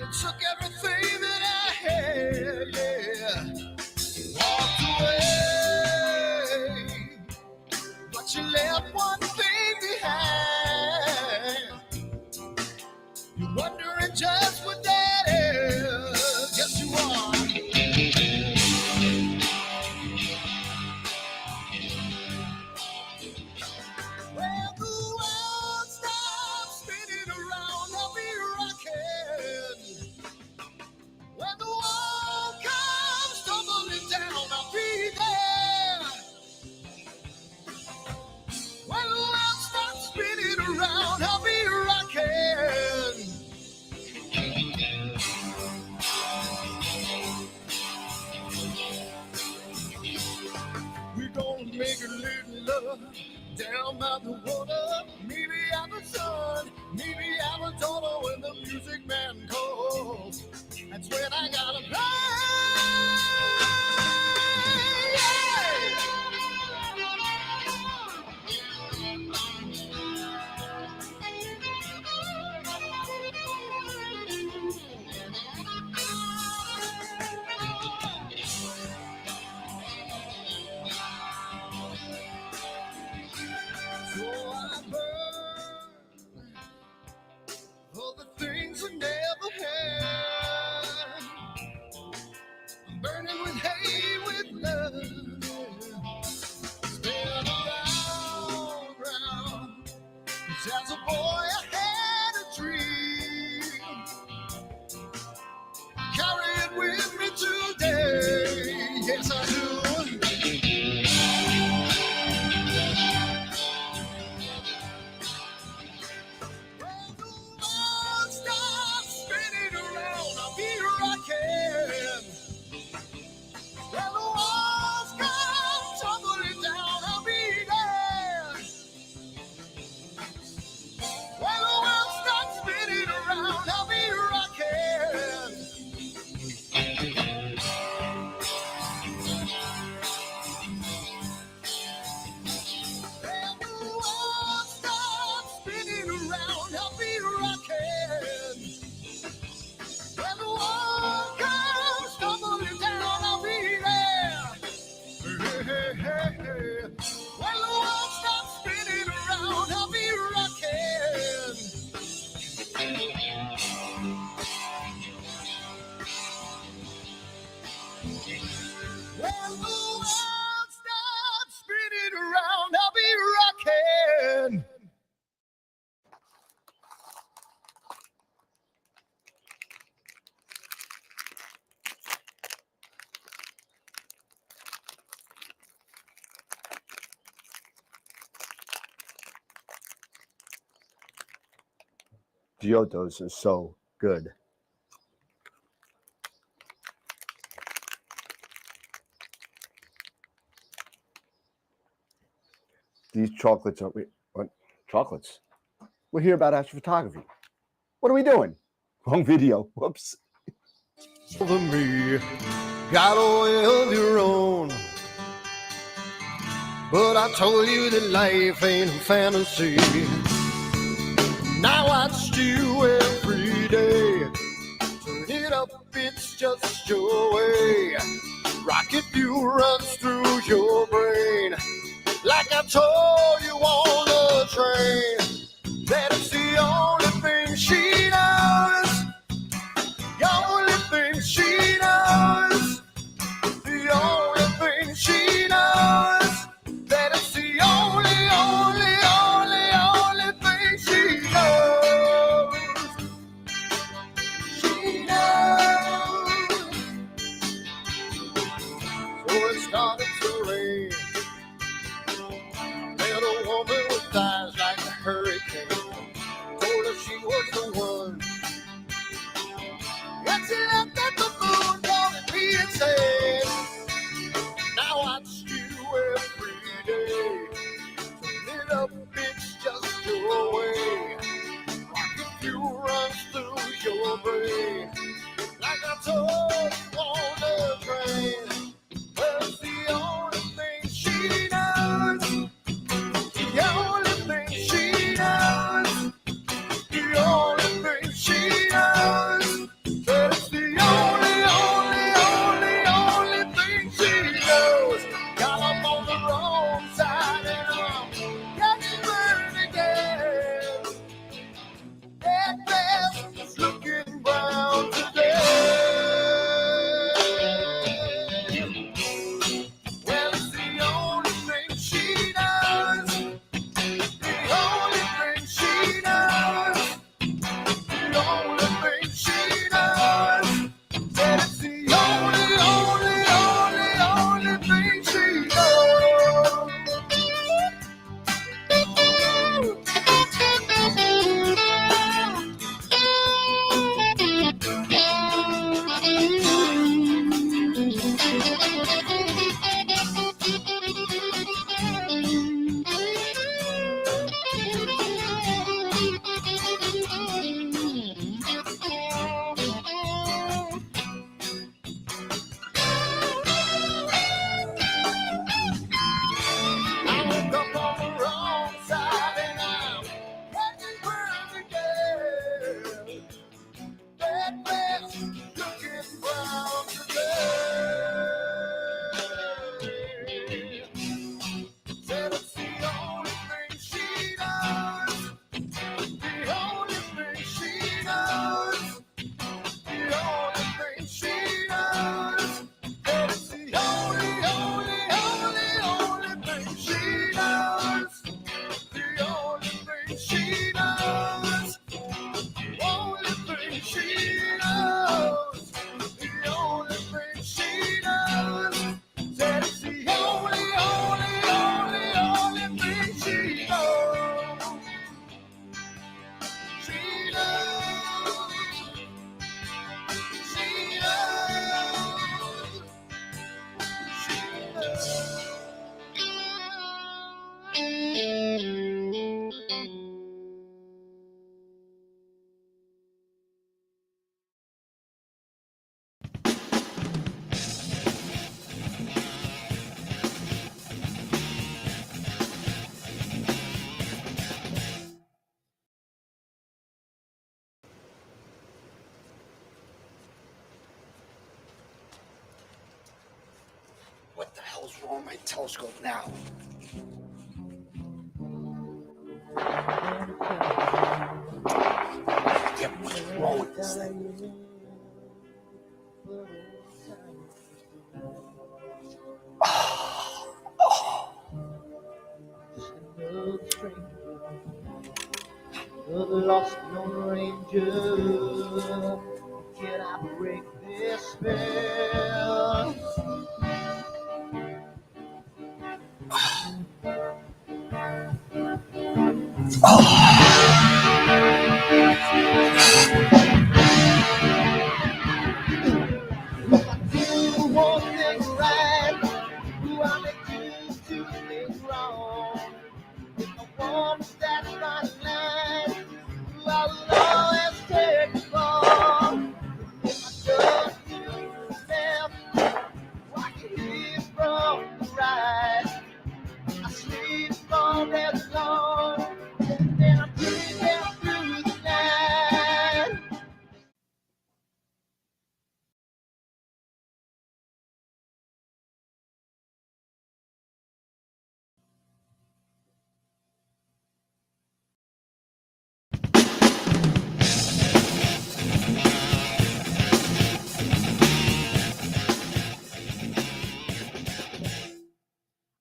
It took everything that I had, yeah. Walked away, but you left one thing behind. You're wondering just what that is. Yes, you are. Well, the world stops spinning around, I'll be rocking. When the world comes tumbling down, I'll be there. When the world stops spinning around, I'll be rocking. We're gonna make a little love down by the water. Maybe out the sun, maybe out the daughter when the music man calls. That's when I gotta play. So I burn for the things I never had. I'm burning with hate, with love. Spin around, round. 'Cause as a boy I had a dream. Carry it with me today. Yes, I do. When the world stops spinning around, I'll be rocking. When the walls come tumbling down, I'll be there. When the world stops spinning around, I'll be rocking. When the world stops spinning around, I'll be rocking. When the world comes tumbling down, I'll be there. Hey, hey, hey, hey. When the world stops spinning around, I'll be rocking. When the world stops spinning around, I'll be rocking. Giottos are so good. These chocolates are what? Chocolates. We're here about astrophotography. What are we doing? Wrong video. Whoops. Over me, got a way of your own. But I told you that life ain't a fantasy. Now I watch you every day. Turn it up, it's just your way. Rocket fuel runs through your brain. Like I told you on the train, that it's the only thing she knows. The only thing she knows. The only thing she knows. That it's the only, only, only, only thing she knows. She knows. So it started to rain. Met a woman with eyes like a hurricane. Told her she was the one. And she left at the moon, calling me insane. Now I watch you every day. Turn it up, it's just your way. Rocket fuel runs through your brain. Like I told you on the train. Well, it's the only thing she knows. The only thing she knows. The only thing she knows. She knows the only thing she knows. Said it's the only thing she knows. She knows. She knows. She knows. What the hell's wrong with my telescope now? Damn, what's wrong with this thing? The lost Lone Ranger, can I break this spell? Who wants things right? Who I make you to things wrong? If I want that fine line, who I will always take you for. If I just do the left, I can hear from the right. I sleep all day long, then I'm dreaming through the night.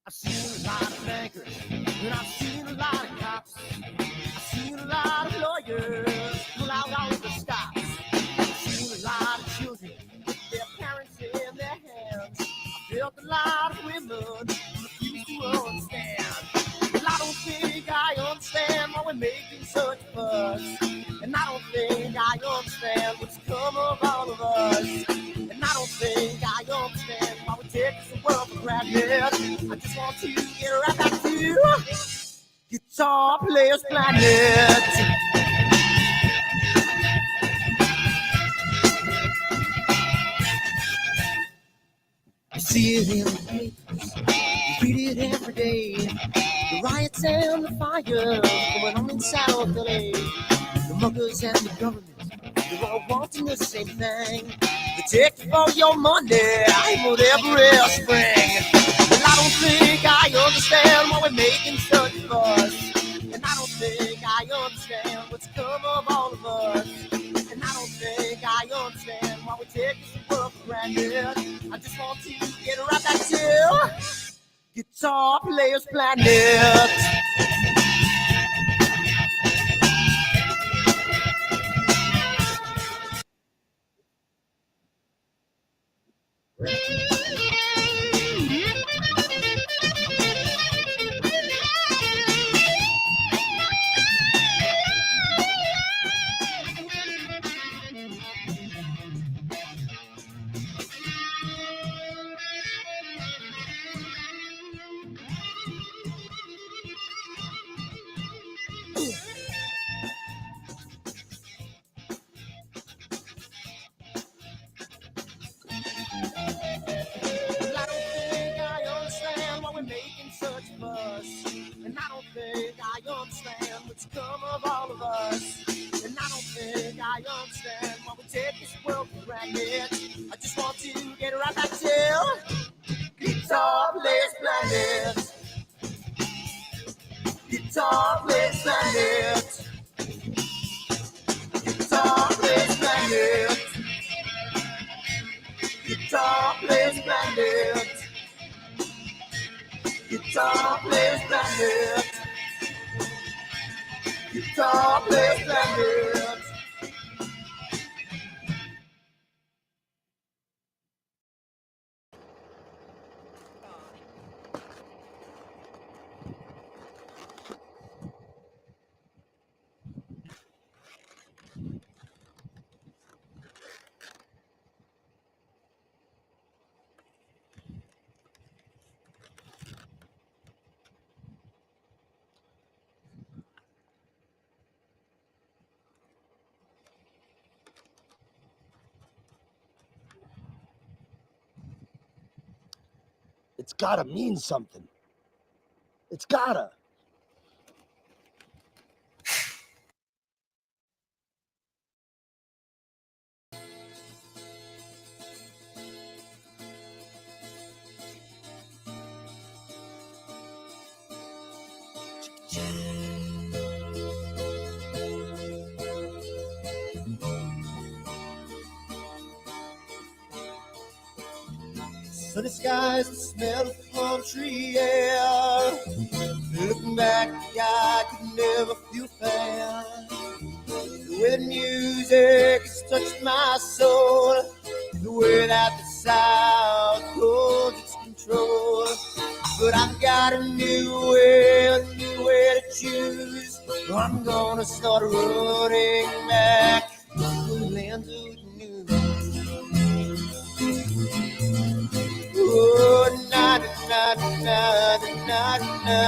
I've seen a lot of bankers, and I've seen a lot of cops. I've seen a lot of lawyers pull out all of the stops. I've seen a lot of children with their parents in their hands. I've felt a lot of women who refuse to understand. Well, I don't think I understand why we're making such a fuss. And I don't think I understand what's come of all of us. And I don't think I understand why we take this world for granted. I just want to get right back to Guitar Players Planet. You see it in the papers, you read it every day. The riots and the fires going on in South LA. The muggers and the government, they're all wanting the same thing. They take all your money, every spring. Well, I don't think I understand why we're making such a fuss. And I don't think I understand what's come of all of us. And I don't think I understand why we take this world for granted. I just want to get right back to Guitar Players Planet. And I don't think I understand what's come of all of us. And I don't think I understand why we take this world for granted. I just want to get right back to Guitar Players Planet. Guitar Players Planet. Guitar Players Planet. Guitar Players Planet. Guitar Players Planet. Guitar Players Planet. It's gotta mean something. It's gotta. Sunny skies, the smell of palm tree air. Looking back, I could never feel fair. The way the music has touched my soul, the way that the South holds its control. But I've got a new way to choose. I'm gonna start running back to the land of the new. Oh, na na na na na na.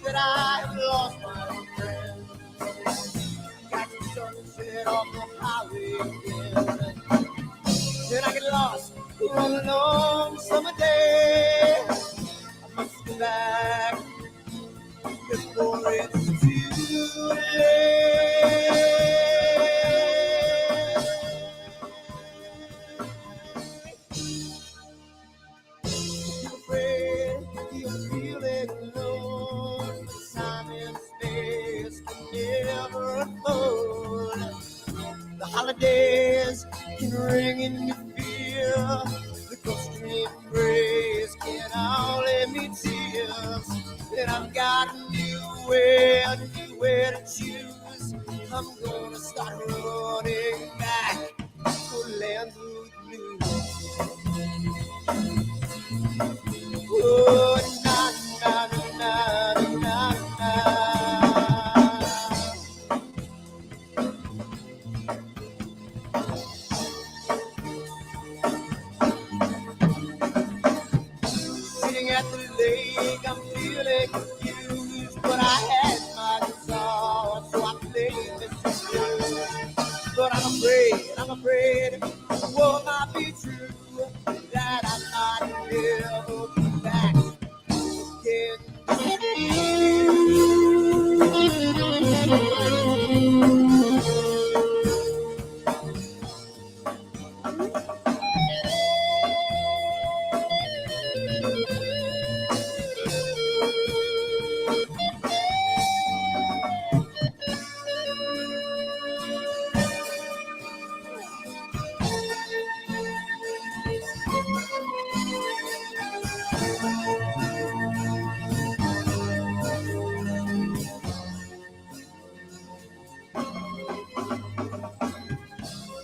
That I have lost my friend. Got the sunset off the highway again. Then I get lost on a long summer day. I must go back before it's too late. You're afraid, you're feeling alone. Time and space can never afford. The holidays can ring in your fear. The ghost-ring embrace can only me tears. And I've got a new way to choose. I'm gonna start running back to land of the new. Oh, na na na na na na. Sitting at the lake, I'm feeling confused, but I had my guitar, so I played this blues. But I'm afraid, what might be true, that I might never be back again.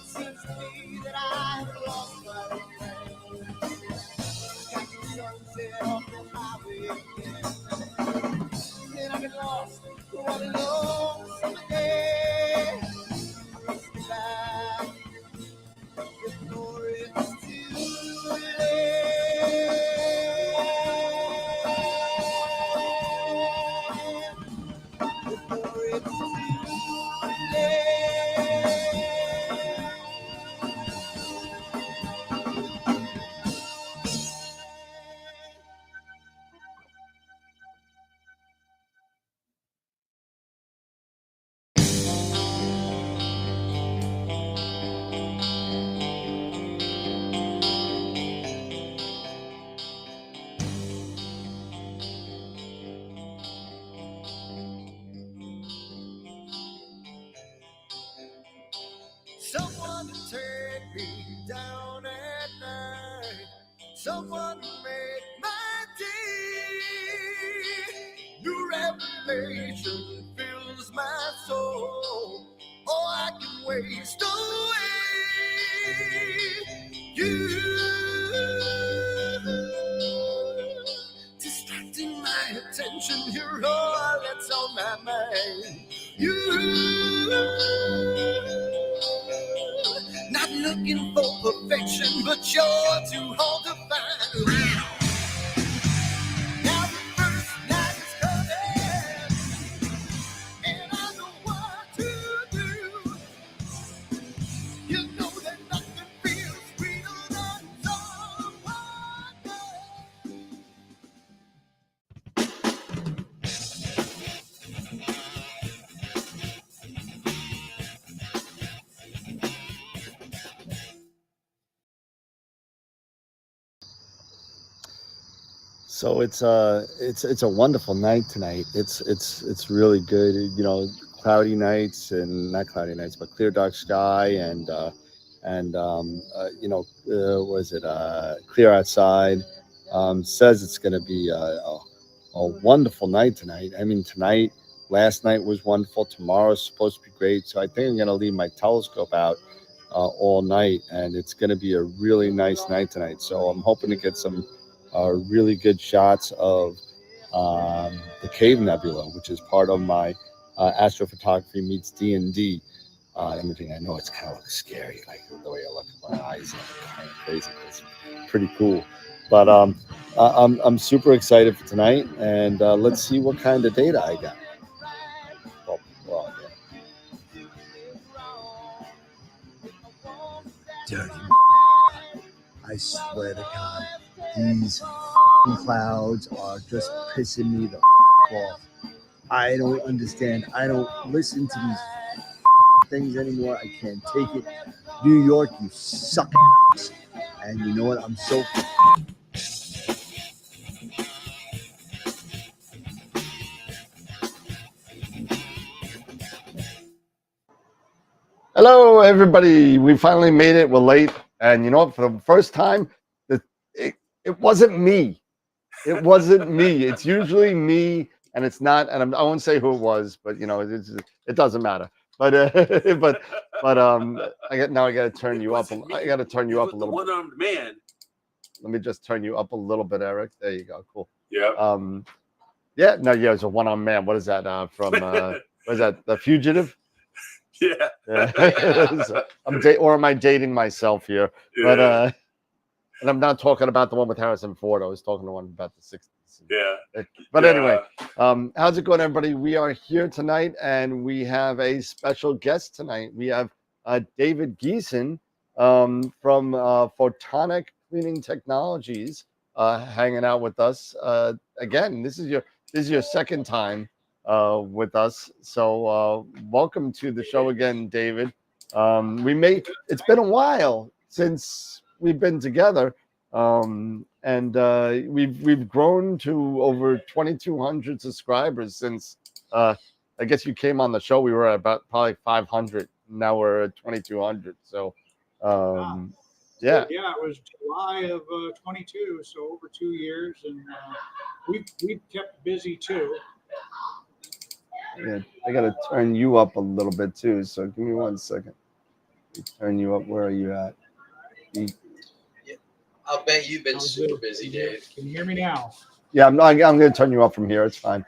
Seems to me that I've lost my friend. Got the sunset off the highway again. Then I get lost on a long summer day. I must be back before it's too late. Before it's too late. Someone to take me down at night. Someone to make my day. New revelation fills my soul. Oh, I can waste away. You looking for perfection, but you're too hard to find. Now the first night is coming, and I know what to do. You know that nothing feels sweeter than someone else. So it's a wonderful night tonight. It's really good. You know, cloudy nights and not cloudy nights, but clear dark sky and you know, was it clear outside? Says it's going to be a wonderful night tonight. I mean, tonight, last night was wonderful. Tomorrow's supposed to be great. So I think I'm going to leave my telescope out all night, and it's going to be a really nice night tonight. So I'm hoping to get some really good shots of the Cave Nebula, which is part of my astrophotography meets D&D imaging. I know it's kind of looks scary, like the way I look at my eyes, kind of crazy. It's pretty cool. But I'm super excited for tonight, and let's see what kind of data I got. Well, yeah. Dirty. I swear to God, these clouds are just pissing me the off. I don't understand. I don't listen to these things anymore. I can't take it. New York, you suck. And you know what? I'm so. Hello, everybody. We finally made it. We're late. And you know what? For the first time, it wasn't me. It wasn't me. It's usually me, and it's not. And I won't say who it was, but you know, it doesn't matter. But I got to turn you up. I got to turn you up a little. One-armed man. Let me just turn you up a little bit, Eric. There you go. Cool. Yeah. Yeah. No. Yeah. It's a one-armed man. What is that from? What is that? The Fugitive? Yeah. So or am I dating myself here? Yeah. But and I'm not talking about the one with Harrison Ford. I was talking to one about the 60s. Yeah. But anyway, how's it going, everybody? We are here tonight, and we have a special guest tonight. We have David Giesen from Photonic Cleaning Technologies hanging out with us. Again, this is your second time with us. So welcome to the show again, David. It's been a while since we've been together, and we've grown to over 2,200 subscribers since I guess you came on the show. We were at about probably 500. Now we're at 2,200. So yeah, it was July of 22, so over 2 years, and we've kept busy too. Yeah, I got to turn you up a little bit too. So give me 1 second. Turn you up. Where are you at? I'll bet you've been super busy, Dave. Can you hear me now? Yeah, I'm going to turn you up from here. It's fine.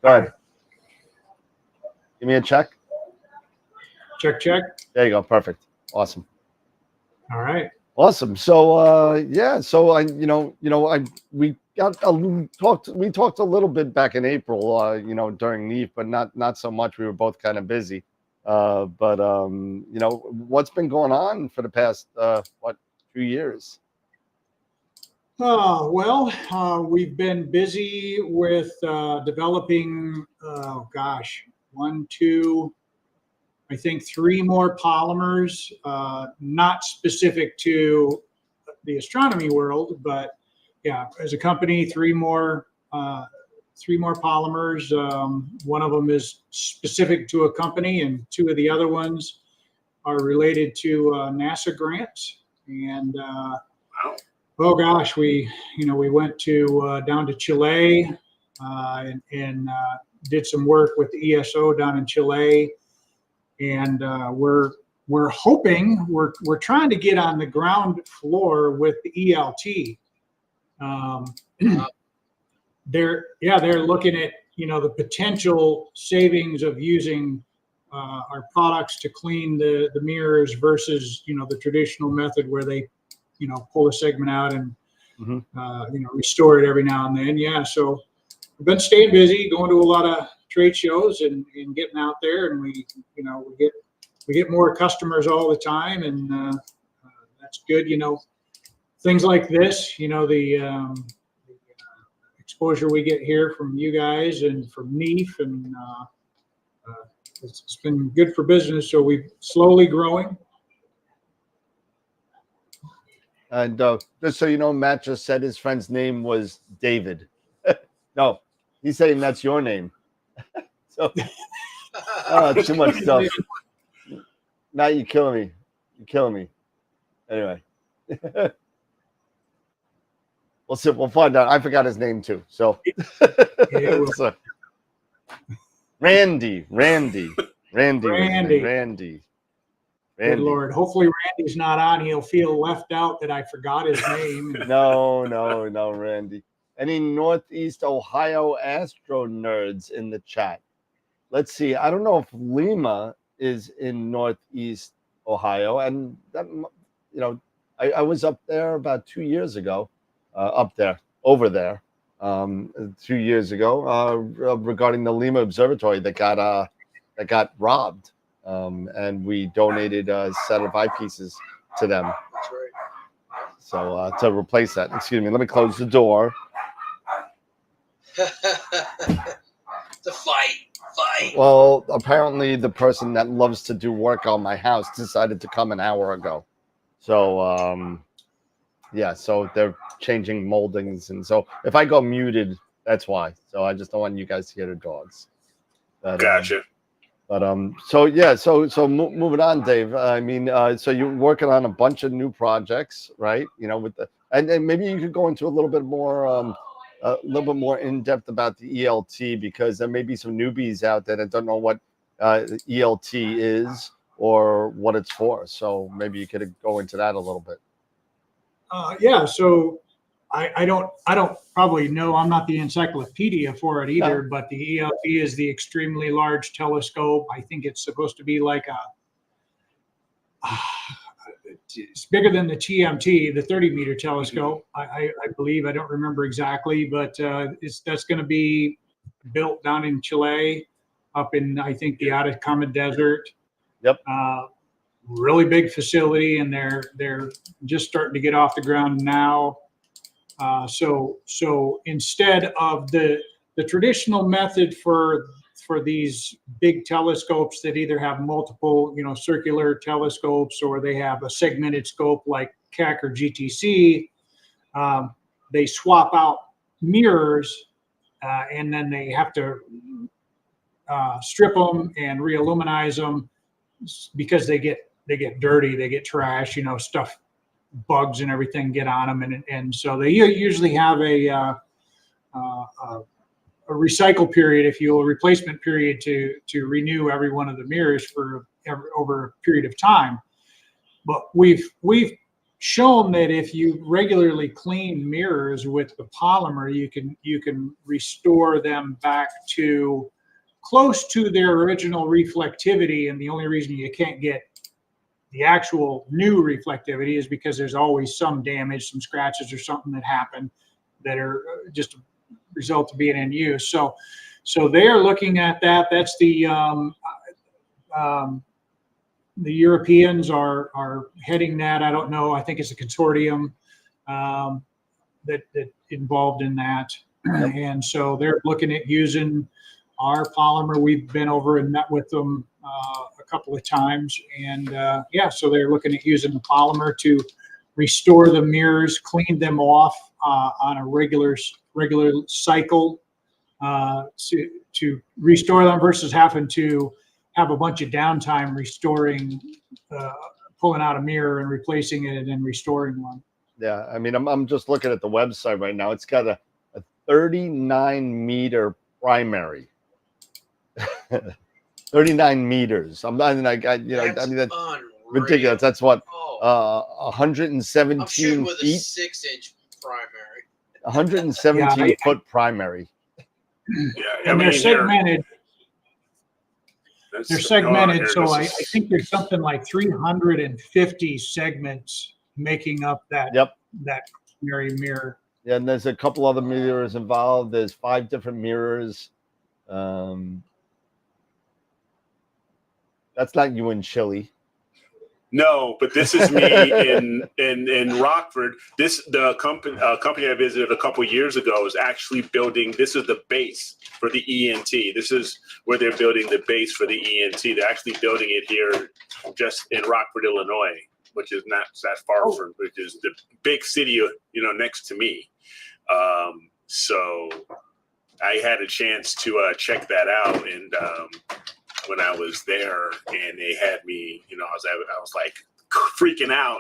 Go ahead. Give me a check. Check. There you go. Perfect. Awesome. All right. Awesome. So yeah. So we talked a little bit back in April. During NEAF, but not so much. We were both kind of busy. But what's been going on for the past 2 years? We've been busy with developing, I think 3 more polymers, not specific to the astronomy world, but yeah, as a company, 3 more polymers. One of them is specific to a company, and 2 of the other ones are related to NASA grants. And we went down to Chile and did some work with the ESO down in Chile, and we're hoping we're trying to get on the ground floor with the ELT. They're looking at the potential savings of using our products to clean the mirrors versus, the traditional method where they, pull a segment out and, restore it every now and then. Yeah. So we've been staying busy, going to a lot of trade shows and getting out there, and we get more customers all the time, and that's good. Things like this, the exposure we get here from you guys and from NEAF, and it's been good for business. So we're slowly growing. And just so you know, Matt just said his friend's name was David. No, he's saying that's your name. So too much stuff. Matt, you're killing me. You're killing me. Anyway. We'll see. We'll find out. I forgot his name too. So, Randy. Good Lord. Hopefully Randy's not on. He'll feel left out that I forgot his name. No, Randy. Any Northeast Ohio Astro nerds in the chat? Let's see. I don't know if Lima is in Northeast Ohio, and that, I was up there about 2 years ago. Over there, 2 years ago, regarding the Lima Observatory that got robbed. And we donated a set of eyepieces to them. That's right. So to replace that, excuse me, let me close the door. The fight. Well, apparently the person that loves to do work on my house decided to come an hour ago. So yeah, so they're changing moldings, and so if I go muted, that's why. So I just don't want you guys to hear the dogs. But, Gotcha. So moving on, Dave. I mean, so you're working on a bunch of new projects, right? And maybe you could go into a little bit more in depth about the ELT, because there may be some newbies out there that don't know what ELT is or what it's for. So maybe you could go into that a little bit. So I don't probably know. I'm not the encyclopedia for it either, but the ELT is the extremely large telescope. I think it's supposed to be like it's bigger than the TMT, the 30-meter telescope. I believe. I don't remember exactly, but that's going to be built down in Chile, up in, I think, the Atacama Desert. Yep. Really big facility, and they're just starting to get off the ground now. So instead of the traditional method for these big telescopes that either have multiple, circular telescopes, or they have a segmented scope like Keck or GTC, they swap out mirrors, and then they have to strip them and re-illuminize them, because they get dirty, they get trash, stuff, bugs and everything get on them, and so they usually have a recycle period, if you will, a replacement period to renew every one of the mirrors over a period of time. But we've shown that if you regularly clean mirrors with the polymer, you can restore them back to close to their original reflectivity. And the only reason you can't get the actual new reflectivity is because there's always some damage, some scratches or something that happen that are just a result of being in use. So they're looking at that. That's the Europeans are heading that. I don't know. I think it's a consortium that involved in that. And so they're looking at using our polymer. We've been over and met with them a couple of times, and so they're looking at using the polymer to restore the mirrors, clean them off on a regular cycle to restore them, versus having to have a bunch of downtime restoring, pulling out a mirror and replacing it and then restoring one. Yeah, I mean, I'm just looking at the website right now. It's got a 39-meter primary. 39 meters. I mean, that's unreal. ridiculous. That's what 117 I'm shooting with feet. a 6-inch primary. 117 foot primary. Yeah, And they're segmented. They're segmented, so I think there's something like 350 segments making up that primary mirror. Yeah, and there's a couple other mirrors involved. There's 5 different mirrors. That's not you in Chile. No, but this is me in Rockford. The company I visited a couple years ago is actually building. This is the base for the ENT. This is where they're building the base for the ENT. They're actually building it here, just in Rockford, Illinois, which is not that far from, which is the big city, next to me. So I had a chance to check that out, and when I was there, and they had me, I was like freaking out,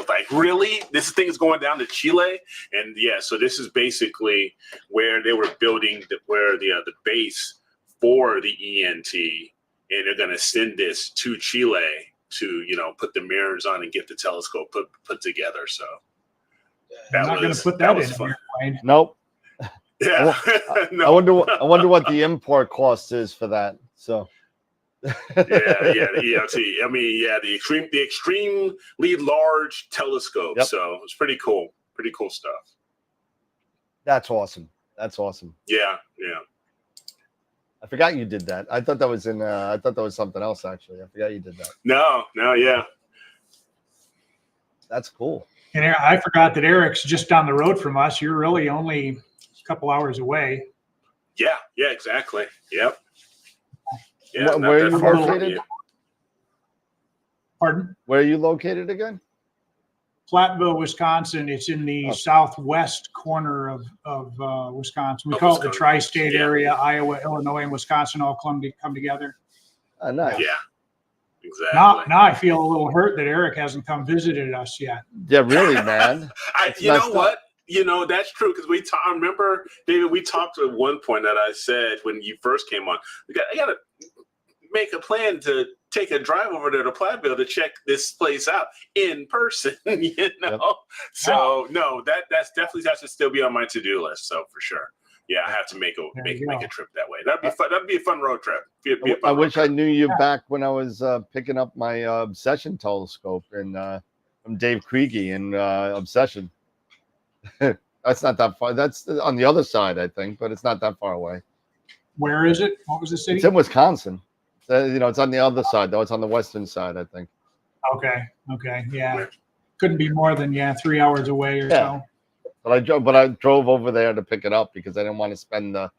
like, really, this thing is going down to Chile. And yeah, so this is basically where they were building the base for the ENT, and they're going to send this to Chile to put the mirrors on and get the telescope put together. So I'm not going to put that in fun. Nope. Yeah. No. I wonder what the import cost is for that. So the ELT. I mean, the extremely large telescope. Yep. So it's pretty cool. Pretty cool stuff. That's awesome. Yeah. I forgot you did that. I thought that was I thought that was something else, actually. I forgot you did that. No, yeah. That's cool. And I forgot that Eric's just down the road from us. You're really only a couple hours away. Yeah, exactly. Yep. Yeah, where are you located? Pardon? Where are you located again? Platteville, Wisconsin. It's in the southwest corner of Wisconsin. We call it the tri-state area. Iowa, Illinois, and Wisconsin all come together. Oh, nice. Yeah, exactly. Now I feel a little hurt that Eric hasn't come visited us yet. Yeah, really, man. You know what? That's true, because I remember, David, we talked at one point that I said when you first came on, I got to make a plan to take a drive over there to Platteville to check this place out in person, Yep. So no, that's definitely has to still be on my to-do list. So for sure. Yeah, I have to make a trip that way. That'd be fun. That'd be a fun road trip. I wish I knew you back when I was picking up my Obsession telescope and from Dave Kriege in Obsession. That's not that far. That's on the other side, I think, but it's not that far away. Where is it? What was the city? It's in Wisconsin. It's on the other side, though. It's on the western side, I think. Okay. Yeah. Couldn't be more than 3 hours away or so. But I drove over there to pick it up because I didn't want to spend the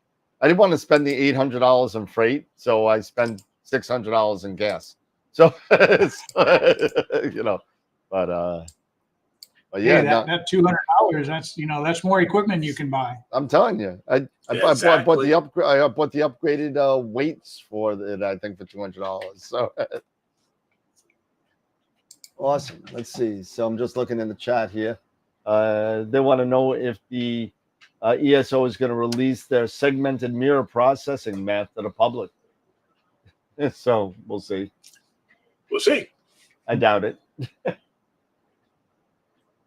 $800 in freight, so I spent $600 in gas. So but yeah, that $200, that's more equipment you can buy. I'm telling you, I bought the upgraded weights for it, I think, for $200. So awesome. Let's see. So I'm just looking in the chat here. They want to know if the ESO is going to release their segmented mirror processing math to the public. So we'll see. I doubt it.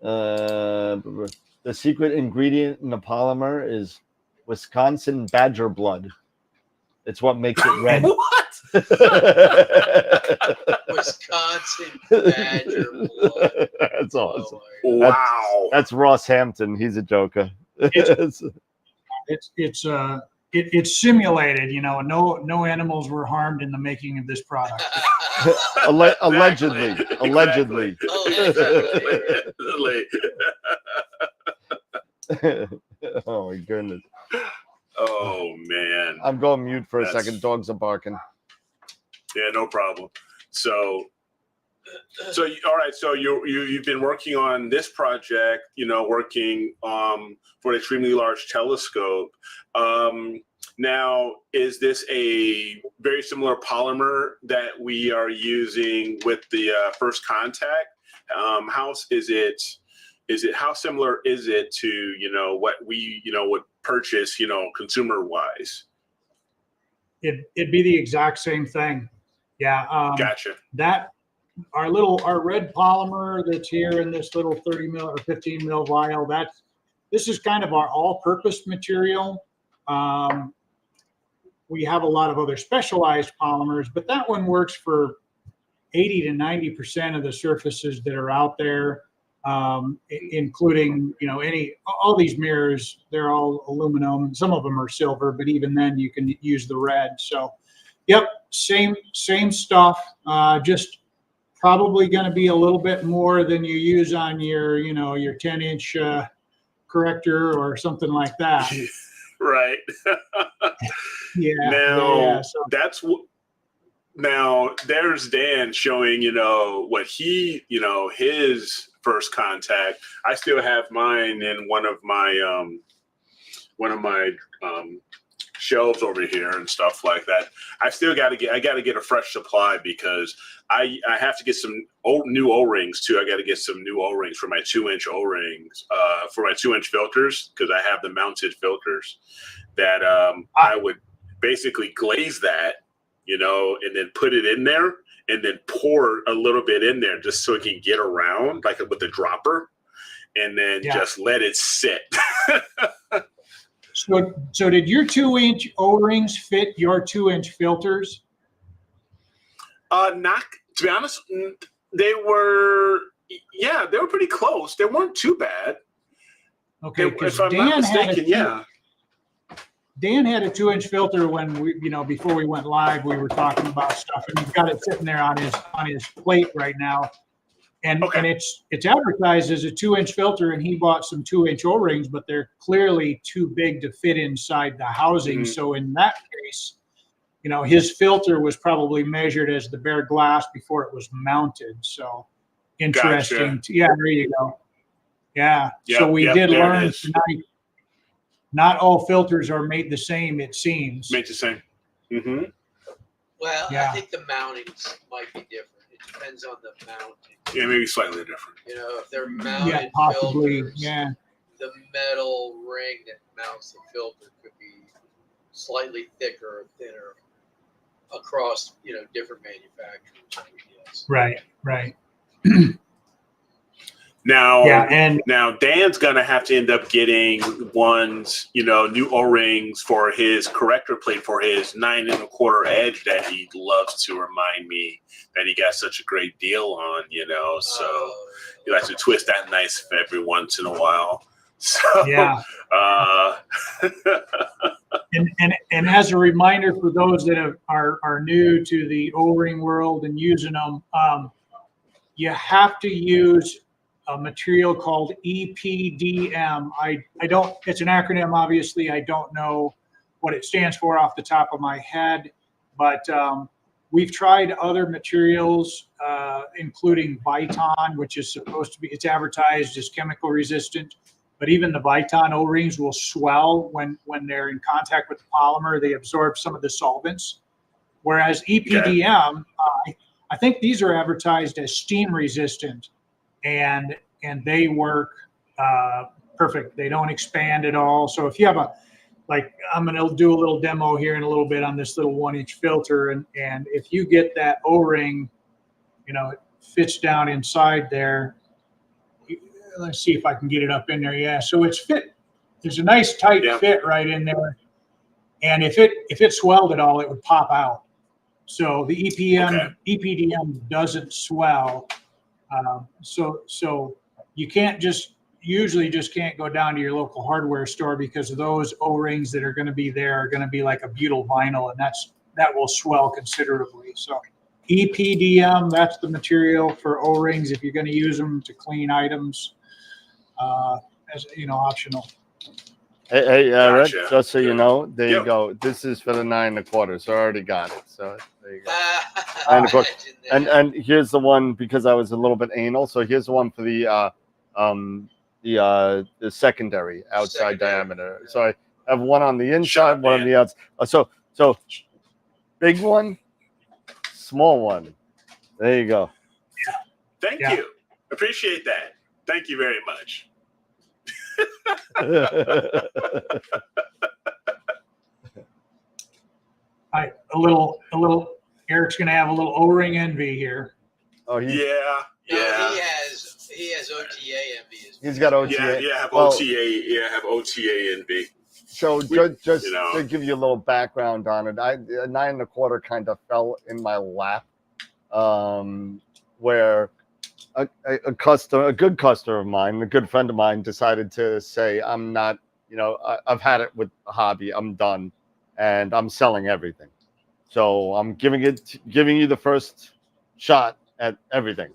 The secret ingredient in the polymer is Wisconsin badger blood. It's what makes it red. What? Wisconsin badger blood. That's awesome. Wow. That's Ross Hampton. He's a joker. It's simulated. No animals were harmed in the making of this product. Allegedly. Oh my goodness. Oh man. I'm going mute for a second. Dogs are barking. Yeah, no problem. So all right. So you've been working on this project. Working for an extremely large telescope. Now, is this a very similar polymer that we are using with the first contact? How similar is it to what we would purchase consumer wise? It'd be the exact same thing. Yeah. Gotcha. Our red polymer that's here in this little 30 mil or 15 mil vial, this is kind of our all-purpose material. we have a lot of other specialized polymers, but that one works for 80 to 90% of the surfaces that are out there, including, all these mirrors, they're all aluminum. Some of them are silver, but even then you can use the red. So, yep, same stuff, just probably going to be a little bit more than you use on your, your 10-inch corrector or something like that. Right. Yeah. Now, So, now there's Dan showing, what he, his first contact. I still have mine in one of my shelves over here and stuff like that. I got to get a fresh supply because I have to get some new O-rings too. I got to get some new O-rings for my 2-inch O-rings, for my 2-inch filters, because I have the mounted filters that I would basically glaze that, and then put it in there and then pour a little bit in there just so it can get around like with the dropper, and then just let it sit. So did your 2-inch O-rings fit your 2-inch filters? Not, to be honest, they were pretty close. They weren't too bad. Okay, if I'm not mistaken, Dan had a 2-inch filter when we, before we went live, we were talking about stuff, and he's got it sitting there on his plate right now. And it's advertised as a 2-inch filter, and he bought some 2-inch O-rings, but they're clearly too big to fit inside the housing. Mm-hmm. So in that case, his filter was probably measured as the bare glass before it was mounted. So interesting. Gotcha. Yeah, there you go. Yeah. So we did learn tonight, not all filters are made the same, it seems. Made the same. Mm-hmm. Well, I think the mountings might be different. It depends on the mounting. Yeah, maybe slightly different. If they're mounted filters, the metal ring that mounts the filter could be slightly thicker or thinner across, different manufacturers, I guess. Right. Now, now Dan's gonna have to end up getting ones, new O-rings for his corrector plate for his 9 1/4 edge that he loves to remind me that he got such a great deal on, So he likes to twist that knife every once in a while. So and as a reminder for those that are new to the O-ring world and using them, you have to use a material called EPDM. It's an acronym, obviously. I don't know what it stands for off the top of my head, but we've tried other materials, including Viton, which is it's advertised as chemical resistant, but even the Viton O-rings will swell when they're in contact with the polymer. They absorb some of the solvents. Whereas EPDM, I think these are advertised as steam resistant, and they work perfect. They don't expand at all. So if you have I'm going to do a little demo here in a little bit on this little 1-inch filter, and if you get that O-ring, it fits down inside there. Let's see if I can get it up in there. Yeah, so it's fit. There's a nice tight fit right in there, and if it swelled at all, it would pop out. So the EPDM doesn't swell. So you usually can't go down to your local hardware store, because those O-rings that are going to be there are going to be like a butyl vinyl, and that will swell considerably. So EPDM, that's the material for O-rings if you're going to use them to clean items, as optional. Hey, Rick, just so you know, there you go. This is for the 9 1/4, so I already got it. So there you go. 9 1/4. And here's the one, because I was a little bit anal. So here's the one for the secondary outside diameter. So I have one on the inside, one on the outside. So big one, small one. There you go. Thank you. Appreciate that. Thank you very much. A little. Eric's going to have a little O-ring envy here. Oh, No, he has OTA envy. He's got OTA. I have OTA envy. So just you know. to give you a little background on it, a 9 1/4 kind of fell in my lap, where a good customer of mine, a good friend of mine, decided to say, I'm not, I've had it with a hobby, I'm done, and I'm selling everything. So I'm giving you the first shot at everything.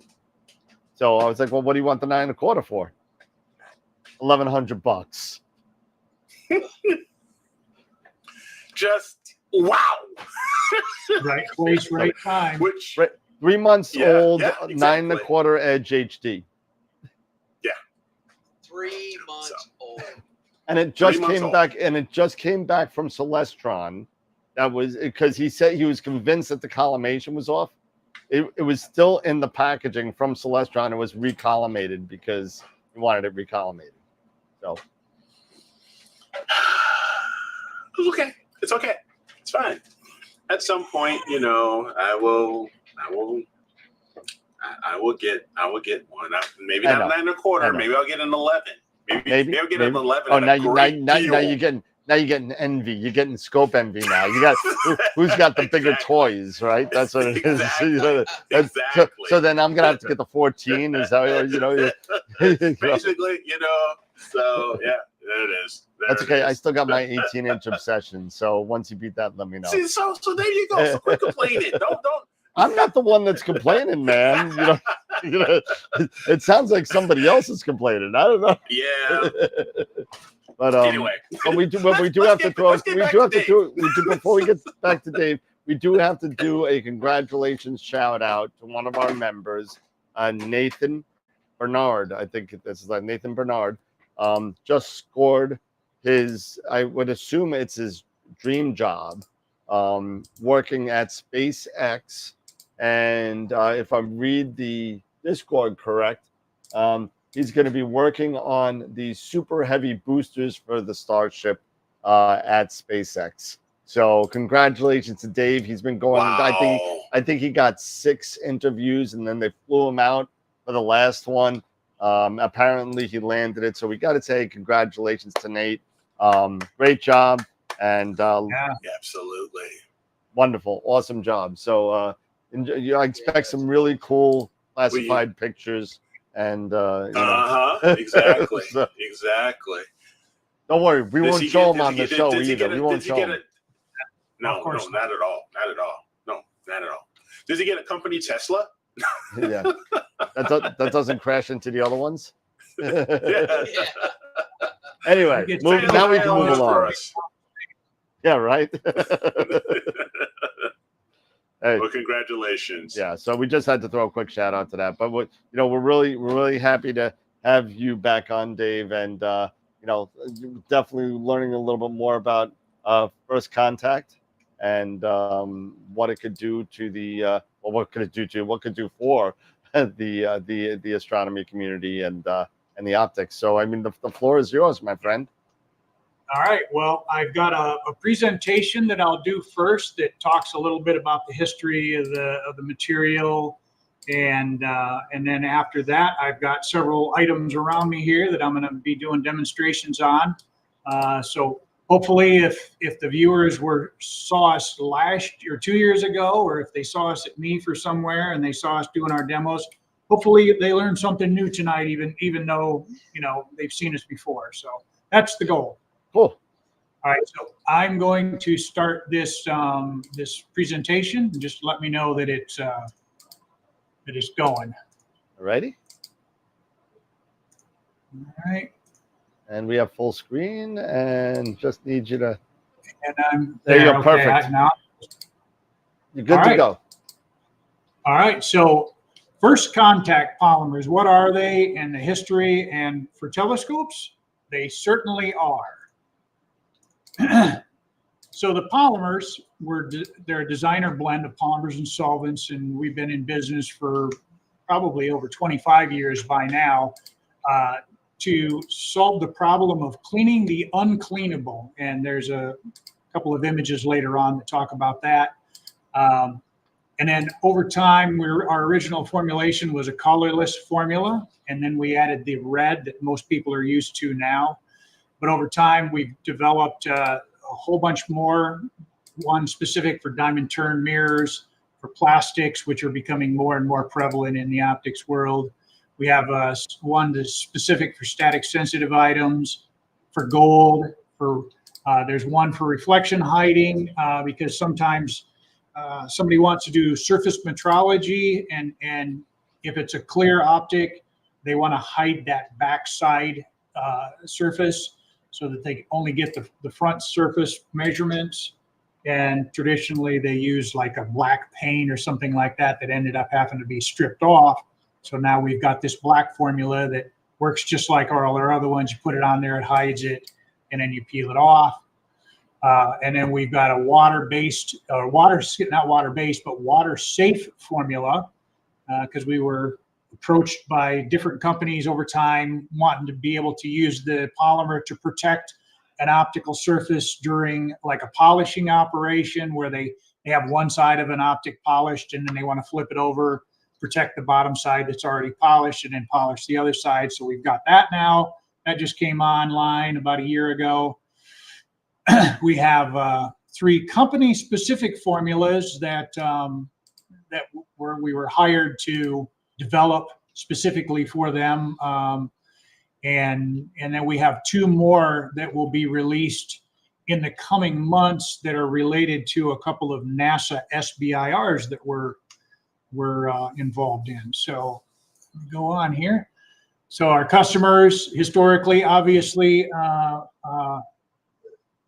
So I was like, well, what do you want the 9 1/4 for? $1,100. Just wow. Right place, right time. Which Right. 3 months old, exactly. 9 1/4 Edge HD. 3 months old. And it just came back, from Celestron. That was because he said he was convinced that the collimation was off. It was still in the packaging from Celestron. It was recollimated because he wanted it recollimated. So it's okay. It's okay. It's fine. At some point, I will get one. Maybe not 9 1/4. Maybe I'll get an 11. Maybe I'll get an 11. Oh, now you're getting envy. You're getting scope envy now. You got who's got the bigger toys, right? That's what it is. Exactly. So then I'm gonna have to get the 14. Is that basically, So yeah, there it is. That's okay. I still got my 18-inch obsession. So once you beat that, let me know. See, so there you go. So quit complaining. Don't. I'm not the one that's complaining, man. It sounds like somebody else is complaining. I don't know. Yeah. But anyway, before we get back to Dave, we do have to do a congratulations shout out to one of our members, Nathan Bernard. I think this is Nathan Bernard. Just scored his, I would assume it's his dream job, working at SpaceX. And if I read the Discord correct, he's going to be working on the super heavy boosters for the Starship at SpaceX. So congratulations to Dave. He's been going. Wow. I think he got 6 interviews, and then they flew him out for the last one. Apparently he landed it. So we got to say congratulations to Nate. Great job, and absolutely wonderful, awesome job. So I expect some really cool classified pictures. And exactly. So, exactly. Don't worry, we won't show them on the show either. We won't show them. No, not at all. Not at all. No, not at all. Does he get a company Tesla? Yeah, that doesn't crash into the other ones. Anyway, now we can move along. Yeah, right. Hey. Well, congratulations. Yeah, so we just had to throw a quick shout out to that. But we're really happy to have you back on, Dave, and definitely learning a little bit more about First Contact and what it could do to what could do for the astronomy community and the optics. So I mean, the floor is yours, my friend. All right. Well, I've got a presentation that I'll do first that talks a little bit about the history of the material, and then after that, I've got several items around me here that I'm going to be doing demonstrations on. So hopefully, if the viewers saw us last or 2 years ago, or if they saw us at me for somewhere and they saw us doing our demos, hopefully they learned something new tonight, even though they've seen us before. So that's the goal. Cool. All right, so I'm going to start this this presentation. Just let me know that it's going. Ready? All right. And we have full screen, and just need you to. And I'm there. You go. Okay, perfect. now You're good to go. All right. So first contact polymers. What are they, and the history? And for telescopes, they certainly are. So the polymers they're a designer blend of polymers and solvents, and we've been in business for probably over 25 years by now to solve the problem of cleaning the uncleanable. And there's a couple of images later on that talk about that. And then over time, our original formulation was a colorless formula, and then we added the red that most people are used to now. but over time we've developed a whole bunch more. One specific for diamond turn mirrors, for plastics, which are becoming more and more prevalent in the optics world. We have one that's specific for static sensitive items, for gold, for there's one for reflection hiding, because sometimes somebody wants to do surface metrology, and if it's a clear optic, they want to hide that backside surface so that they only get the front surface measurements. And traditionally they use like a black paint or something like that ended up having to be stripped off. So now we've got this black formula that works just like all our other ones. You put it on there, it hides it, and then you peel it off. And then we've got a water-based, not water-based, but water-safe formula, because we were approached by different companies over time wanting to be able to use the polymer to protect an optical surface during like a polishing operation where they have one side of an optic polished and then they want to flip it over, protect the bottom side that's already polished, and then polish the other side. So we've got that now. That just came online about a year ago. We have 3 company-specific formulas that we were hired to develop specifically for them, and then we have 2 more that will be released in the coming months that are related to a couple of NASA SBIRs that we're involved in. So go on here. So our customers historically, obviously,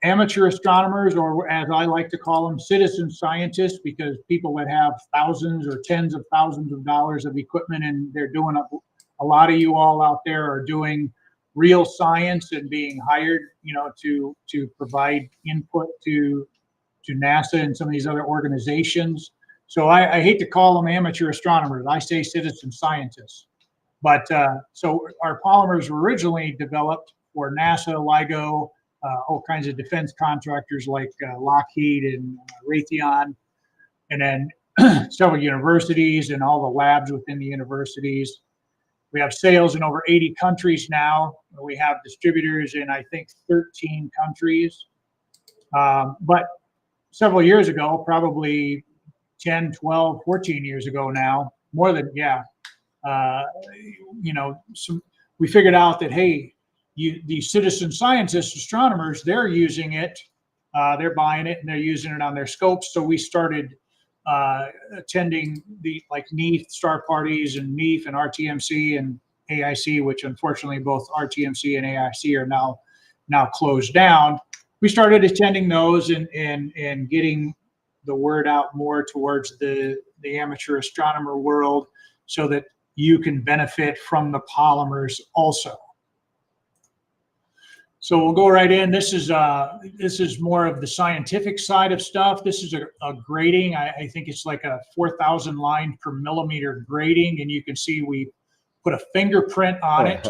amateur astronomers, or as I like to call them, citizen scientists, because people that have thousands or tens of thousands of dollars of equipment, and they're doing a lot of you all out there are doing real science and being hired, to provide input to NASA and some of these other organizations. So I hate to call them amateur astronomers. I say citizen scientists. But so our polymers were originally developed for NASA, LIGO, all kinds of defense contractors like Lockheed and Raytheon, and then several universities and all the labs within the universities. We have sales in over 80 countries now. We have distributors in, I think, 13 countries. But several years ago, probably 10, 12, 14 years ago now, more than, we figured out that, hey, these citizen scientists, astronomers, they're using it, they're buying it, and they're using it on their scopes. So we started attending the NEAF star parties and NEAF and RTMC and AIC, which unfortunately both RTMC and AIC are now closed down. We started attending those and getting the word out more towards the amateur astronomer world so that you can benefit from the polymers also. So we'll go right in. This is more of the scientific side of stuff. This is a grading. I think it's like a 4,000 line per millimeter grading, and you can see we put a fingerprint on it.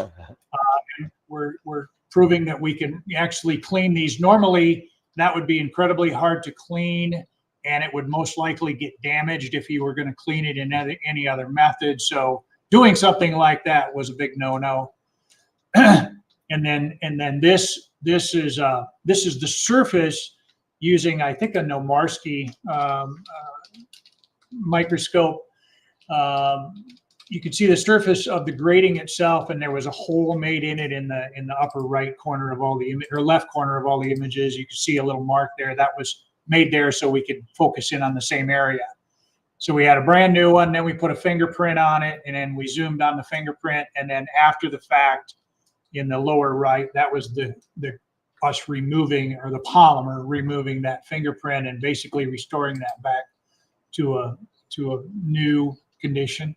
We're proving that we can actually clean these. Normally, that would be incredibly hard to clean, and it would most likely get damaged if you were going to clean it in any other method. So doing something like that was a big no-no. And then this is the surface using, I think, a Nomarsky microscope. You can see the surface of the grating itself, and there was a hole made in it in the upper right corner of all the or left corner of all the images. You can see a little mark there that was made there so we could focus in on the same area. So we had a brand new one, then we put a fingerprint on it, and then we zoomed on the fingerprint, and then after the fact, in the lower right, that was us removing, or the polymer removing that fingerprint and basically restoring that back to a new condition.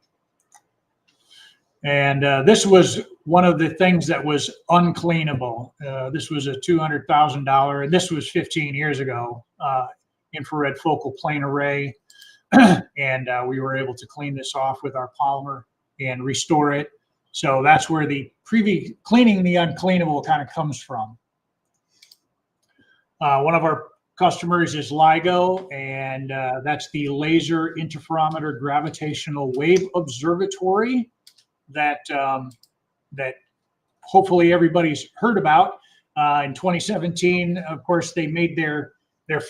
And this was one of the things that was uncleanable. This was a $200,000, and this was 15 years ago, infrared focal plane array. And we were able to clean this off with our polymer and restore it. So that's where the cleaning the uncleanable kind of comes from. One of our customers is LIGO, and that's the Laser Interferometer Gravitational Wave Observatory that hopefully everybody's heard about. In 2017, of course, they made their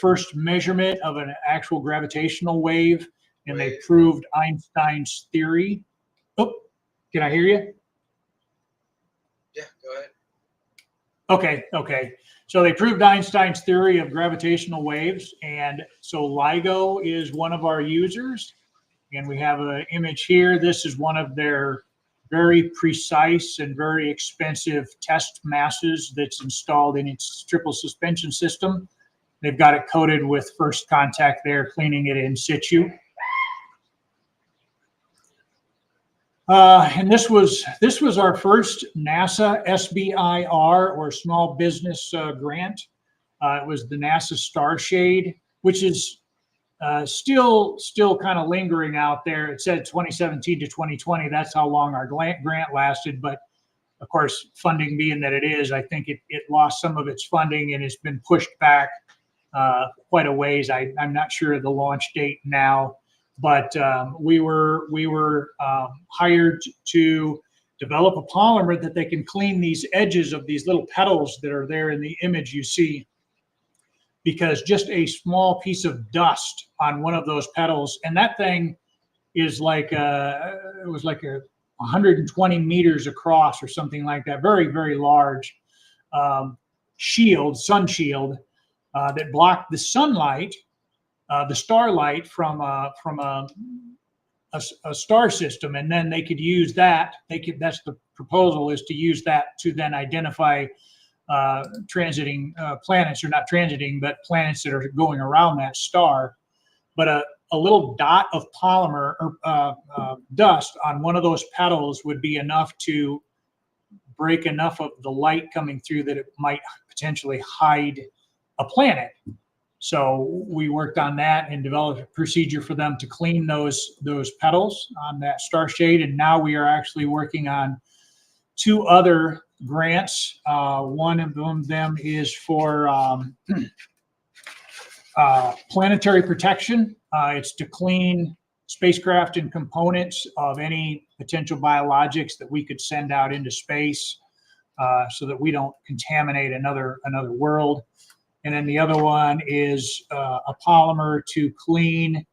first measurement of an actual gravitational wave, and they proved Einstein's theory. Oh, can I hear you? Yeah, go ahead. Okay. So they proved Einstein's theory of gravitational waves, and so LIGO is one of our users, and we have an image here. This is one of their very precise and very expensive test masses that's installed in its triple suspension system. They've got it coated with first contact there, cleaning it in situ. And this was our first NASA SBIR, or Small Business Grant. It was the NASA Starshade, which is still kind of lingering out there. It said 2017 to 2020. That's how long our grant lasted. But of course, funding being that it is, I think it lost some of its funding and it's been pushed back quite a ways. I'm not sure of the launch date now, but we were hired to develop a polymer that they can clean these edges of these little petals that are there in the image you see, because just a small piece of dust on one of those petals, and that thing is like it was like 120 meters across or something like that, very, very large sun shield that blocked the sunlight, the starlight from a star system, and then they could use that. That's the proposal, is to use that to then identify transiting planets, or not transiting, but planets that are going around that star. But a little dot of polymer or dust on one of those petals would be enough to break enough of the light coming through that it might potentially hide a planet. So we worked on that and developed a procedure for them to clean those petals on that Starshade. And now we are actually working on 2 other grants. One of them is for planetary protection. It's to clean spacecraft and components of any potential biologics that we could send out into space, so that we don't contaminate another world. And then the other one is a polymer to clean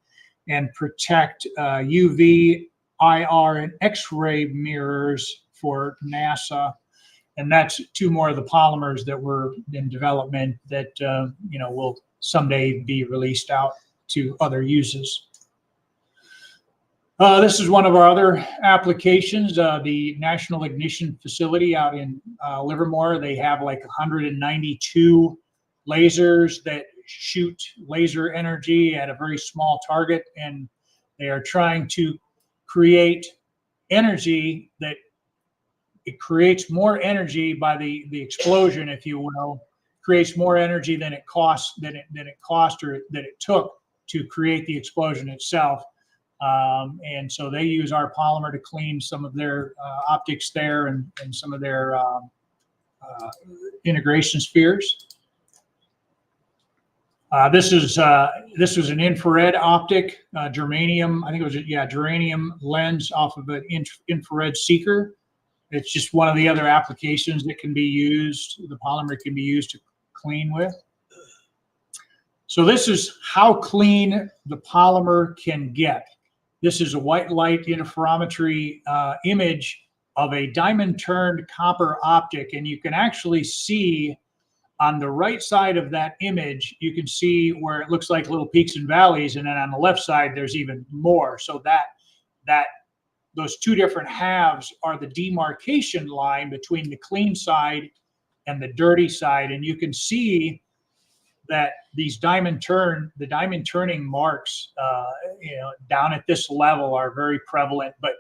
and protect UV, IR, and X-ray mirrors for NASA. And that's 2 more of the polymers that were in development that will someday be released out to other uses. This is one of our other applications, the National Ignition Facility out in Livermore. They have like 192 lasers that shoot laser energy at a very small target, and they are trying to create energy that it creates more energy by the explosion, if you will, creates more energy than it cost or that it took to create the explosion itself. And so they use our polymer to clean some of their optics there and some of their integration spheres. This was an infrared optic, germanium. I think it was germanium lens off of an infrared seeker. It's just one of the other applications that can be used. The polymer can be used to clean with. So this is how clean the polymer can get. This is a white light interferometry image of a diamond-turned copper optic, and you can actually see on the right side of that image, you can see where it looks like little peaks and valleys, and then on the left side, there's even more. So those 2 different halves are the demarcation line between the clean side and the dirty side, and you can see that these diamond turning marks, down at this level are very prevalent. But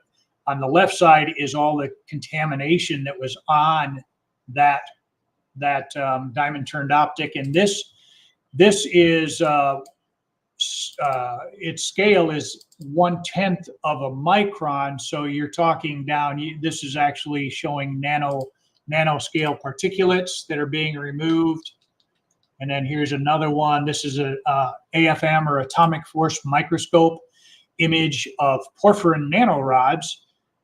on the left side is all the contamination that was on that diamond turned optic, and this is its scale is 1/10 of a micron. So you're talking down. This is actually showing nanoscale particulates that are being removed. And then here's another one. This is a AFM, or atomic force microscope, image of porphyrin nanorods.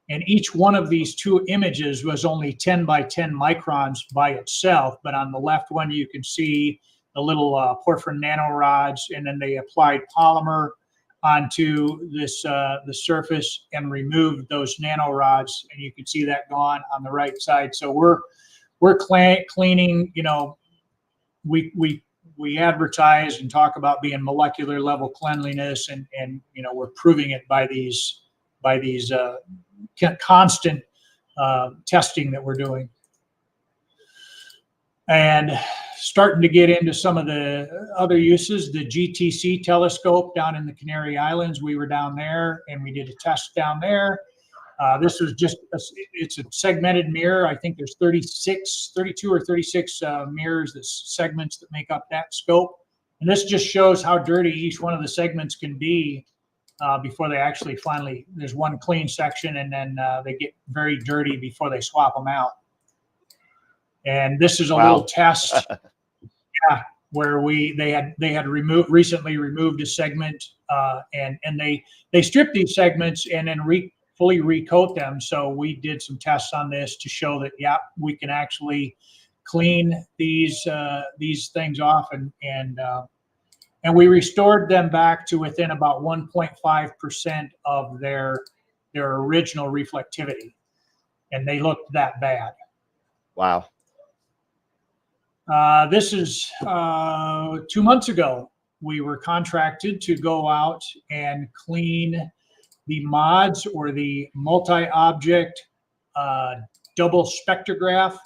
And each one of these two images was only 10 by 10 microns by itself. But on the left one, you can see the little porphyrin nanorods, and then they applied polymer onto this the surface and removed those nanorods, and you can see that gone on the right side. So we're cleaning. You know, we advertise and talk about being molecular level cleanliness, and you know, we're proving it by these constant testing that we're doing. And starting to get into some of the other uses, the GTC telescope down in the Canary Islands, we were down there and we did a test down there. This was just, it's a segmented mirror. I think there's 32 or 36 mirrors, segments that make up that scope. And this just shows how dirty each one of the segments can be before they actually finally, there's one clean section, and then they get very dirty before they swap them out. And this is a little test, where they had recently removed a segment, and they stripped these segments and then fully recoat them. So we did some tests on this to show that we can actually clean these things off, and we restored them back to within about 1.5% of their original reflectivity, and they looked that bad. Wow. This is 2 months ago. We were contracted to go out and clean the mods, or the multi-object double spectrograph,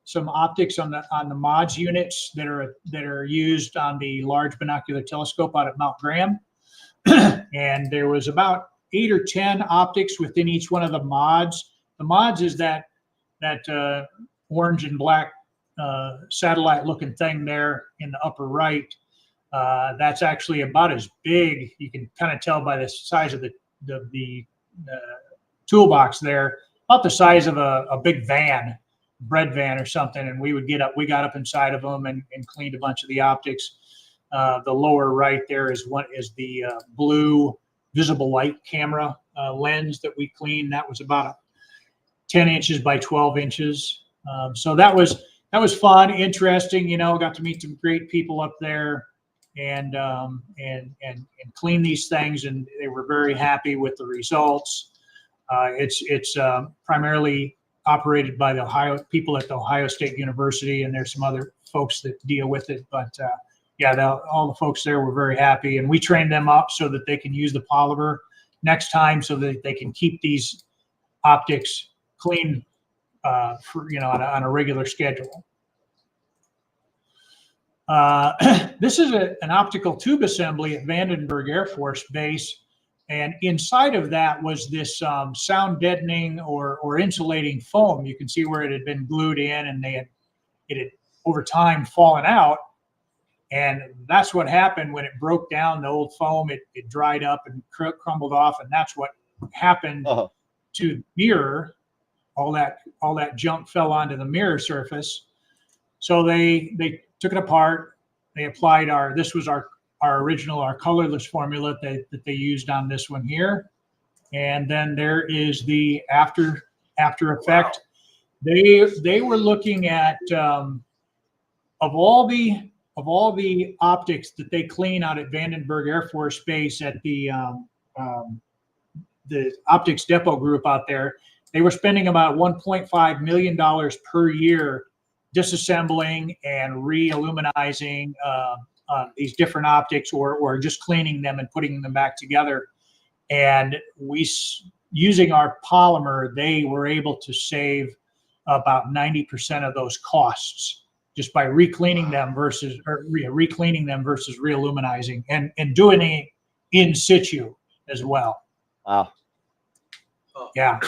some optics on the mods units that are used on the Large Binocular Telescope out at Mount Graham. And there was about 8 or 10 optics within each one of the mods. The mods is that orange and black satellite looking thing there in the upper right. That's actually about as big. You can kind of tell by the size of the toolbox there, about the size of a big bread van or something. And we got up inside of them and cleaned a bunch of the optics. The lower right there is the blue visible light camera lens that we cleaned. That was about 10 inches by 12 inches. So that was fun, interesting. You know, got to meet some great people up there, and clean these things, and they were very happy with the results. It's primarily operated by the people at the Ohio State University, and there's some other folks that deal with it. But all the folks there were very happy, and we trained them up so that they can use the polymer next time, so that they can keep these optics clean on a regular schedule. This is an optical tube assembly at Vandenberg Air Force Base, and inside of that was this sound deadening or insulating foam. You can see where it had been glued in, and it had over time fallen out, and that's what happened when it broke down. The old foam, it dried up and crumbled off, and that's what happened to the mirror. All that junk fell onto the mirror surface. So they took it apart. They applied this was our original, our colorless formula that they used on this one here. And then there is the after effect. Wow. They were looking at of all the optics that they clean out at Vandenberg Air Force Base at the optics depot group out there. They were spending about $1.5 million per year disassembling and re-illuminizing these different optics, or just cleaning them and putting them back together. And using our polymer, they were able to save about 90% of those costs just by re-cleaning them versus re-illuminizing and doing it in situ as well. Wow. Yeah.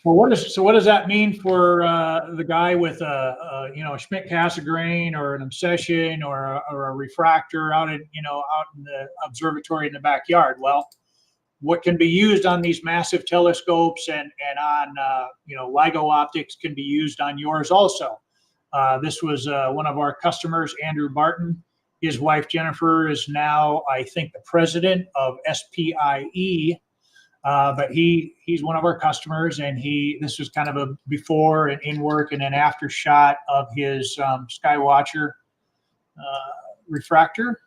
Well, what does that mean for the guy with a Schmidt-Cassegrain or an obsession or a refractor out in the observatory in the backyard? Well, what can be used on these massive telescopes and on LIGO optics can be used on yours also. This was one of our customers, Andrew Barton. His wife Jennifer is now, I think, the president of SPIE. But he's one of our customers, and this was kind of a before and in work and an after shot of his Skywatcher refractor.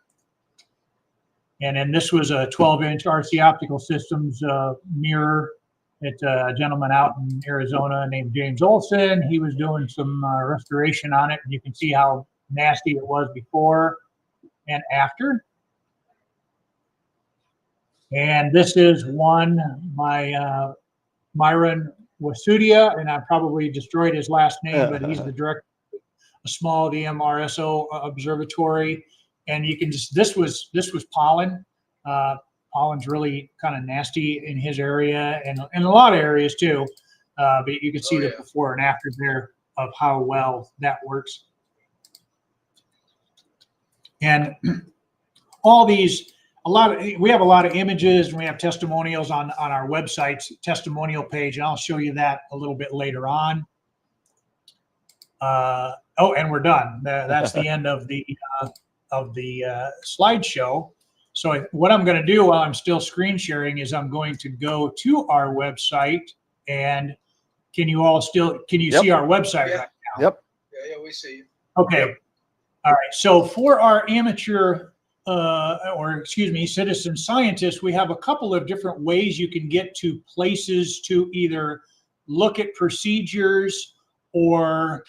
And then this was a 12-inch RC Optical Systems mirror. It's a gentleman out in Arizona named James Olson. He was doing some restoration on it, and you can see how nasty it was before and after. And this is one, my Myron Wasudia, and I probably destroyed his last name, but he's the director of a small DMRSO observatory. And you can just, this was pollen. Pollen's really kind of nasty in his area and in a lot of areas too. But you can see the before and after there of how well that works. And all these, we have a lot of images, and we have testimonials on our website's testimonial page, and I'll show you that a little bit later on. Oh, and we're done. That's the end of the slideshow. So what I'm going to do while I'm still screen sharing is I'm going to go to our website, and can you see our website right now? Yep. Yeah, we see you. Okay. Yep. All right. So for our amateur, citizen scientists, we have a couple of different ways you can get to places to either look at procedures or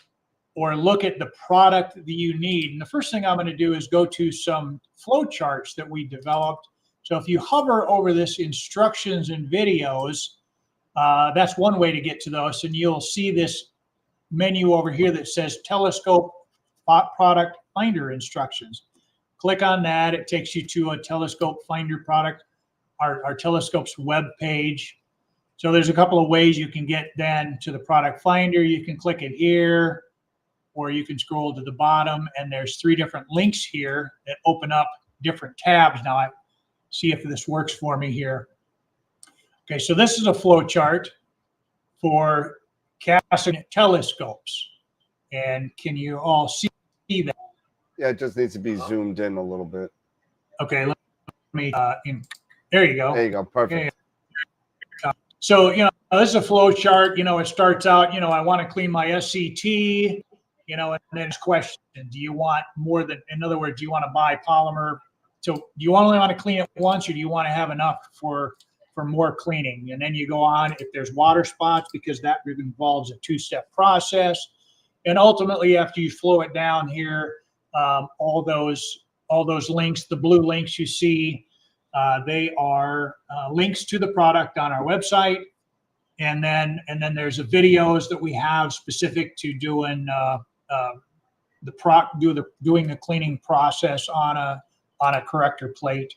look at the product that you need. And the first thing I'm going to do is go to some flow charts that we developed. So if you hover over this instructions and videos, that's one way to get to those. And you'll see this menu over here that says telescope product finder instructions. Click on that. It takes you to a telescope finder product, our telescope's web page. So there's a couple of ways you can get then to the product finder. You can click it here, or you can scroll to the bottom, and there's 3 different links here that open up different tabs. Now, I see if this works for me here. Okay, so this is a flow chart for casting telescopes. And can you all see that? Yeah, it just needs to be zoomed in a little bit. Okay, let me, there you go. There you go, perfect. Okay. So, this is a flow chart. It starts out, I want to clean my SCT, and then it's question, do you want more than, in other words, do you want to buy polymer? So do you only want to clean it once, or do you want to have enough for more cleaning? And then you go on if there's water spots, because that involves a 2-step process. And ultimately, after you flow it down here, all those links, the blue links you see, they are links to the product on our website. And then there's the videos that we have specific to doing doing the cleaning process on a corrector plate.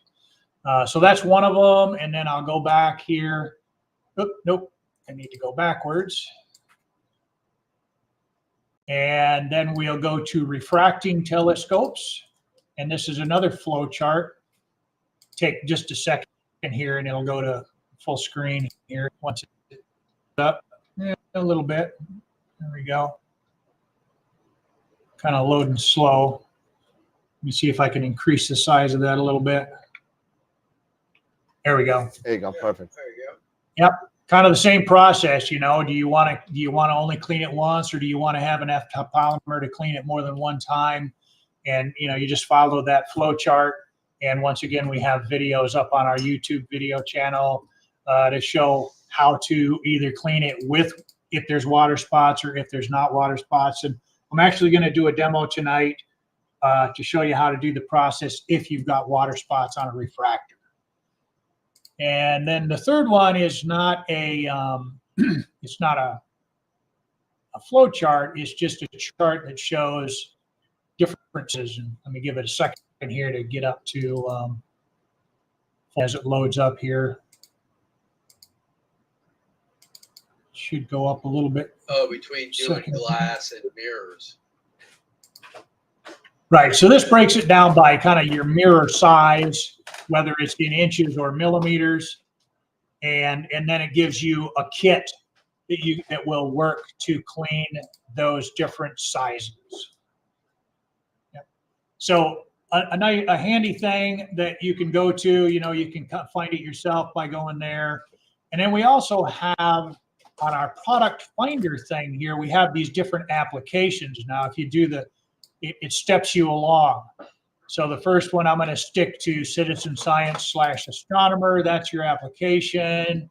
So that's one of them. And then I'll go back here. Nope, I need to go backwards. And then we'll go to refracting telescopes. And this is another flow chart. Take just a second here, and it'll go to full screen here once it's up. Yeah, a little bit. There we go. Kind of loading slow. Let me see if I can increase the size of that a little bit. There we go. There you go, perfect. There you go. Yep. Kind of the same process, do you want to only clean it once, or do you want to have enough polymer to clean it more than one time? And you just follow that flow chart. And once again, we have videos up on our YouTube video channel to show how to either clean it with, if there's water spots, or if there's not water spots. And I'm actually going to do a demo tonight to show you how to do the process if you've got water spots on a refractor. And then the third one is not a it's not a flow chart. It's just a chart that shows differences. And let me give it a second here to get up to as it loads up here. Should go up a little bit. Oh, between doing glass and mirrors. Right. So this breaks it down by kind of your mirror size, whether it's in inches or millimeters, and then it gives you a kit that will work to clean those different sizes. Yep. So a handy thing that you can go to, you can find it yourself by going there, And then we also have on our product finder thing here, we have these different applications. Now, if you do it steps you along. So the first one I'm going to stick to citizen science / astronomer. That's your application.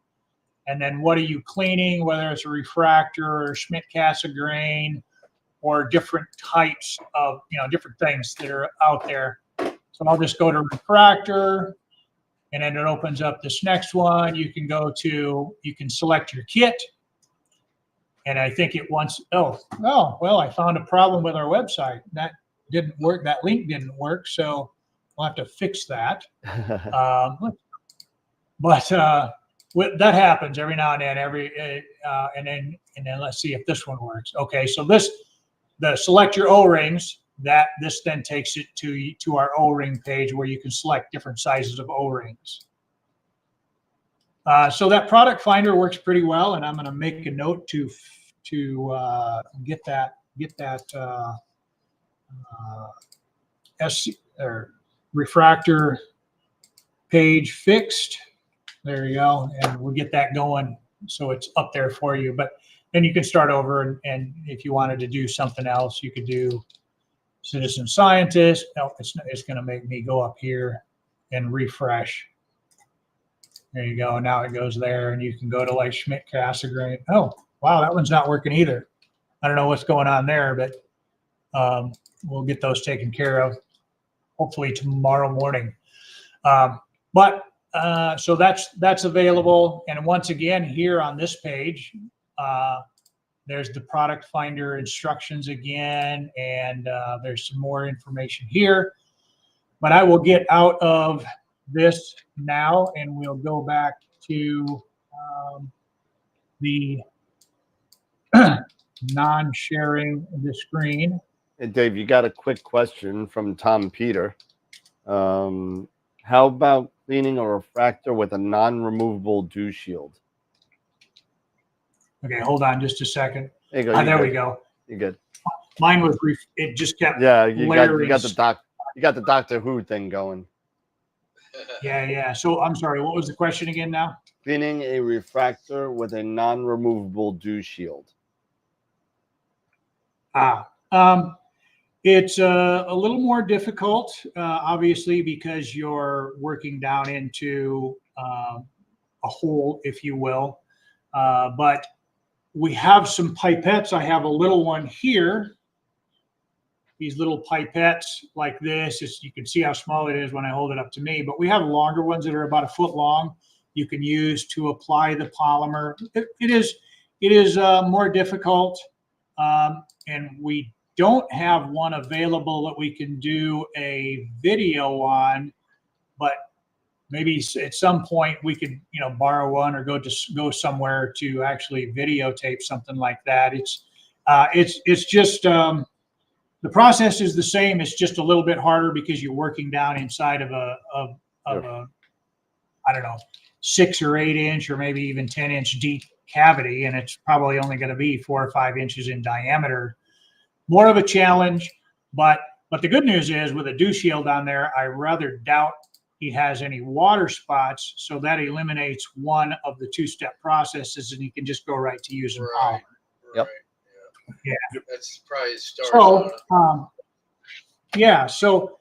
And then what are you cleaning, whether it's a refractor or Schmidt-Cassegrain or different types of, different things that are out there. So I'll just go to refractor, and then it opens up this next one. You can select your kit. And I think it wants, well, I found a problem with our website. That didn't work. That link didn't work. So we'll have to fix that. That happens every now and then. And then let's see if this one works. Okay, so the select your O-rings. This then takes it to our O-ring page where you can select different sizes of O-rings. So that product finder works pretty well, and I'm going to make a note to get that refractor page fixed. There you go, and we'll get that going so it's up there for you. But then you can start over, and if you wanted to do something else, you could do citizen scientist. No, it's going to make me go up here and refresh. There you go. Now it goes there, and you can go to like Schmidt-Cassegrain. Oh, wow, that one's not working either. I don't know what's going on there, but we'll get those taken care of hopefully tomorrow morning. So that's available. And once again, here on this page, there's the product finder instructions again, and there's some more information here. But I will get out of this now, and we'll go back to the non-sharing the screen. Hey, Dave, you got a quick question from Tom Peter. How about cleaning a refractor with a non-removable dew shield? Okay, hold on just a second. There you go. There we go. You're good. Mine was it just kept you layering. got the Doctor Who thing going. Yeah. So I'm sorry, what was the question again now? Cleaning a refractor with a non-removable dew shield. It's a little more difficult, obviously, because you're working down into a hole, if you will. But we have some pipettes. I have a little one here. These little pipettes like this. You can see how small it is when I hold it up to me. But we have longer ones that are about a foot long. You can use to apply the polymer. It is more difficult, and we don't have one available that we can do a video on, but maybe at some point we could, borrow one or go somewhere to actually videotape something like that. It's just the process is the same. It's just a little bit harder because you're working down inside of a I don't know, 6 or 8 inch or maybe even 10 inch deep cavity, and it's probably only going to be 4 or 5 inches in diameter. More of a challenge, but the good news is with a dew shield on there, I rather doubt he has any water spots, so that eliminates one of the two-step processes, and he can just go right to using polymer. Yep. Yeah. That's probably So,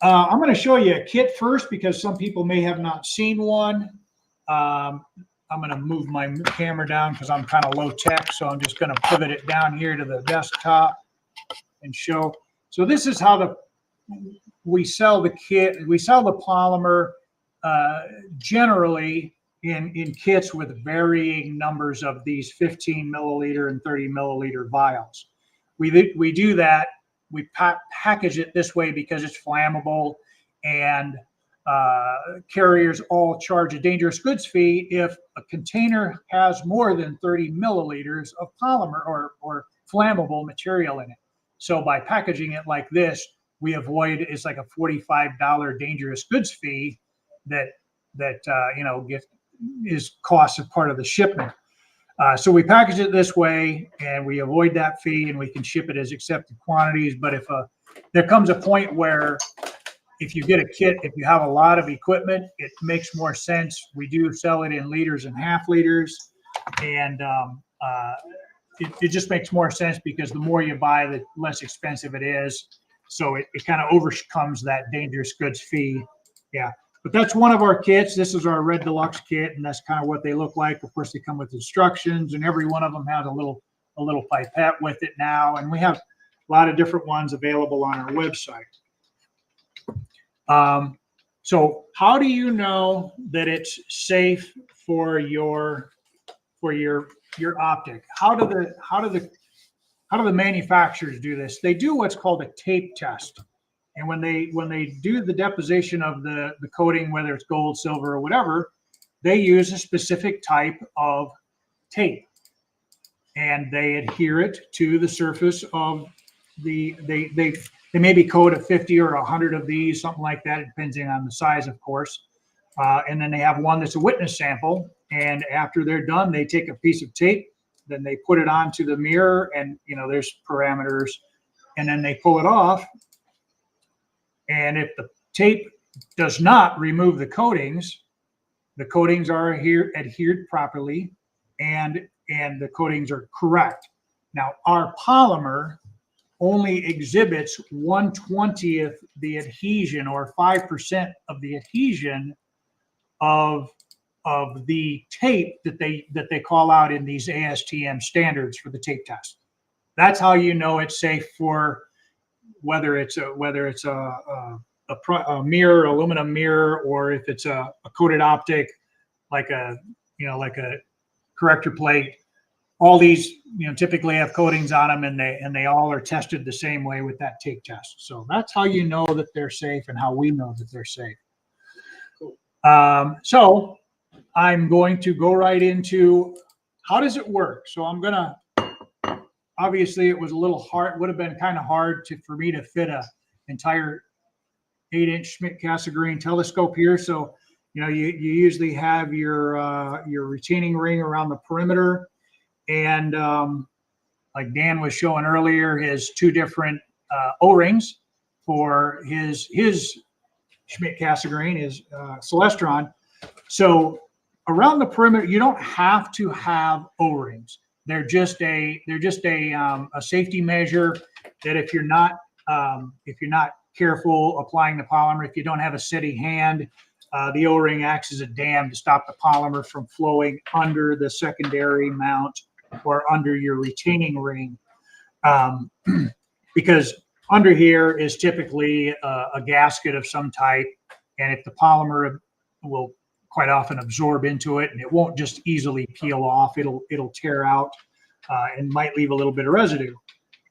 I'm going to show you a kit first because some people may have not seen one. I'm going to move my camera down because I'm kind of low tech, so I'm just going to pivot it down here to the desktop and show. So this is how we sell the kit. We sell the polymer generally in kits with varying numbers of these 15 milliliter and 30 milliliter vials. We do that. We package it this way because it's flammable, and carriers all charge a dangerous goods fee if a container has more than 30 milliliters of polymer or flammable material in it. So by packaging it like this, we avoid, it's like a $45 dangerous goods fee that is cost as part of the shipment. So we package it this way, and we avoid that fee, and we can ship it as accepted quantities. But if there comes a point where if you get a kit, if you have a lot of equipment, it makes more sense. We do sell it in liters and half liters, and it just makes more sense because the more you buy, the less expensive it is. So it kind of overcomes that dangerous goods fee. Yeah. But that's one of our kits. This is our Red Deluxe kit, and that's kind of what they look like. Of course, they come with instructions, and every one of them has a little pipette with it now. And we have a lot of different ones available on our website. So how do you know that it's safe for your optic? How do the manufacturers do this? They do what's called a tape test. And when they do the deposition of the coating, whether it's gold, silver, or whatever, they use a specific type of tape, and they adhere it to the surface of they maybe coat a 50 or 100 of these, something like that, depending on the size, of course. And then they have one that's a witness sample. And after they're done, they take a piece of tape, then they put it onto the mirror, and there's parameters, and then they pull it off. And if the tape does not remove the coatings are adhered properly, and the coatings are correct. Now, our polymer only exhibits 1/20th the adhesion, or 5% of the adhesion of the tape that they call out in these ASTM standards for the tape test. That's how you know it's safe for whether it's a mirror, aluminum mirror, or if it's a coated optic, like a corrector plate. All these typically have coatings on them, and they all are tested the same way with that tape test. So that's how you know that they're safe, and how we know that they're safe. Cool. So I'm going to go right into how does it work. So I'm gonna, obviously it was a little hard, would have been kind of hard for me to fit a entire 8-inch Schmidt-Cassegrain telescope here. So you usually have your retaining ring around the perimeter, and like Dan was showing earlier, his 2 different O-rings for his Schmidt-Cassegrain, his Celestron. So around the perimeter, you don't have to have O-rings. They're just a safety measure that if you're not careful applying the polymer, if you don't have a steady hand, the O-ring acts as a dam to stop the polymer from flowing under the secondary mount or under your retaining ring, because under here is typically a gasket of some type, and if the polymer will quite often absorb into it, and it won't just easily peel off. It'll tear out and might leave a little bit of residue.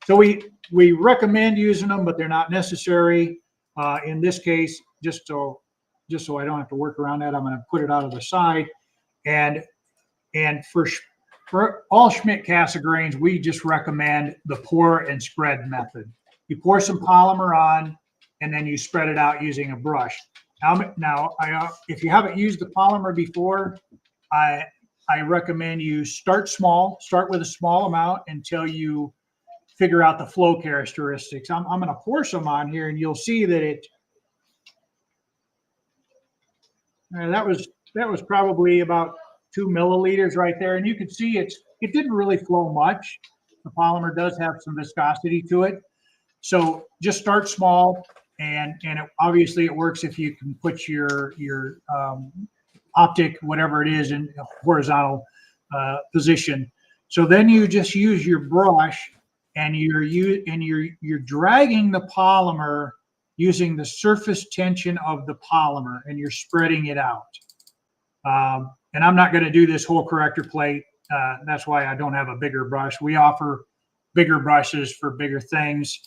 So we recommend using them, but they're not necessary. In this case, just so I don't have to work around that, I'm going to put it out of the side. And for all Schmidt-Cassegrains, we just recommend the pour and spread method. You pour some polymer on, and then you spread it out using a brush. Now, if you haven't used the polymer before, I recommend you start small. Start with a small amount until you figure out the flow characteristics. I'm going to pour some on here, and you'll see that that was probably about 2 milliliters right there, and you can see it didn't really flow much. The polymer does have some viscosity to it, so just start small. And obviously it works if you can put your optic, whatever it is, in a horizontal position. So then you just use your brush, and you're dragging the polymer using the surface tension of the polymer, and you're spreading it out. And I'm not going to do this whole corrector plate. That's why I don't have a bigger brush. We offer bigger brushes for bigger things,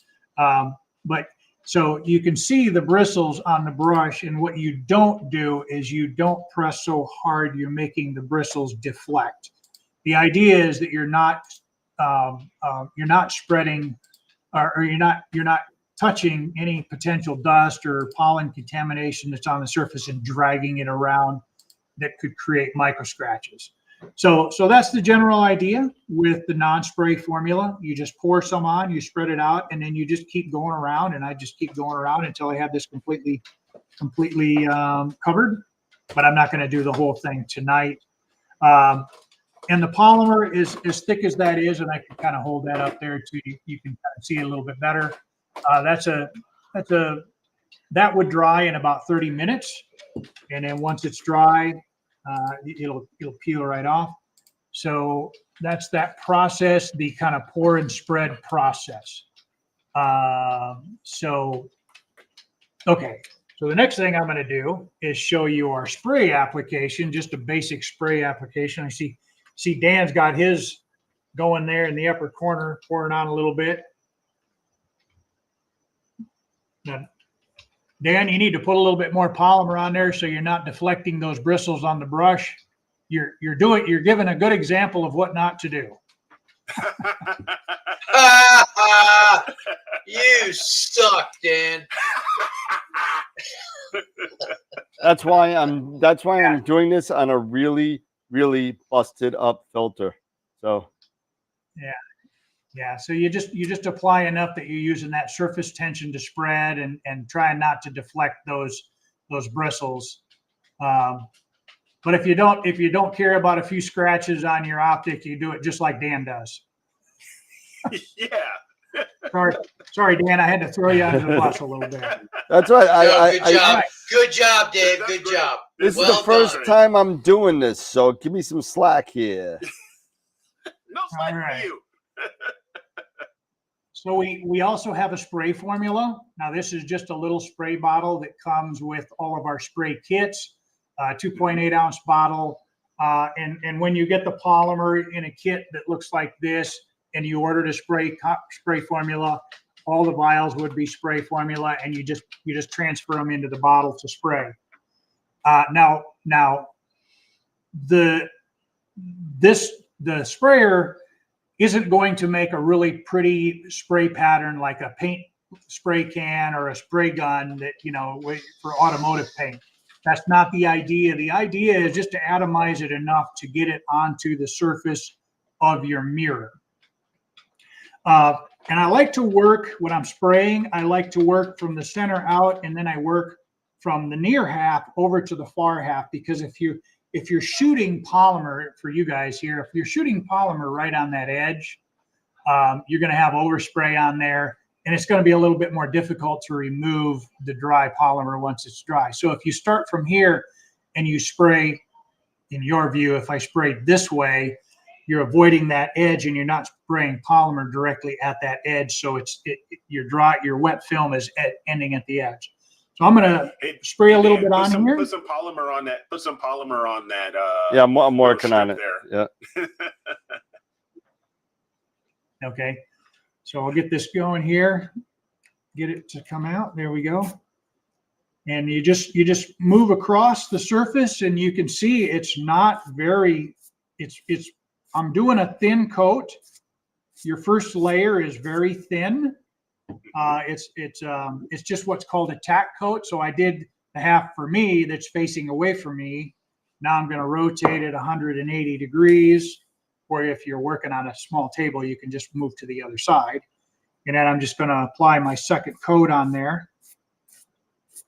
but. So you can see the bristles on the brush, and what you don't do is you don't press so hard you're making the bristles deflect. The idea is that you're not spreading, or you're not touching any potential dust or pollen contamination that's on the surface and dragging it around that could create micro scratches. So that's the general idea with the non-spray formula. You just pour some on, you spread it out, and then you just keep going around. And I just keep going around until I have this completely covered. But I'm not going to do the whole thing tonight. And the polymer is as thick as that is, and I can kind of hold that up there so you can kind of see it a little bit better. That would dry in about 30 minutes, and then once it's dry, it'll peel right off. So that's that process, the kind of pour and spread process. Okay. So the next thing I'm going to do is show you our spray application, just a basic spray application. I see Dan's got his going there in the upper corner, pouring on a little bit. Now, Dan, you need to put a little bit more polymer on there so you're not deflecting those bristles on the brush. You're giving a good example of what not to do. You suck, Dan. That's why I'm doing this on a really, really busted up filter. So yeah. So you just apply enough that you're using that surface tension to spread and trying not to deflect those bristles. But if you don't care about a few scratches on your optic, you do it just like Dan does. Yeah. Sorry, Dan. I had to throw you under the bus a little bit. that's right. Good job. Good job, Dan. Good job. This Well is the first done. time I'm doing this, so give me some slack here. No slack All right. for you. So we also have a spray formula. Now this is just a little spray bottle that comes with all of our spray kits, 2.8 ounce bottle. And when you get the polymer in a kit that looks like this, and you ordered a spray formula, all the vials would be spray formula, and you just transfer them into the bottle to spray. Now the sprayer isn't going to make a really pretty spray pattern like a paint spray can or a spray gun that, for automotive paint. That's not the idea. The idea is just to atomize it enough to get it onto the surface of your mirror. And I like to work, when I'm spraying, I like to work from the center out, and then I work from the near half over to the far half, because if you're shooting polymer, for you guys here, if you're shooting polymer right on that edge, you're going to have overspray on there, and it's going to be a little bit more difficult to remove the dry polymer once it's dry. So if you start from here and you spray, in your view, if I sprayed this way, you're avoiding that edge and you're not spraying polymer directly at that edge. So your wet film is ending at the edge. So I'm going to spray a little bit on here. Put some polymer on that. Put some polymer on that. Yeah, I'm working on it. There. Yeah. Okay. So I'll get this going here. Get it to come out. There we go. And you just move across the surface, and you can see it's not very. I'm doing a thin coat. Your first layer is very thin. It's just what's called a tack coat. So I did the half for me that's facing away from me. Now I'm going to rotate it 180 degrees. Or if you're working on a small table, you can just move to the other side. And then I'm just going to apply my second coat on there.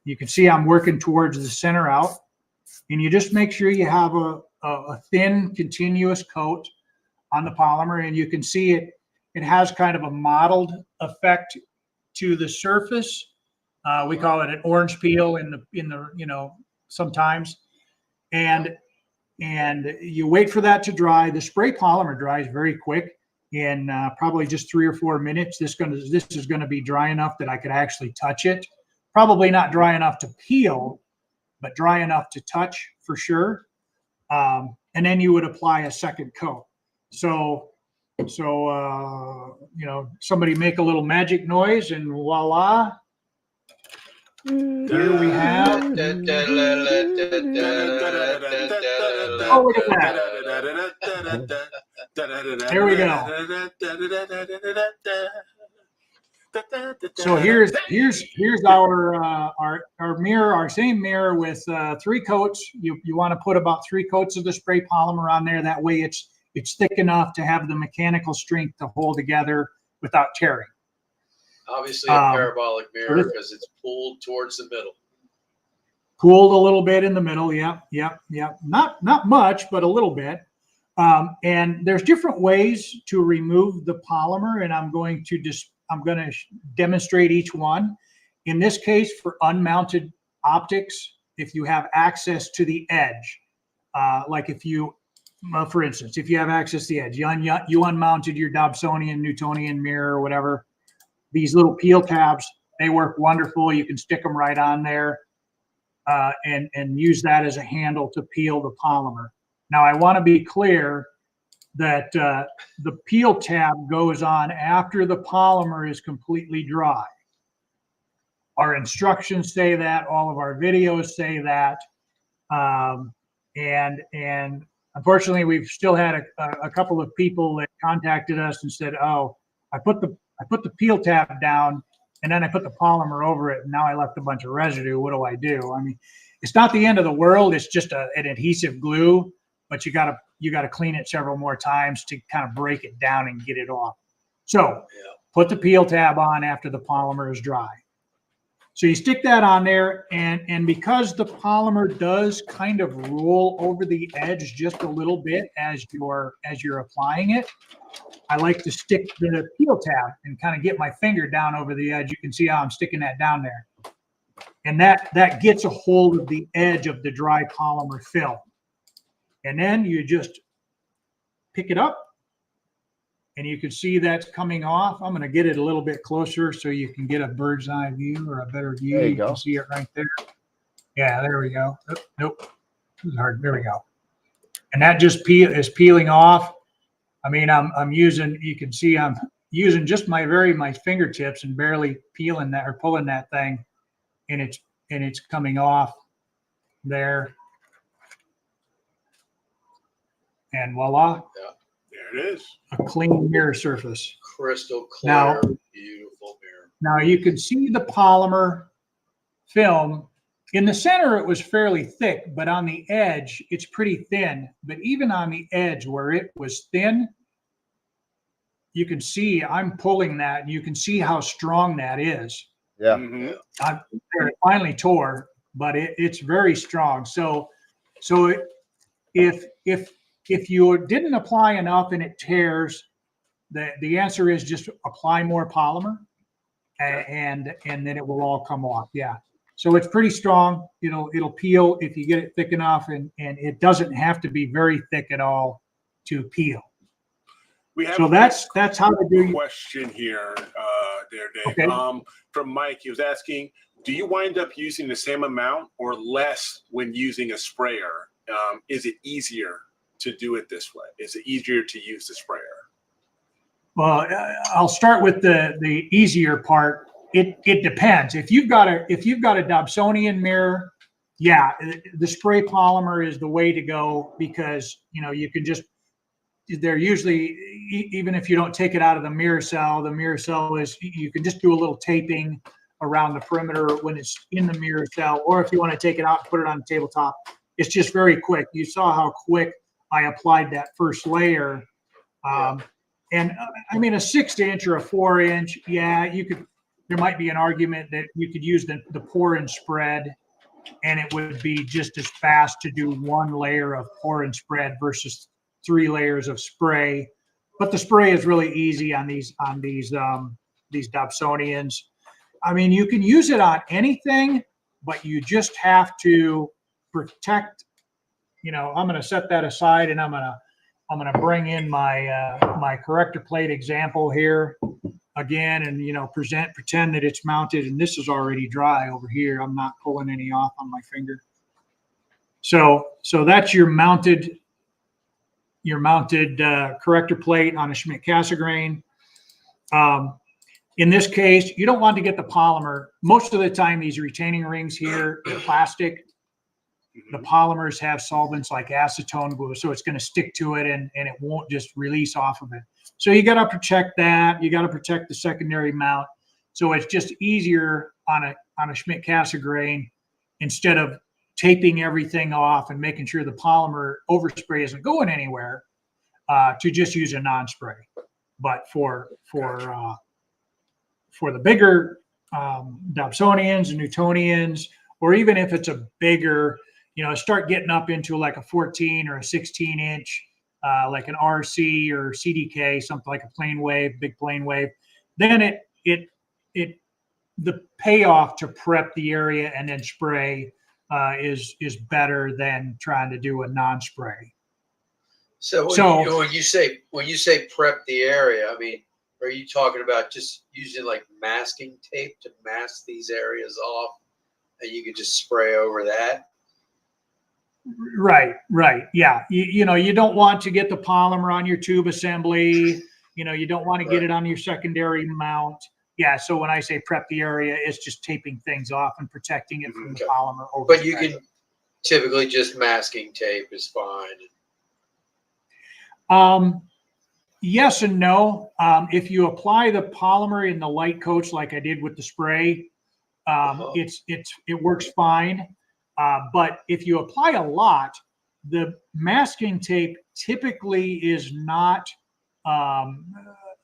You can see I'm working towards the center out. And you just make sure you have a thin, continuous coat on the polymer. And you can see it has kind of a mottled effect to the surface. We call it an orange peel in the sometimes. And you wait for that to dry. The spray polymer dries very quick, in probably just 3 or 4 minutes. This is going to be dry enough that I could actually touch it. Probably not dry enough to peel, but dry enough to touch for sure. And then you would apply a second coat. So somebody make a little magic noise, and voila. Here we have. Oh, look at that. There we go. So here's our mirror, our same mirror with 3 coats. You want to put about 3 coats of the spray polymer on there. That way it's thick enough to have the mechanical strength to hold together without tearing. Obviously, a parabolic mirror because it's pulled towards the middle. Cooled a little bit in the middle. Yep. Not much, but a little bit. And there's different ways to remove the polymer, and I'm going to demonstrate each one. In this case, for unmounted optics, if you have access to the edge, like if you, for instance, if you have access to the edge, you unmounted your Dobsonian, Newtonian mirror or whatever, these little peel tabs, they work wonderful. You can stick them right on there and use that as a handle to peel the polymer. Now, I want to be clear that the peel tab goes on after the polymer is completely dry. Our instructions say that, all of our videos say that, and unfortunately, we've still had a couple of people that contacted us and said, "Oh, I put the peel tab down, and then I put the polymer over it, and now I left a bunch of residue. What do I do?" I mean, it's not the end of the world. It's just an adhesive glue, but you gotta clean it several more times to kind of break it down and get it off. So put the peel tab on after the polymer is dry. So you stick that on there, and because the polymer does kind of roll over the edge just a little bit as you're applying it, I like to stick the peel tab and kind of get my finger down over the edge. You can see how I'm sticking that down there. And that gets a hold of the edge of the dry polymer film. And then you just pick it up, and you can see that's coming off. I'm going to get it a little bit closer so you can get a bird's eye view or a better view. There you can go. see it right there. Yeah, there we go. Oh, nope. This is hard. There we go. And that just is peeling off. I mean, I'm using, you can see I'm using just my fingertips and barely peeling that or pulling that thing, and it's coming off there. And voila. Yeah. There it is. A clean mirror surface. Crystal clear, Now, beautiful mirror. Now you can see the polymer film. In the center, it was fairly thick, but on the edge, it's pretty thin. But even on the edge where it was thin, you can see I'm pulling that, and you can see how strong that is. Yeah. Mhm. It finally tore, but it's very strong. So if you didn't apply enough and it tears, the answer is just apply more polymer, and then it will all come off. Yeah. So it's pretty strong. It'll peel if you get it thick enough, and it doesn't have to be very thick at all to peel. We have So that's how to do. Question here, there, Dave. Okay. From Mike, he was asking, do you wind up using the same amount or less when using a sprayer? Is it easier to do it this way? Is it easier to use the sprayer? Well, I'll start with the easier part. It depends. If you've got a Dobsonian mirror, yeah, the spray polymer is the way to go, because you can just, they're usually, even if you don't take it out of the mirror cell is, you can just do a little taping around the perimeter when it's in the mirror cell, or if you want to take it out and put it on the tabletop, it's just very quick. You saw how quick I applied that first layer. And I mean, a 6-inch or a 4-inch, yeah, there might be an argument that you could use the pour and spread, and it would be just as fast to do 1 layer of pour and spread versus 3 layers of spray. But the spray is really easy on these Dobsonians. I mean, you can use it on anything, but you just have to protect. I'm going to set that aside, and I'm going to bring in my corrector plate example here again, and pretend that it's mounted, and this is already dry over here. I'm not pulling any off on my finger. So that's your mounted corrector plate on a Schmidt-Cassegrain. In this case, you don't want to get the polymer. Most of the time, these retaining rings here are plastic. The polymers have solvents like acetone glue, so it's going to stick to it, and it won't just release off of it. So you got to protect that. You got to protect the secondary mount. So it's just easier on a Schmidt Cassegrain, instead of taping everything off and making sure the polymer overspray isn't going anywhere, to just use a non-spray. But for the bigger Dobsonians and Newtonians, or even if it's a bigger, start getting up into like a 14 or a 16 inch, like an RC or CDK, something like a plane wave, big plane wave, then the payoff to prep the area and then spray is better than trying to do a non-spray. So when you say prep the area, I mean, are you talking about just using like masking tape to mask these areas off, and you could just spray over that? Right. Yeah. You don't want to get the polymer on your tube assembly. You don't want to get it on your secondary mount. Yeah. So when I say prep the area, it's just taping things off and protecting it from the polymer. But you can typically just masking tape is fine. Yes and no. If you apply the polymer in the light coats like I did with the spray, it works fine. But if you apply a lot, the masking tape typically is not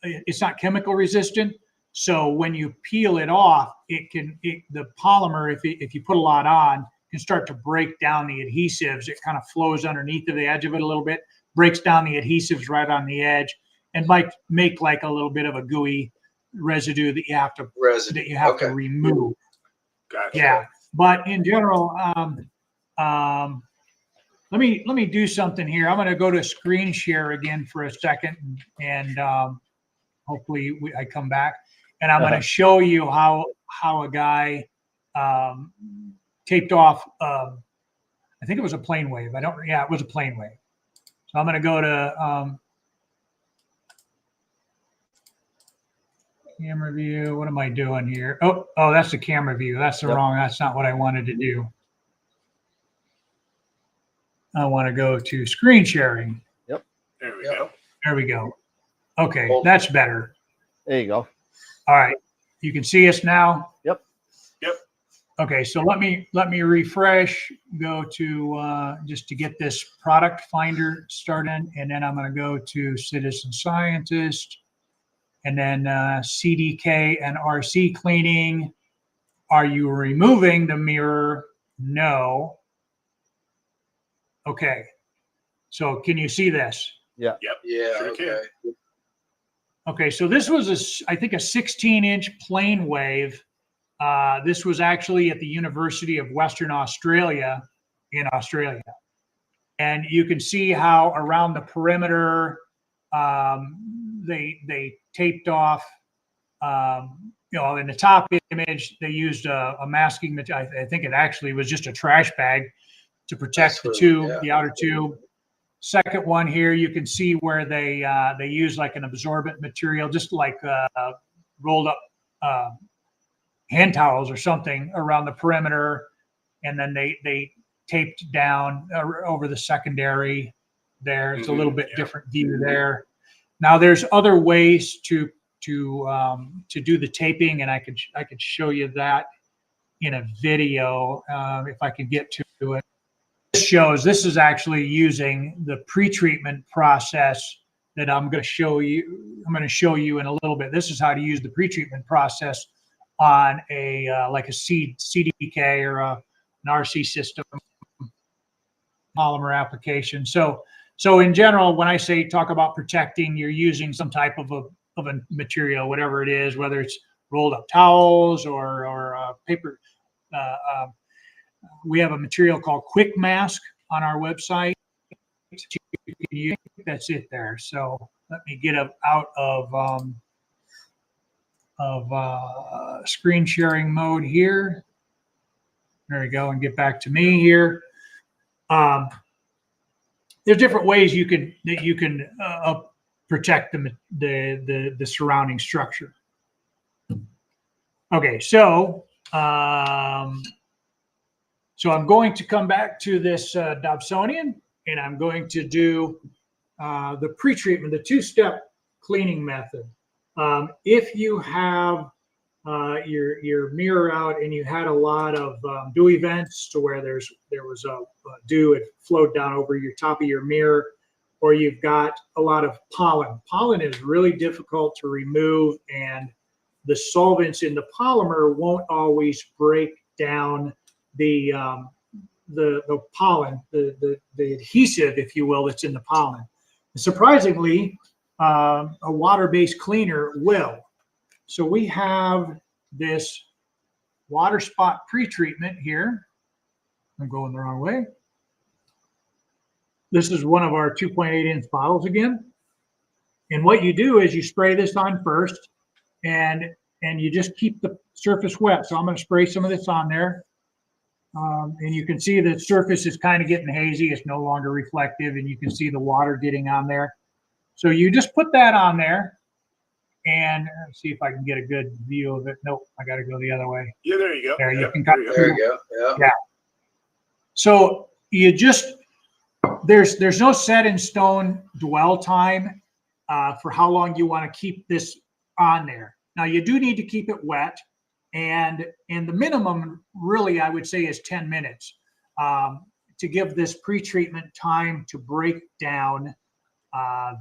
it's not chemical resistant. So when you peel it off, the polymer, if you put a lot on, can start to break down the adhesives. It kind of flows underneath of the edge of it a little bit, breaks down the adhesives right on the edge, and might make like a little bit of a gooey residue that you have to to remove. Gotcha. Yeah, but in general, let me do something here. I'm going to go to screen share again for a second, and hopefully I come back, and I'm going to show you how a guy taped off. I think it was a plane wave. Yeah, it was a plane wave. So I'm going to go to camera view. What am I doing here? Oh, that's the camera view. That's the wrong. That's not what I wanted to do. I want to go to screen sharing. Yep. There we go. There we go. Okay, that's better. There you go. All right, you can see us now. Yep. Okay, so let me refresh. Go to just to get this product finder started, and then I'm going to go to Citizen Scientist, and then CDK and RC cleaning. Are you removing the mirror? No. Okay. So can you see this? Yeah. Yep. Yeah. Sure Okay. Okay. So this was I think a 16-inch plane wave. This was actually at the University of Western Australia in Australia. And you can see how around the perimeter, they taped off, in the top image, they used a masking material. I think it actually was just a trash bag to protect the tube, the outer tube. Second one here, you can see where they use like an absorbent material, just like rolled up hand towels or something around the perimeter, and then they taped down over the secondary there. It's a little bit different view there. Now there's other ways to do the taping, and I could show you that in a video if I could get to it. This is actually using the pre-treatment process that I'm going to show you. I'm going to show you in a little bit. This is how to use the pre-treatment process on a like a CDK or an RC system polymer application. So in general, when I talk about protecting, you're using some type of a material, whatever it is, whether it's rolled up towels or paper. We have a material called Quick Mask on our website. That's it there. So let me get out of screen sharing mode here. There we go, and get back to me here. There's different ways you can protect the surrounding structure. Okay, so I'm going to come back to this Dobsonian, and I'm going to do the pre-treatment, the two-step cleaning method. If you have your mirror out and you had a lot of dew events to where there was a dew, it flowed down over your top of your mirror, or you've got a lot of pollen. Pollen is really difficult to remove, and the solvents in the polymer won't always break down the pollen, the adhesive, if you will, that's in the pollen. And surprisingly, a water-based cleaner will. So we have this water spot pre-treatment here. I'm going the wrong way. This is one of our 2.8-inch bottles again. And what you do is you spray this on first, and you just keep the surface wet. So I'm going to spray some of this on there. And you can see the surface is kind of getting hazy. It's no longer reflective, and you can see the water getting on there. So you just put that on there. And let's see if I can get a good view of it. Nope, I got to go the other way. Yeah, there you go. There, yep, you can There you go. Yeah. Yeah. So you just, there's no set in stone dwell time for how long you want to keep this on there. Now you do need to keep it wet, and the minimum really I would say is 10 minutes to give this pre-treatment time to break down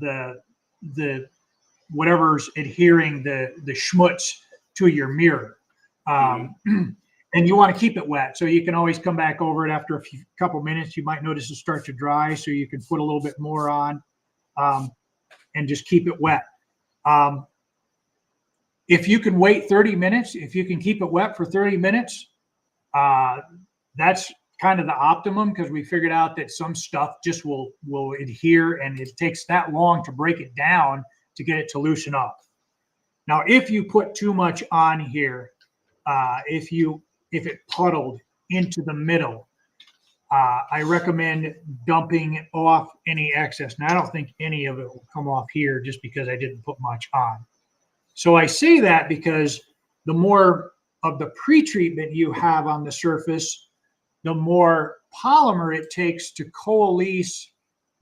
the whatever's adhering the schmutz to your mirror. And you want to keep it wet. So you can always come back over it after a couple minutes. You might notice it start to dry, so you can put a little bit more on and just keep it wet. If you can wait 30 minutes, if you can keep it wet for 30 minutes, that's kind of the optimum, because we figured out that some stuff just will adhere, and it takes that long to break it down to get it to loosen up. Now, if you put too much on here, if it puddled into the middle, I recommend dumping off any excess. Now, I don't think any of it will come off here just because I didn't put much on. So I say that because the more of the pre-treatment you have on the surface, the more polymer it takes to coalesce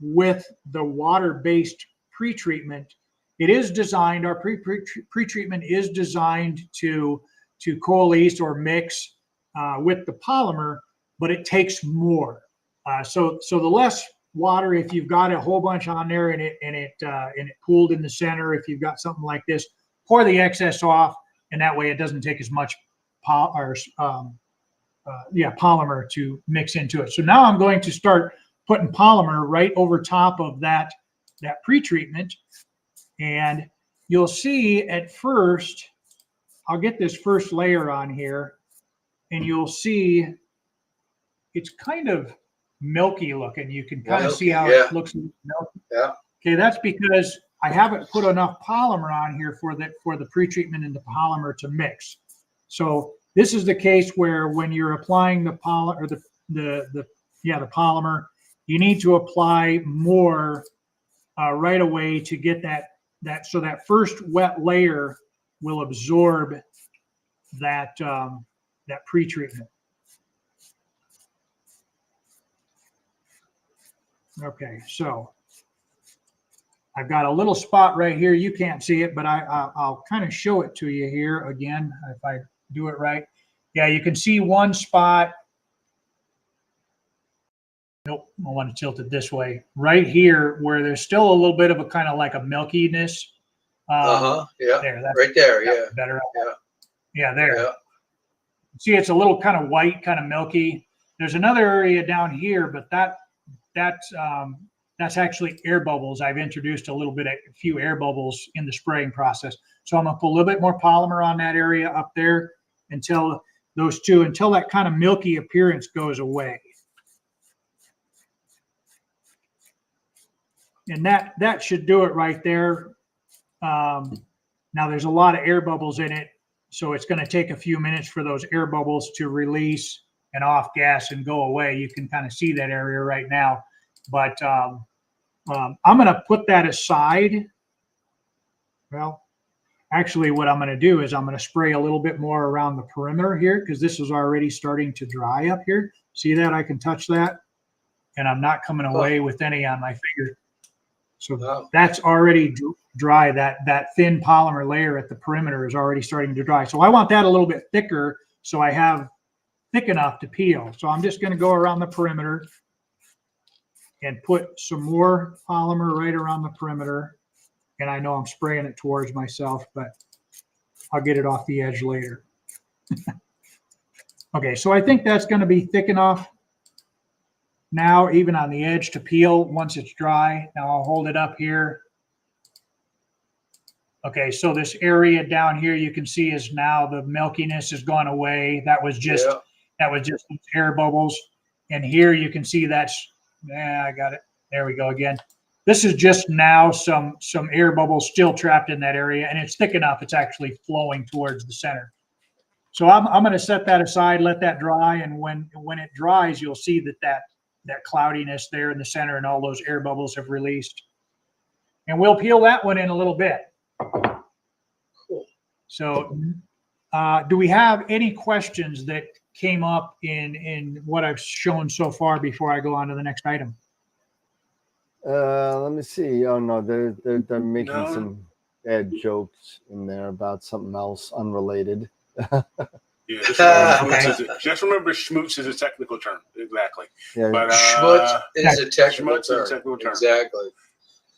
with the water-based pre-treatment. It is designed, our pre-treatment is designed to coalesce or mix with the polymer, but it takes more. So the less water, if you've got a whole bunch on there and it pooled in the center, if you've got something like this, pour the excess off, and that way it doesn't take as much polymer to mix into it. So now I'm going to start putting polymer right over top of that pre-treatment. And you'll see at first, I'll get this first layer on here, and you'll see it's kind of milky looking. You can kind of see how it looks milky. Yeah. Okay, that's because I haven't put enough polymer on here for the pre-treatment and the polymer to mix. So this is the case where when you're applying the polymer, or the polymer, you need to apply more right away to get that so that first wet layer will absorb that pre-treatment. Okay, so I've got a little spot right here. You can't see it, but I'll kind of show it to you here again if I do it right. Yeah, you can see one spot. Nope, I want to tilt it this way. Right here, where there's still a little bit of a kind of like a milkiness. Yeah. There, that's right there. Yeah. Better. Yeah. Yeah, there. Yeah. See, it's a little kind of white, kind of milky. There's another area down here, but that's actually air bubbles. I've introduced a few air bubbles in the spraying process. So I'm gonna put a little bit more polymer on that area up there until that kind of milky appearance goes away. And that should do it right there. Now there's a lot of air bubbles in it, so it's going to take a few minutes for those air bubbles to release and off gas and go away. You can kind of see that area right now, but I'm going to put that aside. Well, actually what I'm going to do is I'm going to spray a little bit more around the perimeter here, because this is already starting to dry up here. See that? I can touch that, and I'm not coming away with any on my finger. So Wow. that's already dry. That thin polymer layer at the perimeter is already starting to dry. So I want that a little bit thicker so I have thick enough to peel. So I'm just going to go around the perimeter and put some more polymer right around the perimeter. And I know I'm spraying it towards myself, but I'll get it off the edge later. Okay, so I think that's going to be thick enough now, even on the edge to peel once it's dry. Now I'll hold it up here. Okay, so this area down here you can see is now the milkiness has gone away. That was just these air bubbles. And here you can see that's, I got it. There we go again. This is just now some air bubbles still trapped in that area, and it's thick enough. It's actually flowing towards the center. So I'm going to set that aside, let that dry, and when it dries, you'll see that cloudiness there in the center and all those air bubbles have released. And we'll peel that one in a little bit. Cool. So do we have any questions that came up in what I've shown so far before I go on to the next item? Let me see. Oh no, they're making No. some bad jokes in there about something else unrelated. Yeah, Okay. just remember schmoots is a technical term. Exactly. Yeah. But Schmutz is a technical schmutz is a term. technical term. Exactly.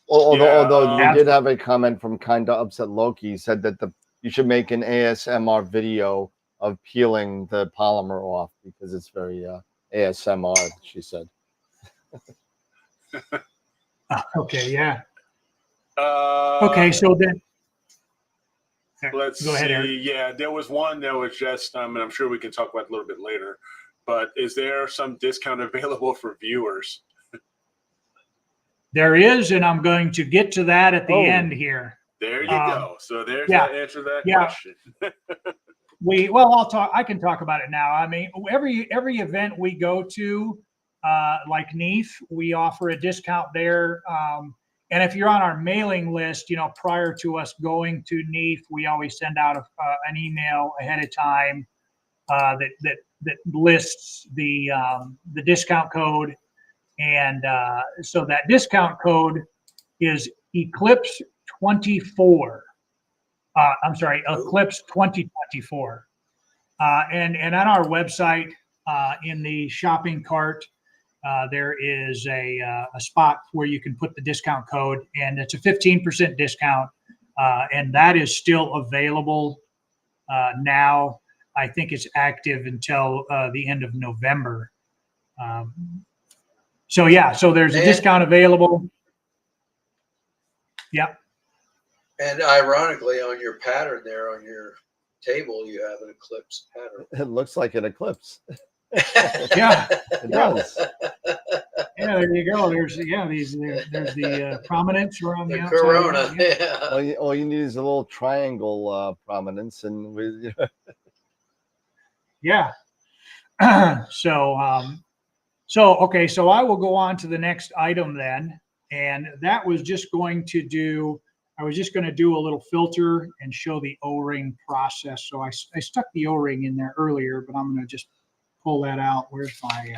Although Yeah, we did have a comment from Kinda Upset Loki. He said that you should make an ASMR video of peeling the polymer off because it's very ASMR. She said. Okay, yeah. okay, So then let's go ahead, see. Eric. Yeah, there was one that was just, and I'm sure we can talk about it a little bit later, but is there some discount available for viewers? There is, and I'm going to get to that at the end here. There you go. So there's yeah, the answer to that yeah. question. I can talk about it now. I mean, every event we go to, like NEAF, we offer a discount there. And if you're on our mailing list, prior to us going to NEAF, we always send out an email ahead of time that lists the discount code. And so that discount code is Eclipse 24. I'm sorry, Eclipse 2024. And on our website, in the shopping cart, there is a spot where you can put the discount code, and it's a 15% discount. And that is still available now. I think it's active until the end of November. So there's a discount available. Yep. And ironically, on your pattern there, on your table, you have an eclipse pattern. It looks like an eclipse. Yeah, it does. Yeah, there you go. There's the prominence around the outside. Corona. Yeah. All you need is a little triangle prominence, and yeah. So I will go on to the next item then, and that was just going to do. I was just going to do a little filter and show the O-ring process. So I stuck the O-ring in there earlier, but I'm going to just pull that out. Where's my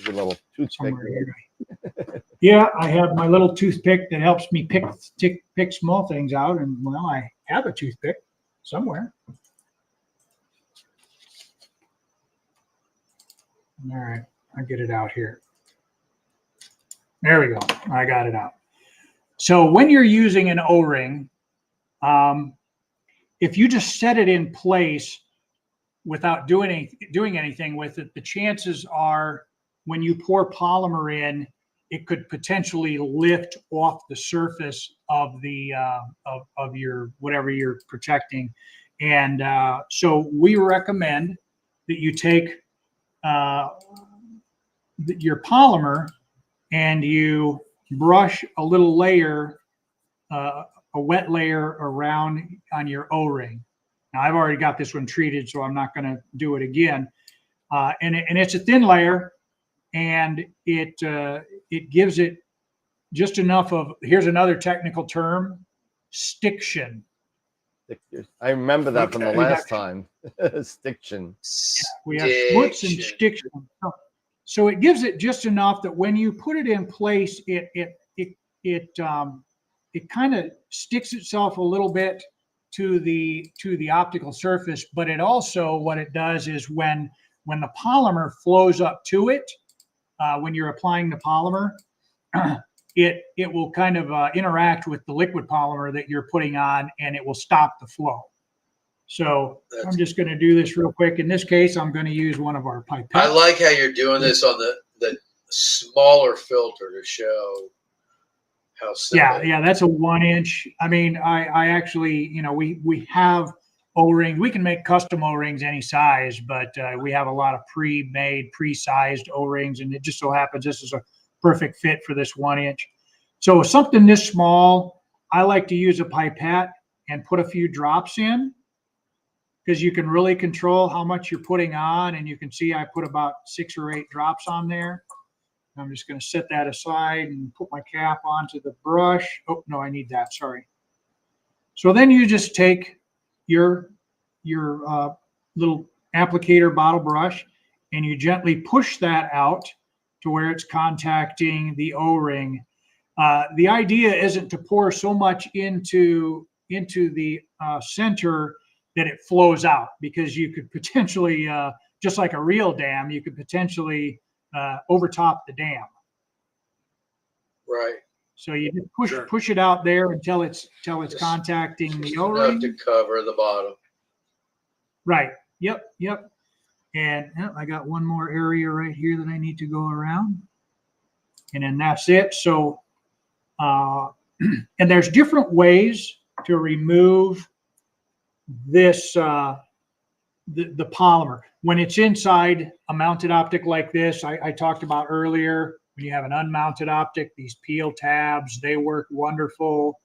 little toothpick? Yeah, I have my little toothpick that helps me pick small things out, and well, I have a toothpick somewhere. All right, I'll get it out here. There we go. I got it out. So when you're using an O-ring, if you just set it in place without doing anything with it, the chances are when you pour polymer in, it could potentially lift off the surface of the of your whatever you're protecting. And so we recommend that you take your polymer and you brush a little layer, a wet layer around on your O-ring. Now I've already got this one treated, so I'm not going to do it again. And it's a thin layer, and it gives it just enough of, here's another technical term, stiction. I remember that from the last time. Stiction. We have schmutz and stiction. So it gives it just enough that when you put it in place, it it kind of sticks itself a little bit to the optical surface, but it also, what it does is when the polymer flows up to it, when you're applying the polymer, it will kind of interact with the liquid polymer that you're putting on, and it will stop the flow. So I'm just going to do this real quick. In this case, I'm going to use one of our pipettes. I like how you're doing this on the smaller filter to show how simple. Yeah, that's a 1 inch. I mean, I actually, you know, we have O-rings. We can make custom O-rings any size, but we have a lot of pre-made, pre-sized O-rings, and it just so happens this is a perfect fit for this 1 inch. So something this small, I like to use a pipette and put a few drops in, because you can really control how much you're putting on, and you can see I put about 6 or 8 drops on there. I'm just going to set that aside and put my cap onto the brush. Oh, no, I need that. Sorry. So then you just take your little applicator bottle brush, and you gently push that out to where it's contacting the O-ring. The idea isn't to pour so much into the center that it flows out, because you could potentially, just like a real dam, you could potentially overtop the dam. Right. So you just push it out there until it's contacting the O-ring. Enough to cover the bottom. Right. Yep. And I got one more area right here that I need to go around, and then that's it. So, and there's different ways to remove this the polymer when it's inside a mounted optic like this. I talked about earlier, when you have an unmounted optic, these peel tabs, they work wonderful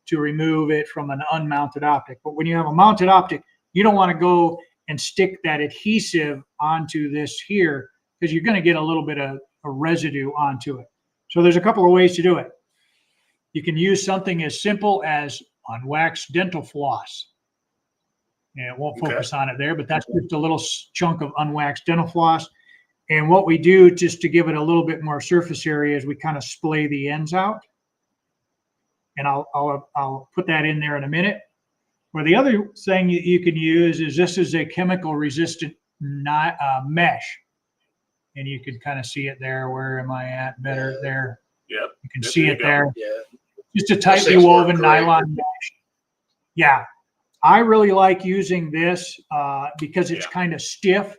to remove it from an unmounted optic. But when you have a mounted optic, you don't want to go and stick that adhesive onto this here, because you're going to get a little bit of a residue onto it. So there's a couple of ways to do it. You can use something as simple as unwaxed dental floss. And it won't focus on it there, but that's just a little chunk of unwaxed dental floss. And what we do, just to give it a little bit more surface area, is we kind of splay the ends out. And I'll put that in there in a minute. Or the other thing you can use is, this is a chemical resistant mesh. And you can kind of see it there. Where am I at? Better there. Yep. You can see it there. Yeah. Just a tightly woven nylon mesh. Yeah. I really like using this because it's kind of stiff,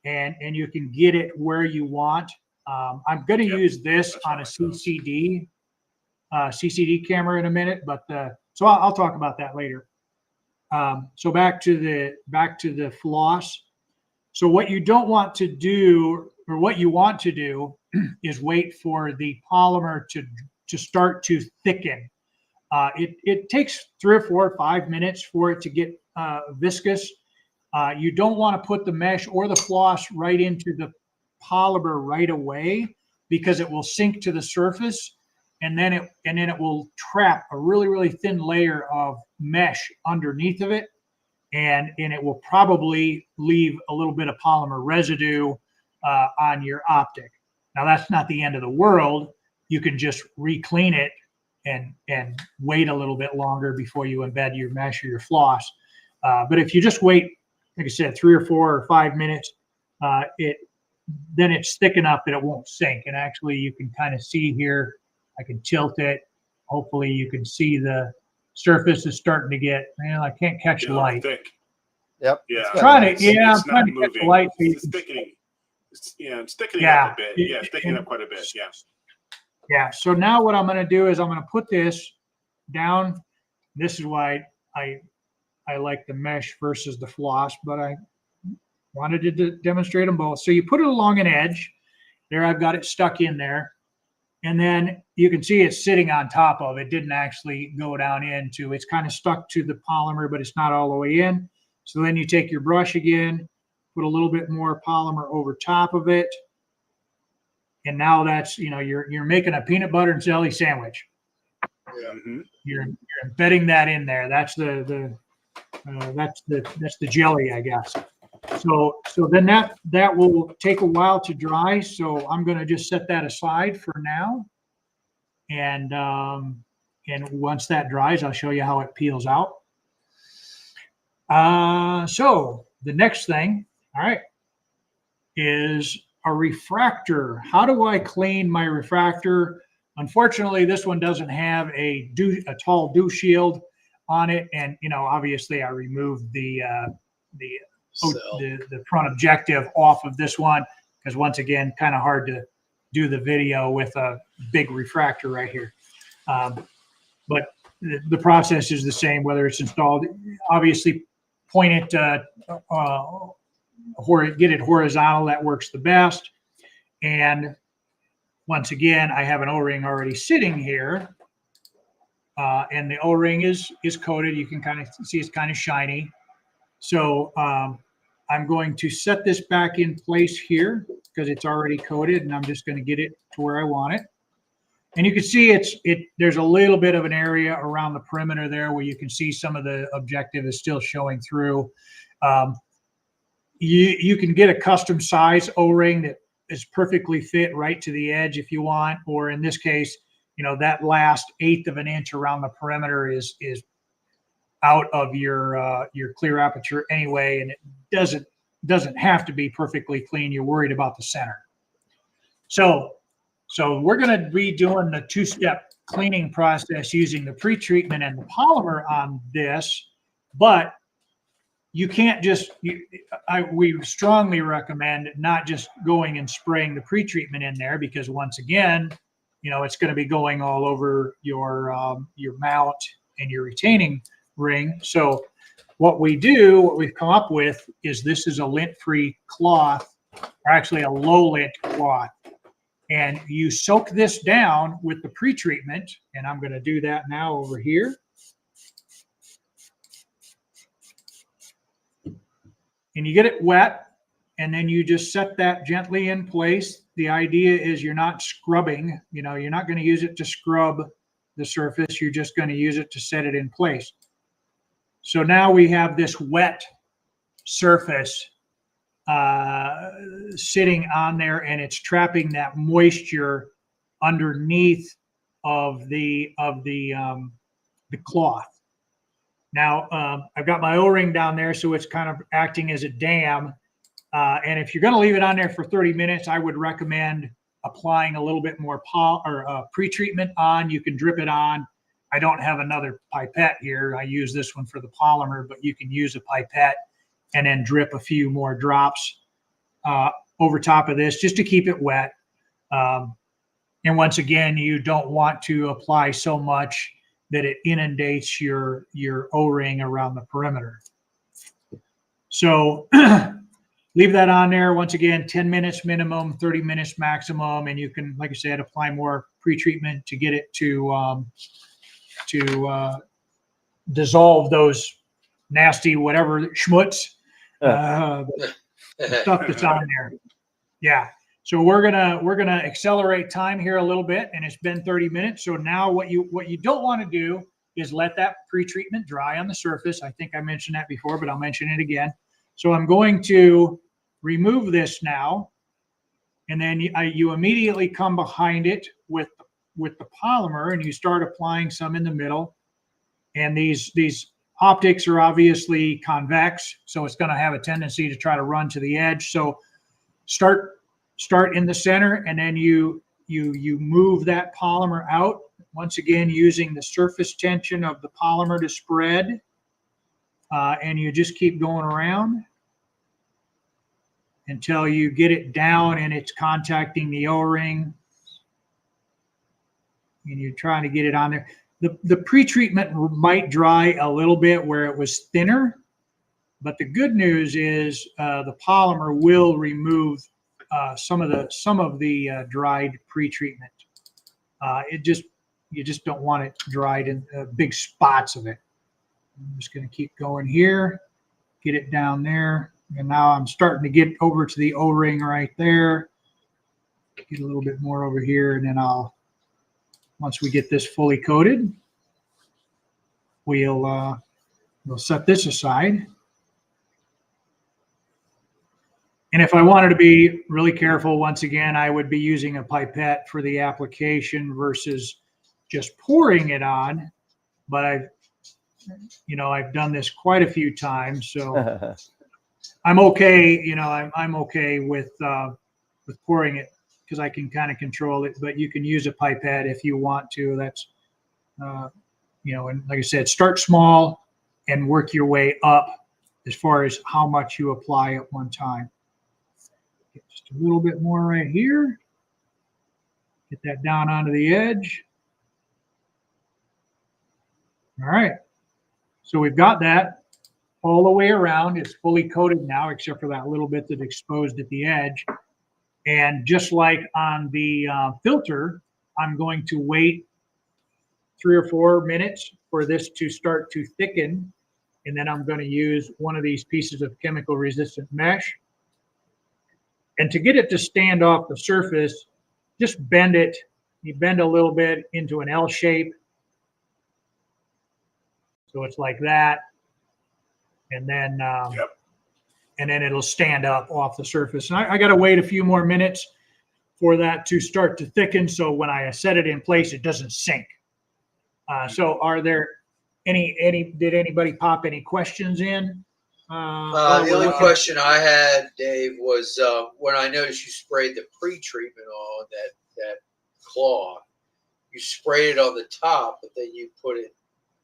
and you can get it where you want. I'm going to use this on a CCD camera in a minute, but so I'll talk about that later. So back to the floss. So what you don't want to do, or what you want to do, is wait for the polymer to start to thicken. It takes 3 or 4 or 5 minutes for it to get viscous. You don't want to put the mesh or the floss right into the polymer right away, because it will sink to the surface, and then it will trap a really, really thin layer of mesh underneath of it, and it will probably leave a little bit of polymer residue on your optic. Now, that's not the end of the world. You can just re-clean it and wait a little bit longer before you embed your mesh or your floss. But if you just wait, like I said, 3 or 4 or 5 minutes, then it's thick enough that it won't sink. And actually, you can kind of see here, I can tilt it. Hopefully you can see the surface is starting to get, I can't catch the light. Thick. Yep. Yeah. I'm trying to It's catch the light. It's thickening. It's thickening up a bit. Yeah, it's thickening up quite a bit. Yeah. Yeah. So now what I'm going to do is I'm going to put this down. This is why I like the mesh versus the floss, but I wanted to demonstrate them both. So you put it along an edge. There, I've got it stuck in there. And then you can see it's sitting on top of it. Didn't actually go down into, it's kind of stuck to the polymer, but it's not all the way in. So then you take your brush again, put a little bit more polymer over top of it. And now that's, you're making a peanut butter and jelly sandwich. Yeah. Mm-hmm. You're embedding that in there. That's the jelly, I guess. So then that will take a while to dry. So I'm going to just set that aside for now. And once that dries, I'll show you how it peels out. So the next thing, all right, is a refractor. How do I clean my refractor? Unfortunately, this one doesn't have a tall dew shield on it, and obviously I removed the front objective off of this one because once again, kind of hard to do the video with a big refractor right here. But the process is the same whether it's installed. Obviously, point it get it horizontal. That works the best. And once again, I have an O-ring already sitting here, and the O-ring is coated. You can kind of see it's kind of shiny. So I'm going to set this back in place here because it's already coated, and I'm just going to get it to where I want it. And you can see there's a little bit of an area around the perimeter there where you can see some of the objective is still showing through. You can get a custom size O-ring that is perfectly fit right to the edge if you want, or in this case, that last 1/8 of an inch around the perimeter is out of your clear aperture anyway, and it doesn't have to be perfectly clean. You're worried about the center. So we're going to be doing the 2-step cleaning process using the pre-treatment and the polymer on this, but you can't just, we strongly recommend not just going and spraying the pre-treatment in there because once again, it's going to be going all over your mount and your retaining ring. So what we've come up with is this is a lint-free cloth, or actually a low lint cloth. And you soak this down with the pre-treatment, and I'm going to do that now over here. And you get it wet, and then you just set that gently in place. The idea is you're not scrubbing, you're not going to use it to scrub the surface. You're just going to use it to set it in place. So now we have this wet surface sitting on there, and it's trapping that moisture underneath of the cloth. Now I've got my O-ring down there, so it's kind of acting as a dam. And if you're going to leave it on there for 30 minutes, I would recommend applying a little bit more pre-treatment on. You can drip it on. I don't have another pipette here. I use this one for the polymer, but you can use a pipette and then drip a few more drops over top of this just to keep it wet. And once again, you don't want to apply so much that it inundates your O-ring around the perimeter. So leave that on there. Once again, 10 minutes minimum, 30 minutes maximum, and you can, like I said, apply more pre-treatment to get it to dissolve those nasty whatever schmutz stuff that's on there. Yeah. So we're gonna accelerate time here a little bit, and it's been 30 minutes. So now what you don't want to do is let that pre-treatment dry on the surface. I think I mentioned that before, but I'll mention it again. So I'm going to remove this now, and then you immediately come behind it with the polymer, and you start applying some in the middle. And these optics are obviously convex, so it's going to have a tendency to try to run to the edge. So start in the center, and then you move that polymer out. Once again, using the surface tension of the polymer to spread, and you just keep going around until you get it down and it's contacting the O-ring, and you're trying to get it on there. The pre-treatment might dry a little bit where it was thinner, but the good news is the polymer will remove some of the dried pre-treatment. You just don't want it dried in big spots of it. I'm just going to keep going here, get it down there, and now I'm starting to get over to the O-ring right there. Get a little bit more over here, and then once we get this fully coated, we'll set this aside. And if I wanted to be really careful, once again, I would be using a pipette for the application versus just pouring it on, but I've done this quite a few times, so I'm okay. I'm okay with pouring it because I can kind of control it. But you can use a pipette if you want to. That's and like I said, start small and work your way up as far as how much you apply at one time. Get just a little bit more right here. Get that down onto the edge. All right. So we've got that all the way around. It's fully coated now, except for that little bit that exposed at the edge. And just like on the filter, I'm going to wait 3 or 4 minutes for this to start to thicken. And then I'm going to use one of these pieces of chemical resistant mesh. And to get it to stand off the surface, just bend it. You bend a little bit into an L shape. So it's like that. And then and then it'll stand up off the surface. And I got to wait a few more minutes for that to start to thicken. So when I set it in place, it doesn't sink. So are there did anybody pop any questions in? The only question I had, Dave, was when I noticed you sprayed the pre-treatment on that cloth, you sprayed it on the top, but then you put it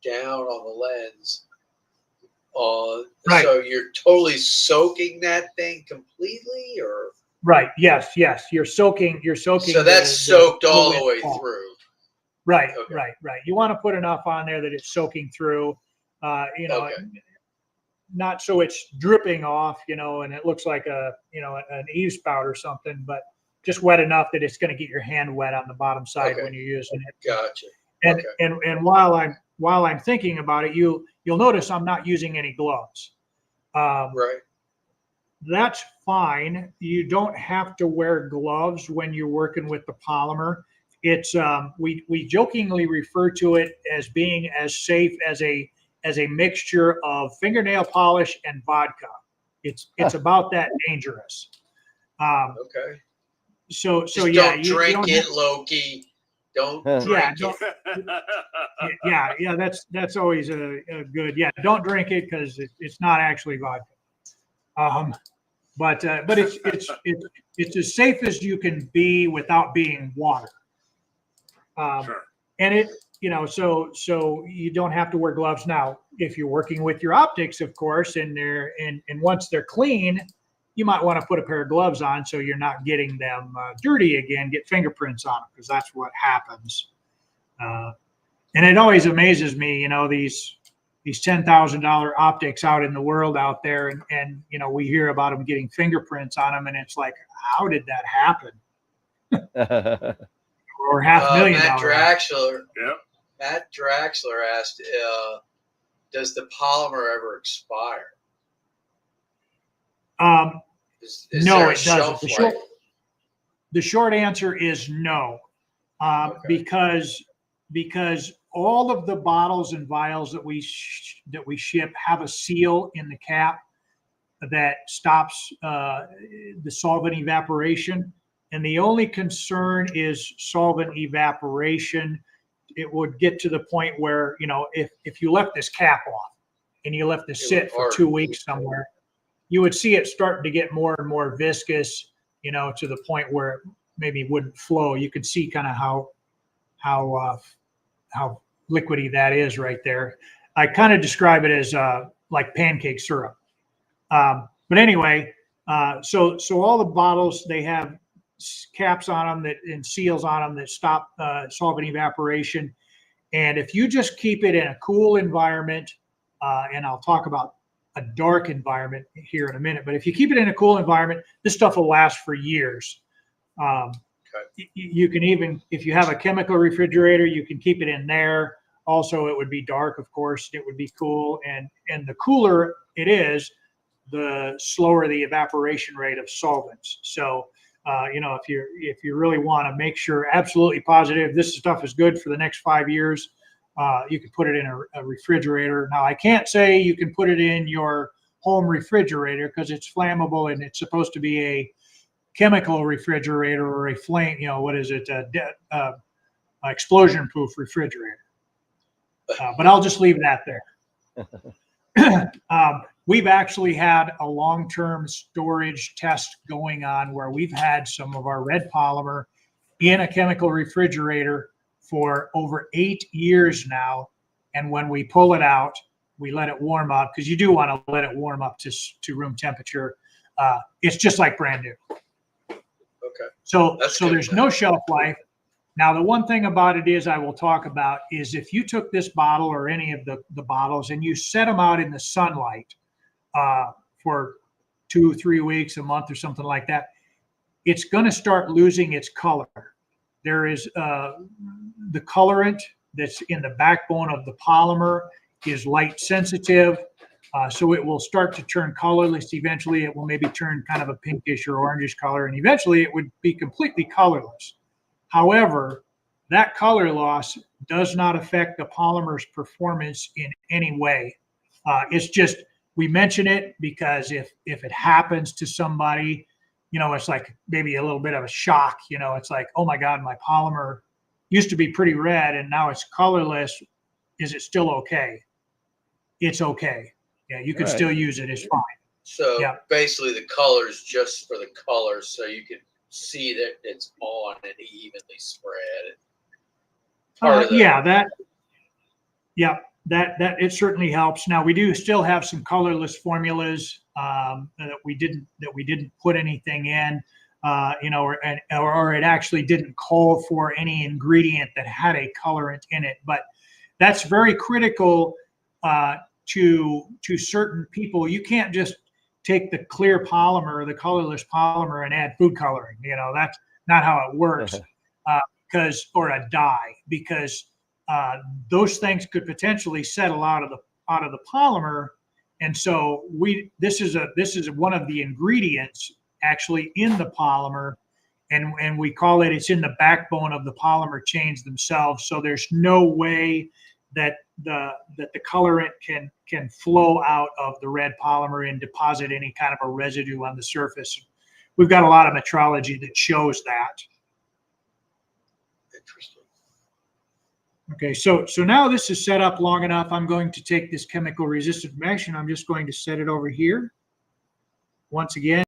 down on the lens. Right. So you're totally soaking that thing completely, or? Right. Yes. You're soaking. So that's soaked all the way through. Right. Okay. Right. You want to put enough on there that it's soaking through. Okay. Not so it's dripping off, and it looks like an eave spout or something, but just wet enough that it's going to get your hand wet on the bottom side when you're using it. Gotcha. And while I'm thinking about it, you'll notice I'm not using any gloves. Right. That's fine. You don't have to wear gloves when you're working with the polymer. It's we jokingly refer to it as being as safe as a mixture of fingernail polish and vodka. It's about that dangerous. Okay. So Just yeah, don't drink it, Loki. Don't drink it. Yeah. That's always a good. Yeah, don't drink it because it's not actually vodka. But it's as safe as you can be without being water. Sure. And so you don't have to wear gloves now. If you're working with your optics, of course, and once they're clean, you might want to put a pair of gloves on so you're not getting them dirty again, get fingerprints on them, because that's what happens. And it always amazes me, these $10,000 optics out in the world out there, and we hear about them getting fingerprints on them, and it's like, how did that happen? Or $500,000. Matt Draxler. Yep. Matt Draxler asked, "Does the polymer ever expire?" No, it doesn't. The short answer is no, because all of the bottles and vials that we ship have a seal in the cap that stops the solvent evaporation. And the only concern is solvent evaporation. It would get to the point where, if you left this cap off and you left this sit for 2 weeks somewhere, you would see it starting to get more and more viscous, to the point where it maybe wouldn't flow. You could see kind of how liquidy that is right there. I kind of describe it as like pancake syrup. But anyway, so all the bottles, they have caps on them and seals on them that stop solvent evaporation. And if you just keep it in a cool environment, and I'll talk about a dark environment here in a minute, but if you keep it in a cool environment, this stuff will last for years. You can even, if you have a chemical refrigerator, you can keep it in there. Also, it would be dark, of course, it would be cool. And the cooler it is, the slower the evaporation rate of solvents. So, if you really want to make sure absolutely positive this stuff is good for the next 5 years, you can put it in a refrigerator. Now, I can't say you can put it in your home refrigerator because it's flammable and it's supposed to be a chemical refrigerator or a flame, what is it? explosion-proof refrigerator. But I'll just leave that there. We've actually had a long-term storage test going on where we've had some of our red polymer in a chemical refrigerator for over 8 years now. And when we pull it out, we let it warm up, because you do want to let it warm up to room temperature. It's just like brand new. Okay. So That's good, there's man. no shelf life. Now, the one thing about it is I will talk about is if you took this bottle or any of the bottles and you set them out in the sunlight for 2-3 weeks, a month or something like that, it's going to start losing its color. There is the colorant that's in the backbone of the polymer is light sensitive. So it will start to turn colorless. Eventually, it will maybe turn kind of a pinkish or orangish color, and eventually it would be completely colorless. However, that color loss does not affect the polymer's performance in any way. It's just, we mention it because if it happens to somebody, you know, it's like maybe a little bit of a shock. You know, it's like, oh my God, my polymer used to be pretty red and now it's colorless. Is it still okay? It's okay. Yeah, you can still use it. It's fine. So Yeah. basically the color's just for the color, so you can see that it's on and evenly spread. That it certainly helps. Now we do still have some colorless formulas that we didn't put anything in, you know, or it actually didn't call for any ingredient that had a colorant in it. But that's very critical to certain people. You can't just take the clear polymer, the colorless polymer, and add food coloring. You know, that's not how it works. Or a dye, because those things could potentially settle out of the polymer. And so this is one of the ingredients actually in the polymer, and we call it's in the backbone of the polymer chains themselves. So there's no way that the colorant can flow out of the red polymer and deposit any kind of a residue on the surface. We've got a lot of metrology that shows that. Interesting. Okay, so now this is set up long enough. I'm going to take this chemical resistant mesh and I'm just going to set it over here. Once again,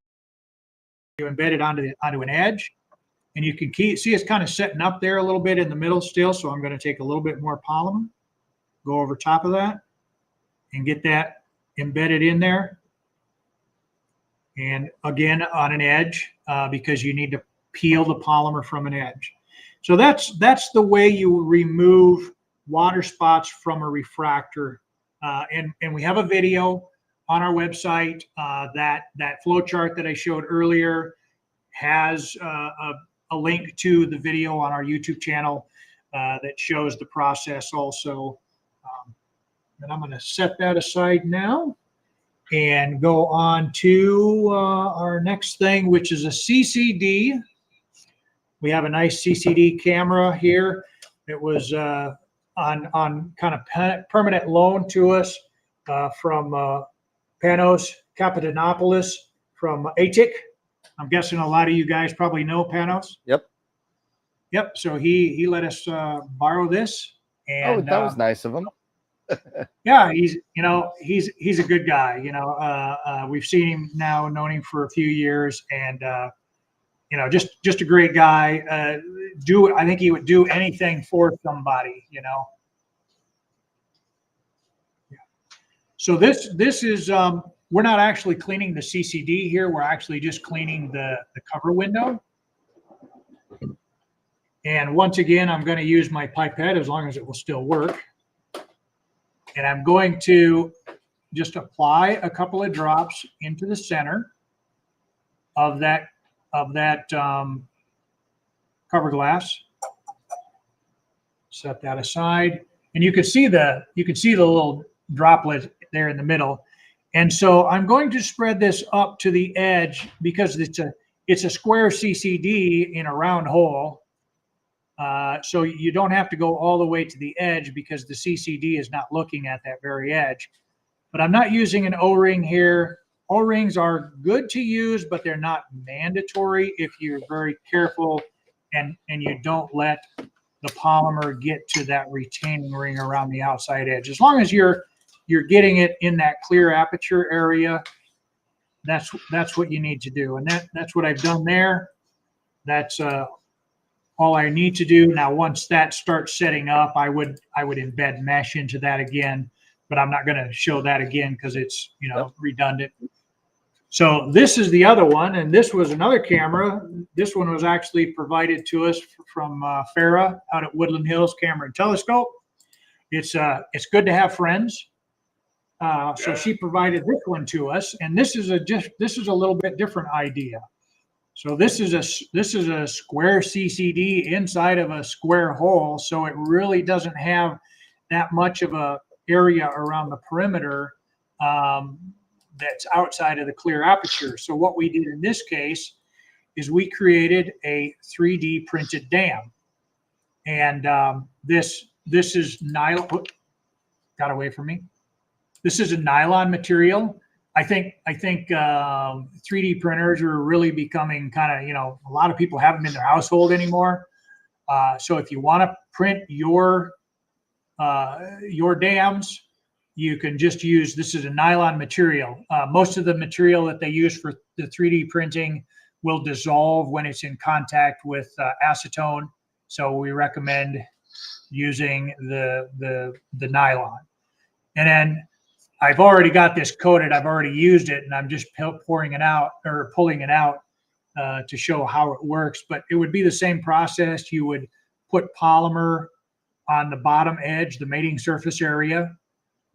you embed it onto an edge, and you can see it's kind of setting up there a little bit in the middle still. So I'm going to take a little bit more polymer, go over top of that, and get that embedded in there. And again, on an edge, because you need to peel the polymer from an edge. So that's the way you remove water spots from a refractor. And we have a video on our website. That flow chart that I showed earlier has a link to the video on our YouTube channel that shows the process also. And I'm going to set that aside now and go on to our next thing, which is a CCD. We have a nice CCD camera here. It was on kind of permanent loan to us from Panos Papadopoulos from ATIC. I'm guessing a lot of you guys probably know Panos. Yep. So he let us borrow this. And that was nice of him. Yeah, he's a good guy. You know, we've seen him now, known him for a few years, and you know, just a great guy. I think he would do anything for somebody. You know. Yeah. So this is we're not actually cleaning the CCD here. We're actually just cleaning the cover window. And once again, I'm going to use my pipette as long as it will still work. And I'm going to just apply a couple of drops into the center of that cover glass. Set that aside, and you can see the little droplet there in the middle. And so I'm going to spread this up to the edge because it's a square CCD in a round hole. So you don't have to go all the way to the edge because the CCD is not looking at that very edge. But I'm not using an O-ring here. O-rings are good to use, but they're not mandatory if you're very careful and you don't let the polymer get to that retaining ring around the outside edge. As long as you're getting it in that clear aperture area, that's what you need to do. And that's what I've done there. That's all I need to do. Now, once that starts setting up, I would embed mesh into that again, but I'm not going to show that again because it's, redundant. So this is the other one, and this was another camera. This one was actually provided to us from Farah out at Woodland Hills Camera and Telescope. It's good to have friends. So she provided this one to us, and this is a little bit different idea. So this is a square CCD inside of a square hole, so it really doesn't have that much of a area around the perimeter that's outside of the clear aperture. So what we did in this case is we created a 3D printed dam, and this is nylon. Got away from me. This is a nylon material. I think 3D printers are really becoming kind of, a lot of people have them in their household anymore. So if you want to print your dams, you can just use, this is a nylon material. Most of the material that they use for the 3D printing will dissolve when it's in contact with acetone. So we recommend using the nylon. And then I've already got this coated. I've already used it, and I'm just pulling it out to show how it works. But it would be the same process. You would put polymer on the bottom edge, the mating surface area,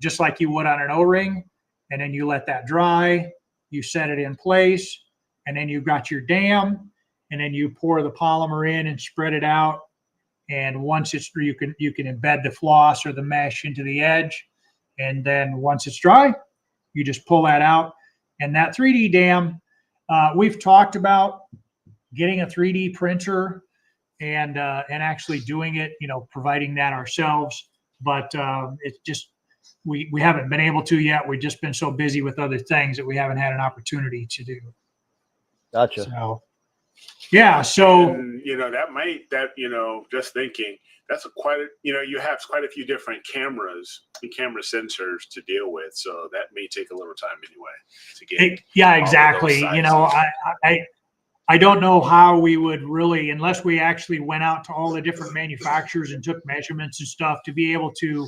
just like you would on an O-ring, and then you let that dry. You set it in place, and then you've got your dam, and then you pour the polymer in and spread it out. And once it's you can embed the floss or the mesh into the edge. And then once it's dry, you just pull that out. And that 3D dam, we've talked about getting a 3D printer and actually doing it, providing that ourselves. But it's just, we haven't been able to yet. We've just been so busy with other things that we haven't had an opportunity to do. Gotcha. So, yeah. So, and, just thinking, that's you have quite a few different cameras and camera sensors to deal with. So that may take a little time anyway to get. Yeah, exactly. I don't know how we would really, unless we actually went out to all the different manufacturers and took measurements and stuff to be able to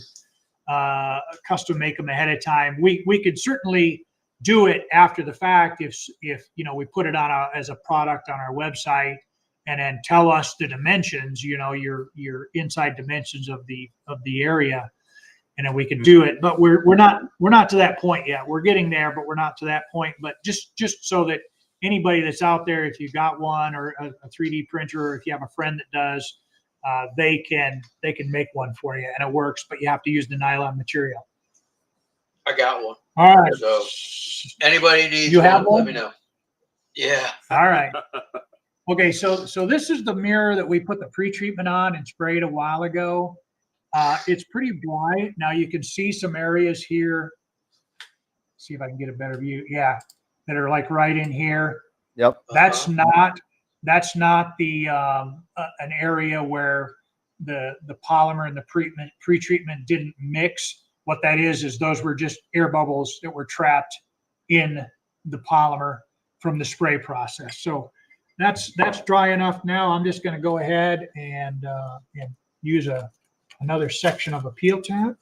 custom make them ahead of time. We could certainly do it after the fact if we put it on as a product on our website and then tell us the dimensions, your inside dimensions of the area, and then we can do it. But we're not to that point yet. We're getting there, but we're not to that point. But just so that anybody that's out there, if you've got one or a 3D printer, or if you have a friend that does, they can make one for you, and it works. But you have to use the nylon material. I got one. All right. So anybody needs You have one? let me know. Yeah. All right. Okay, so this is the mirror that we put the pre-treatment on and sprayed a while ago. It's pretty bright. Now you can see some areas here. See if I can get a better view. Yeah, that are like right in here. Yep. That's not the an area where the polymer and the pre-treatment didn't mix. What that is those were just air bubbles that were trapped in the polymer from the spray process. So that's dry enough now. I'm just going to go ahead and use another section of a peel tab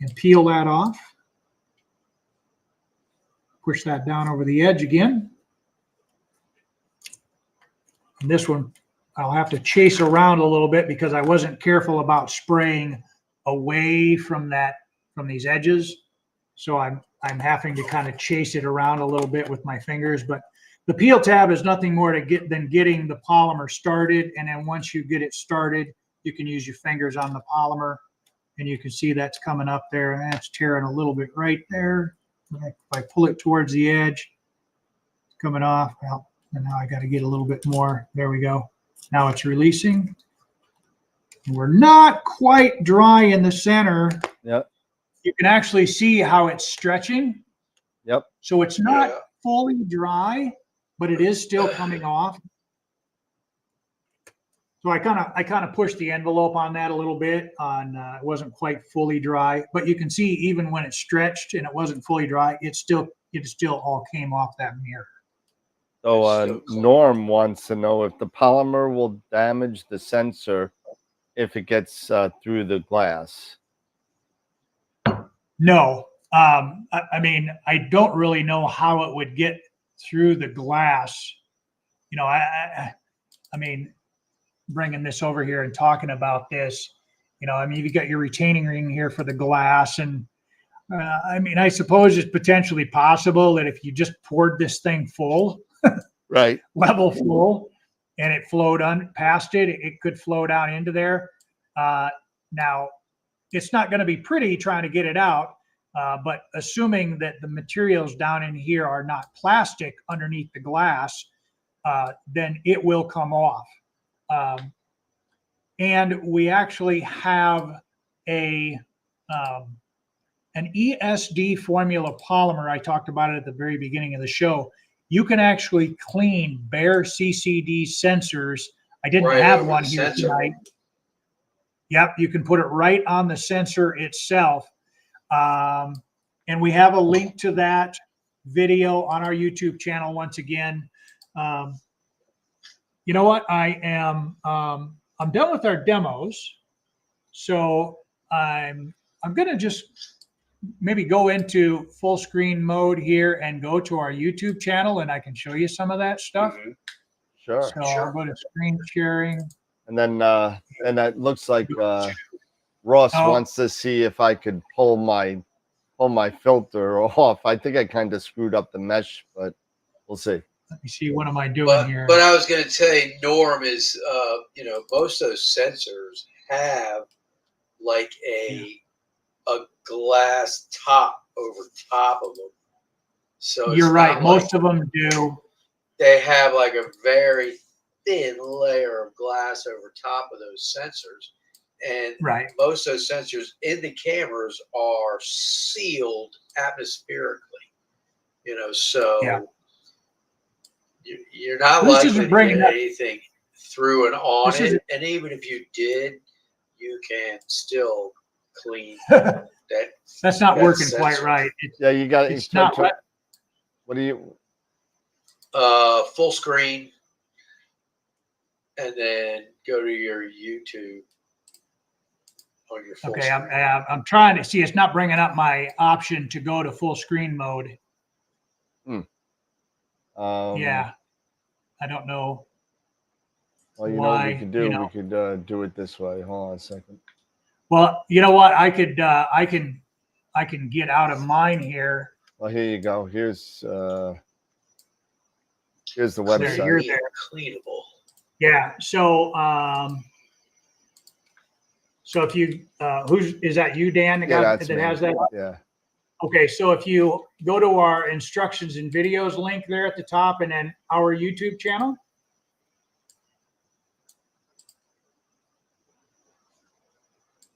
and peel that off. Push that down over the edge again. And this one, I'll have to chase around a little bit because I wasn't careful about spraying away from these edges. So I'm having to kind of chase it around a little bit with my fingers. But the peel tab is nothing more than getting the polymer started. And then once you get it started, you can use your fingers on the polymer, and you can see that's coming up there, and that's tearing a little bit right there. If I pull it towards the edge, it's coming off. Well, and now I got to get a little bit more. There we go. Now it's releasing. We're not quite dry in the center. Yep. You can actually see how it's stretching. Yep. So it's not fully dry, but it is still coming off. So I kind of pushed the envelope on that a little bit. On it wasn't quite fully dry, but you can see even when it stretched and it wasn't fully dry, it still all came off that mirror. So It's still clean. Norm wants to know if the polymer will damage the sensor if it gets through the glass. No, I mean, I don't really know how it would get through the glass. You know, I mean, bringing this over here and talking about this, you know, I mean, you got your retaining ring here for the glass, and I mean, I suppose it's potentially possible that if you just poured this thing full, Right. level full, and it flowed past it, it could flow down into there. Now, it's not going to be pretty trying to get it out, but assuming that the materials down in here are not plastic underneath the glass, then it will come off. And we actually have an ESD formula polymer. I talked about it at the very beginning of the show. You can actually clean bare CCD sensors. I didn't Right have over one the here sensor. tonight. Yep, you can put it right on the sensor itself. And we have a link to that video on our YouTube channel once again. You know what? I'm done with our demos. So I'm going to just maybe go into full screen mode here and go to our YouTube channel, and I can show you some of that stuff. Mhm. Sure. So I'll go to screen sharing. And then and that looks like Ross Oh. wants to see if I could pull my filter off. I think I kind of screwed up the mesh, but we'll see. Let me see, what am I doing But here? I was going to say, Norm is, you know, most of those sensors have like a glass top over top of them. So You're it's right. not Most like of them do. they have like a very thin layer of glass over top of those sensors. And Right. most of those sensors in the cameras are sealed atmospherically, you know, so Yeah. you're not This likely isn't to bringing get up- anything through and on This it. isn't- And even if you did, you can still clean that. That's not that working quite sensor. right. Yeah, you got It's not. What do you? Full screen, and then go to your YouTube on your full Okay, screen. I'm trying to see. It's not bringing up my option to go to full screen mode. Yeah, I don't know. Well, you know what we why, could do? you know. We could do it this way. Hold on a second. Well, you know what? I can get out of mine here. Well, here you go. Here's the There, website. you're there. Cleanable. Yeah. So, so if you, is that you, Dan? Yeah, that's that me. has that. Yeah. Okay, so if you go to our instructions and videos link there at the top, and then our YouTube channel.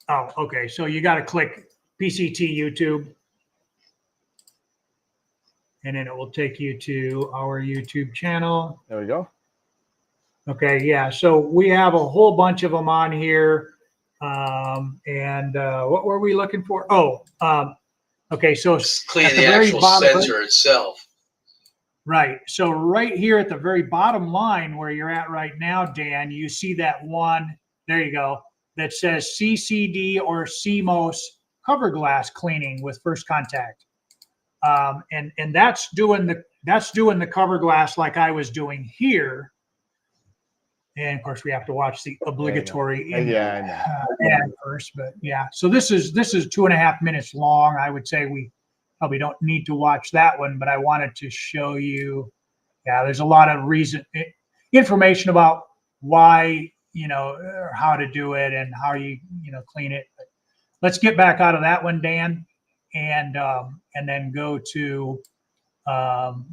Oh, okay. So you got to click PCT YouTube, and then it will take you to our YouTube channel. There we go. Okay, yeah. So we have a whole bunch of them on here. And what were we looking for? Oh, okay. So Clean at the the very actual bottom- sensor itself. right. So right here at the very bottom line where you're at right now, Dan, you see that one, there you go, that says CCD or CMOS cover glass cleaning with first contact. And that's doing the cover glass like I was doing here. And of course we have to watch the obligatory Yeah, I know. ad first, but yeah. So this is 2.5 minutes long. I would say we probably don't need to watch that one, but I wanted to show you. Yeah, there's a lot of information about why, you know, how to do it and how you clean it. But let's get back out of that one, Dan, and then go to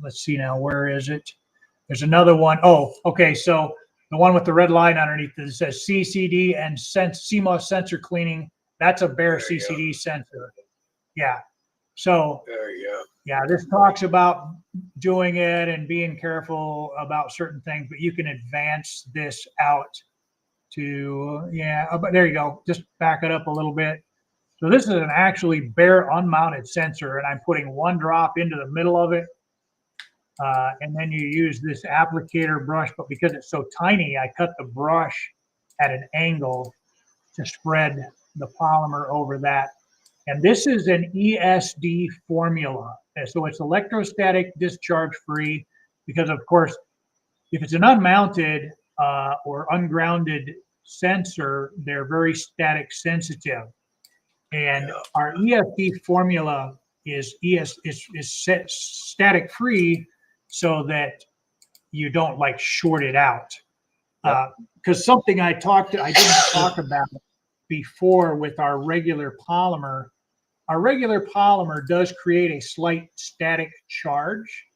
let's see now, where is it? There's another one. Oh, okay. So the one with the red line underneath that says CCD and CMOS sensor cleaning. That's a bare There you CCD sensor. Yeah. So There you go. yeah, this talks about doing it and being careful about certain things, but you can advance this out but there you go. Just back it up a little bit. So this is an actually bare unmounted sensor, and I'm putting one drop into the middle of it. And then you use this applicator brush, but because it's so tiny, I cut the brush at an angle to spread the polymer over that. And this is an ESD formula. And so it's electrostatic discharge free, because of course, if it's an unmounted or ungrounded sensor, they're very static sensitive. And our ESD formula is static free, so that you don't like short it out. Because something I didn't talk about before with our regular polymer does create a slight static charge.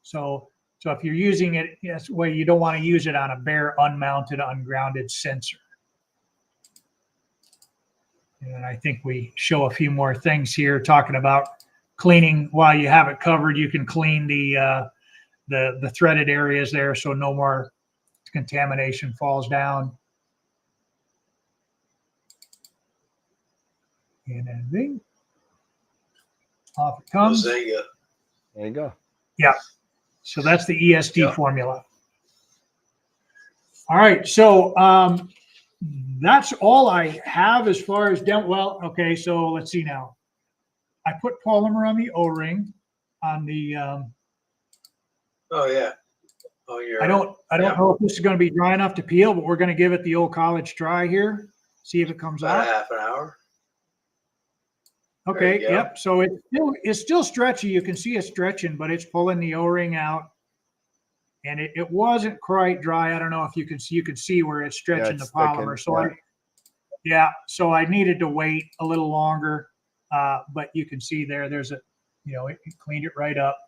So if you're using it this way, you don't want to use it on a bare, unmounted, ungrounded sensor. And I think we show a few more things here talking about cleaning. While you have it covered, you can clean the threaded areas there, so no more contamination falls down. And then off it comes. There you go. There you go. Yeah. So that's the ESD formula. All right. So that's all I have as far as demo. Well, okay. So let's see now. I put polymer on the O-ring on the. Oh yeah. Oh yeah. I don't know if this is going to be dry enough to peel, but we're going to give it the old college try here. See if it comes About out. half an hour. Okay. Yep. So it's still stretchy. You can see it stretching, but it's pulling the O-ring out, and it wasn't quite dry. I don't know if you can see where it's stretching the polymer. So I needed to wait a little longer, but you can see there's it cleaned it right up.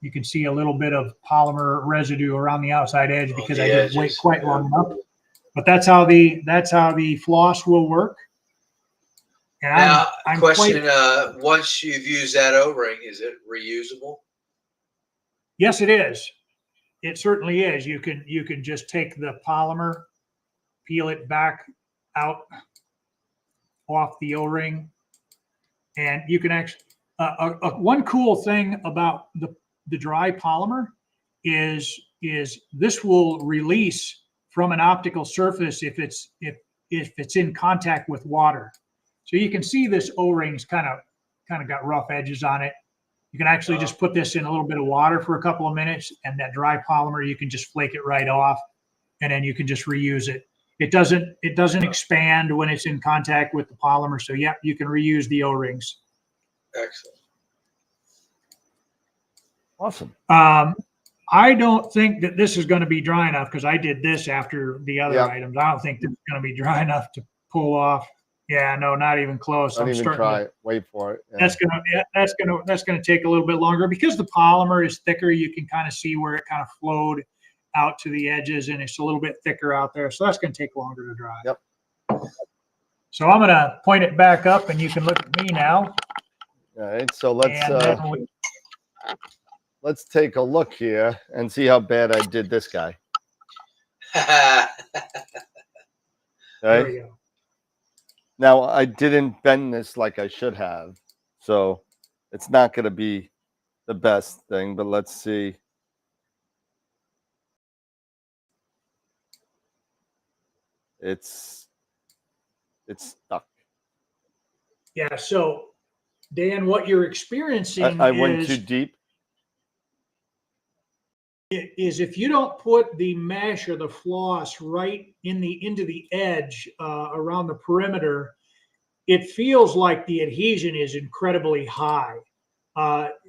You can see a little bit of polymer residue around the outside edge because I didn't wait quite long enough. But that's how the floss will work. And now, question: once you've used that O-ring, is it reusable? Yes, it is. It certainly is. You can just take the polymer, peel it back out off the O-ring, and you can actually. One cool thing about the dry polymer is this will release from an optical surface if it's in contact with water. So you can see this O-ring's kind of got rough edges on it. You can actually just put this in a little bit of water for a couple of minutes, and that dry polymer, you can just flake it right off, and then you can just reuse it. It doesn't expand when it's in contact with the polymer. So yeah, you can reuse the O-rings. Excellent. Awesome. I don't think that this is going to be dry enough because I did this after the other items. I don't think this is going to be dry enough to pull off. Yeah, no, not even close. Don't even try it. Wait for it. Yeah. That's gonna take a little bit longer because the polymer is thicker. You can kind of see where it kind of flowed out to the edges, and it's a little bit thicker out there. So that's gonna take longer to dry. Yep. So I'm gonna point it back up, and you can look at me now. All right. So let's take a look here and see how bad I did this guy. There we go. Now, I didn't bend this like I should have, so it's not going to be the best thing, but let's see. It's stuck. Yeah, so, Dan, what you're experiencing I went too deep. Is if you don't put the mesh or the floss right into the edge around the perimeter, it feels like the adhesion is incredibly high.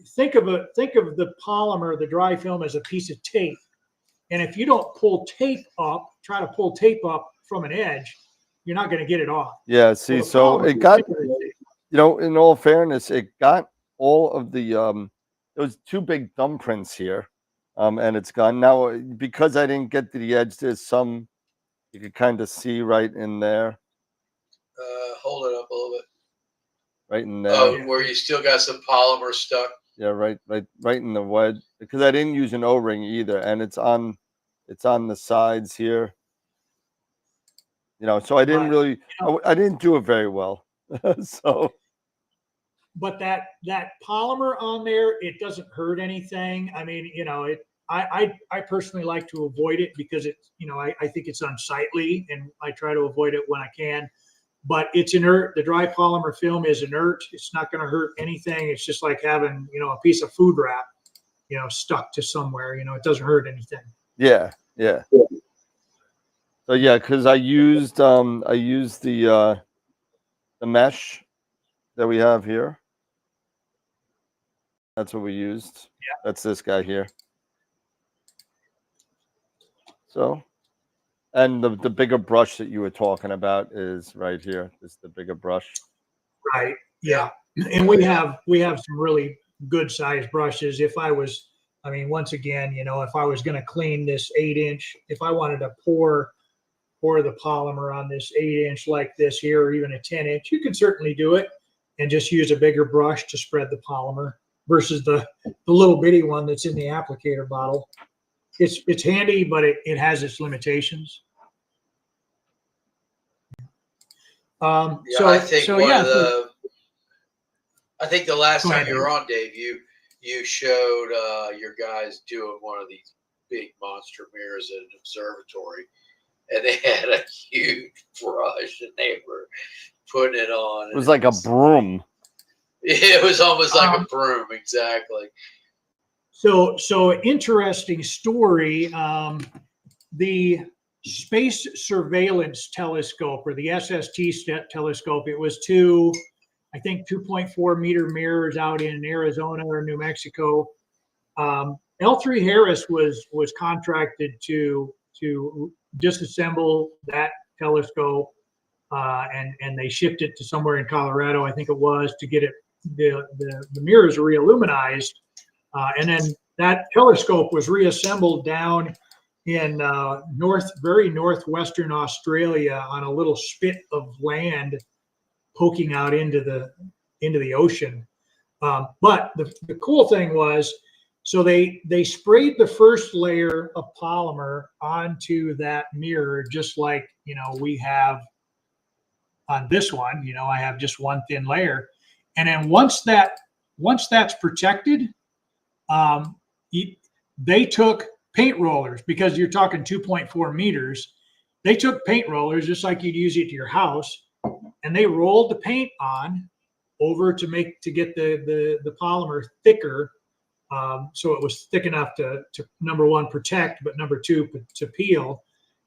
Think of the polymer, the dry film, as a piece of tape, and if you don't try to pull tape up from an edge, you're not going to get it off. Yeah. See, so it got, in all fairness, it got all of the there was two big thumbprints here. And it's gone now because I didn't get to the edge. There's some you can kind of see right in there. Hold it up a little bit. Right in there. Oh, where you still got some polymer stuck. Yeah, right in the wedge because I didn't use an O-ring either, and it's on the sides here. You know, so I didn't But, really, you I didn't do it very well. So but that polymer on there, it doesn't hurt anything. I mean, you know, I personally like to avoid it because it's, you know, I think it's unsightly, and I try to avoid it when I can. But it's inert. The dry polymer film is inert. It's not going to hurt anything. It's just like having, you know, a piece of food wrap, you know, stuck to somewhere. You know, it doesn't hurt anything. yeah. So yeah, because I used the mesh that we have here. That's what we used. Yeah. That's this guy here. So, and the bigger brush that you were talking about is right here. This is the bigger brush. Right. Yeah. And we have some really good sized brushes. If I was, I mean, once again, you know, if I was going to clean this 8-inch, if I wanted to pour the polymer on this 8-inch like this here, or even a 10-inch, you can certainly do it and just use a bigger brush to spread the polymer versus the little bitty one that's in the applicator bottle. It's handy, but it has its limitations. Yeah, So I think so yeah. I think the last Go time ahead. you were on, Dave, you showed your guys doing one of these big monster mirrors at an observatory, and they had a huge brush and they were putting it on. It was like a broom. It was almost like a broom, exactly. So interesting story. The Space Surveillance Telescope, or the SST telescope, it was I think 2.4 meter mirrors out in Arizona or New Mexico. L3 Harris was contracted to disassemble that telescope, and they shipped it to somewhere in Colorado, I think it was, to get it the mirrors re-illuminized, and then that telescope was reassembled down in very northwestern Australia on a little spit of land poking out into the ocean. But the cool thing was, so they sprayed the first layer of polymer onto that mirror, just like, you know, we have on this one. You know, I have just one thin layer, and then once that's protected, they took paint rollers, because you're talking 2.4 meters. They took paint rollers just like you'd use it to your house, and they rolled the paint on over to get the polymer thicker, so it was thick enough to number one, protect, but number two, to peel.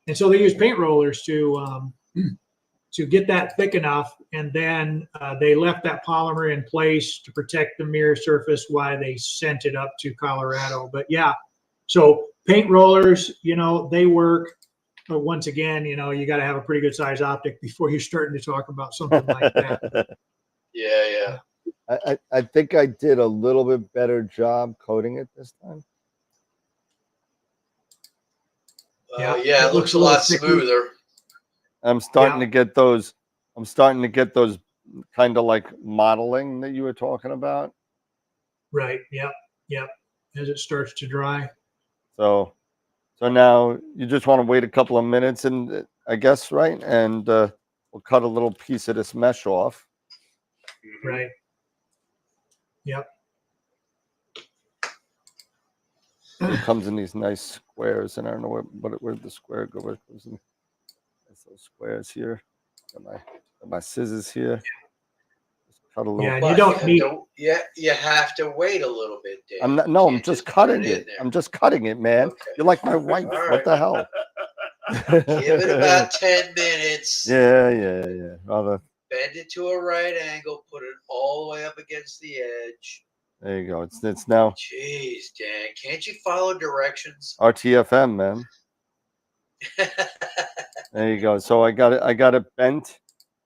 And so they used paint rollers to get that thick enough, and then they left that polymer in place to protect the mirror surface while they sent it up to Colorado. But yeah, so paint rollers, you know, they work. But once again, you know, you got to have a pretty good size optic before you're starting to talk about something like that. Yeah. I think I did a little bit better job coating it this time. Yeah, it looks a lot smoother. I'm starting to get those. I'm starting to get those kind of like modeling that you were talking about. Right. Yep. As it starts to dry. So now you just want to wait a couple of minutes, and I guess, right? And we'll cut a little piece of this mesh off. Right. Yep. It comes in these nice squares, and I don't know where the square goes. There's those squares here. Got my scissors here. Just cut a little. Yeah, you don't need. You have to wait a little bit, Dave. I'm not. No, I'm just cutting it. I'm just cutting it, man. Okay. You're like my wife. All What right. the hell? Give it about 10 minutes. Yeah. Rather. Bend it to a right angle. Put it all the way up against the edge. There you go. It's now. Jeez, Dan, can't you follow directions? RTFM, man. There you go. So I got it bent.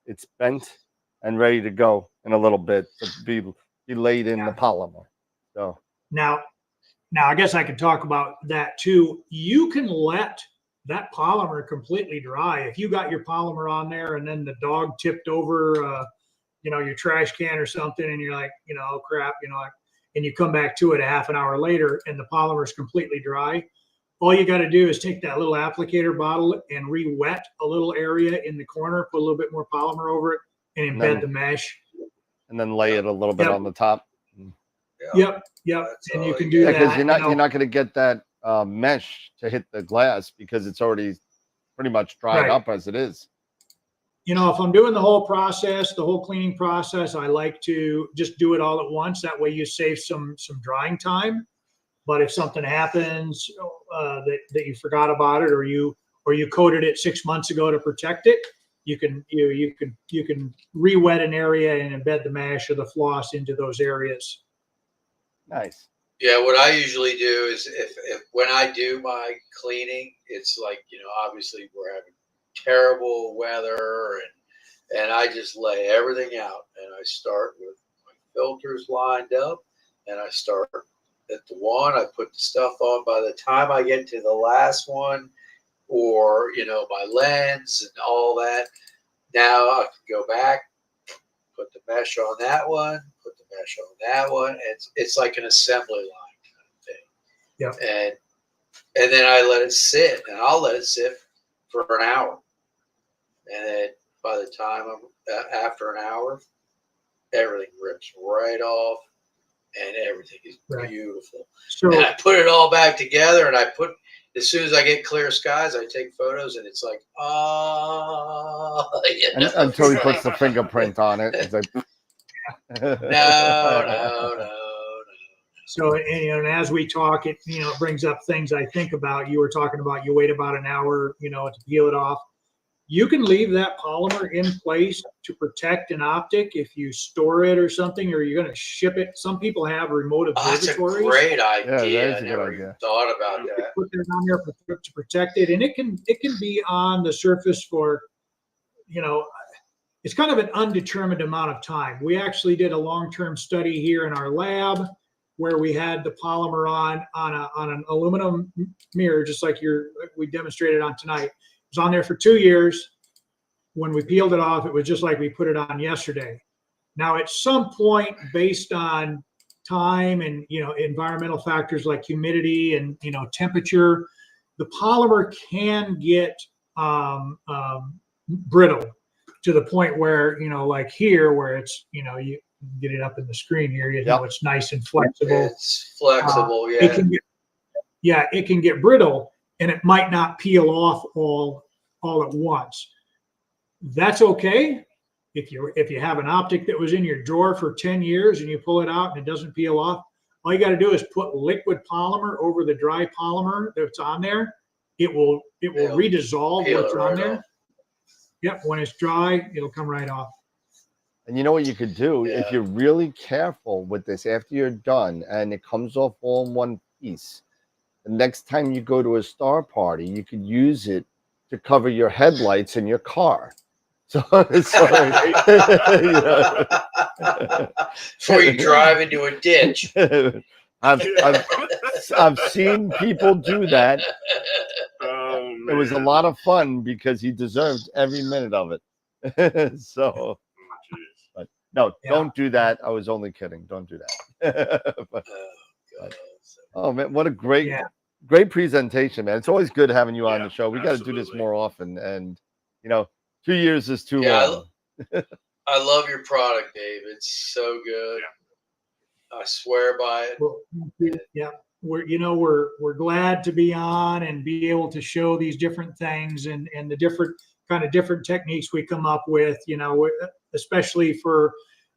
It's bent and ready to go in a little bit to be laid in the polymer. So Now I guess I can talk about that too. You can let that polymer completely dry. If you got your polymer on there and then the dog tipped over, your trash can or something, and you're like, oh crap, and you come back to it a half an hour later and the polymer is completely dry, all you got to do is take that little applicator bottle and re-wet a little area in the corner, put a little bit more polymer over it, and embed the mesh. And then lay it a little bit Yep. on the top. Yep. That's And all you can I do get. that. Because you're not going to get that mesh to hit the glass because it's already pretty much dried Right. up as it is. You know, if I'm doing the whole process, the whole cleaning process, I like to just do it all at once. That way you save some drying time. But if something happens that you forgot about it, or you coated it 6 months ago to protect it, you can re-wet an area and embed the mesh or the floss into those areas. Nice. Yeah, what I usually do is if when I do my cleaning, it's like, obviously we're having terrible weather and I just lay everything out and I start with my filters lined up and I start at the one, I put the stuff on. By the time I get to the last one, or my lens and all that, now I can go back, put the mesh on that one, put the mesh on that one. It's like an assembly line kind of thing. Yeah. And then I let it sit, and I'll let it sit for an hour. And then by the time after an hour, everything rips right off, and everything is beautiful. So, and I put it all back together, and as soon as I get clear skies, I take photos, and it's like, until he puts the fingerprint on it. It's like, no. So, and as we talk, it brings up things I think about. You were talking about you wait about an hour, to peel it off. You can leave that polymer in place to protect an optic if you store it or something, or you're going to ship it. Some people have remote observatories. That's a great idea. Yeah, I never even thought about that. Put it on there to protect it, and it can be on the surface for, it's kind of an undetermined amount of time. We actually did a long-term study here in our lab where we had the polymer on an aluminum mirror, just like we demonstrated on tonight. It was on there for 2 years. When we peeled it off, it was just like we put it on yesterday. Now, at some point, based on time and environmental factors like humidity and temperature, the polymer can get brittle to the point where like here, where it's you get it up in the screen here, it's nice and flexible. It's flexible, It can get brittle, and it might not peel off all at once. That's okay. If you have an optic that was in your drawer for 10 years and you pull it out and it doesn't peel off, all you got to do is put liquid polymer over the dry polymer that's on there. It will redissolve what's on there. Yep, when it's dry, it'll come right off. And you know what you could do if you're really careful with this after you're done and it comes off all in one piece. The next time you go to a star party, you could use it to cover your headlights in your car. So before you drive into a ditch. I've seen people do that. It was a lot of fun because he deserved every minute of it. So, but no, don't do that. I was only kidding. Don't do that. Oh man, what a great presentation, man. It's always good having you on the show. We got to do this more often, and 2 years is too long. I love your product, Dave. It's so good. I swear by it. Well, we're glad to be on and be able to show these different things and the different techniques we come up with, especially for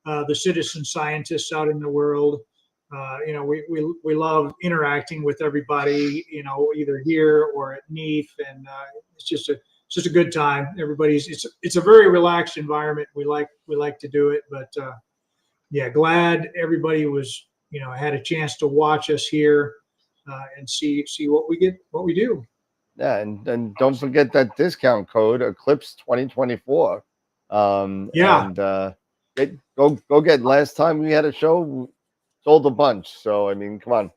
the citizen scientists out in the world. We love interacting with everybody, either here or at NEAF, and it's just a good time. It's a very relaxed environment. We like to do it, but glad everybody was had a chance to watch us here and see what we do. Yeah, and don't forget that discount code Eclipse 2024. And go get. Last time we had a show, sold a bunch. So I mean, come on.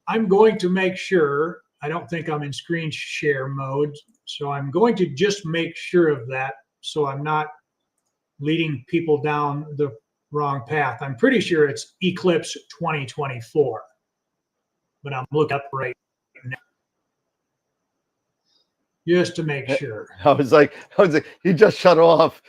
I'm going to make sure. I don't think I'm in screen share mode, so I'm going to just make sure of that, so I'm not leading people down the wrong path. I'm pretty sure it's Eclipse 2024, but I'm looking up right now. just to make sure. I was like, he just shut off.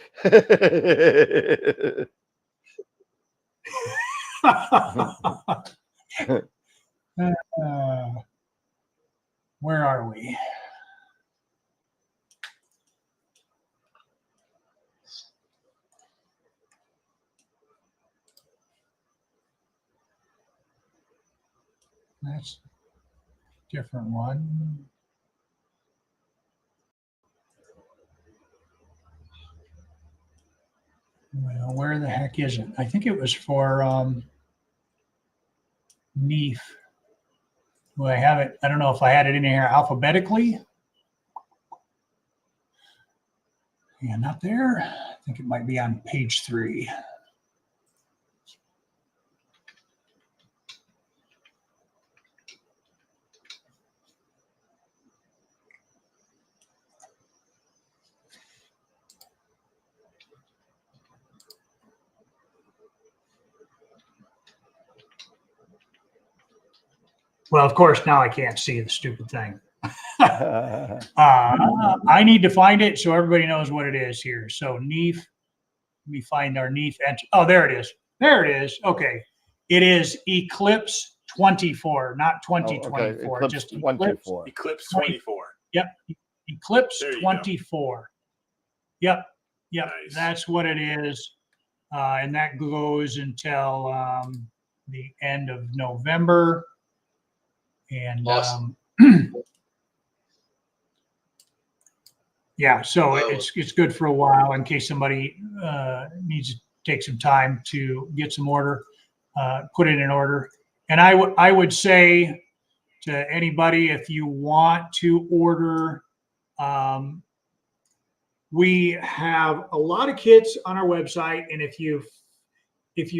Where are we? That's a different one. Well, where the heck is it? I think it was for NEEF. Do I have it? I don't know if I had it in here alphabetically. Yeah, not there. I think it might be on page 3. Well, of course, now I can't see the stupid thing. I need to find it so everybody knows what it is here. So NEEF, let me find our NEEF entry. Oh, there it is. There it is. Okay. It is Eclipse 24, not 2024. Eclipse Just 24. Eclipse 24. Yep. Eclipse There you 24. Yep. Yep. Nice. That's what it is. And that goes until the end of November. And Awesome. yeah, so it's good for a while in case somebody needs to take some time to get some order, put it in order. And I would say to anybody, if you want to order, we have a lot of kits on our website, and if you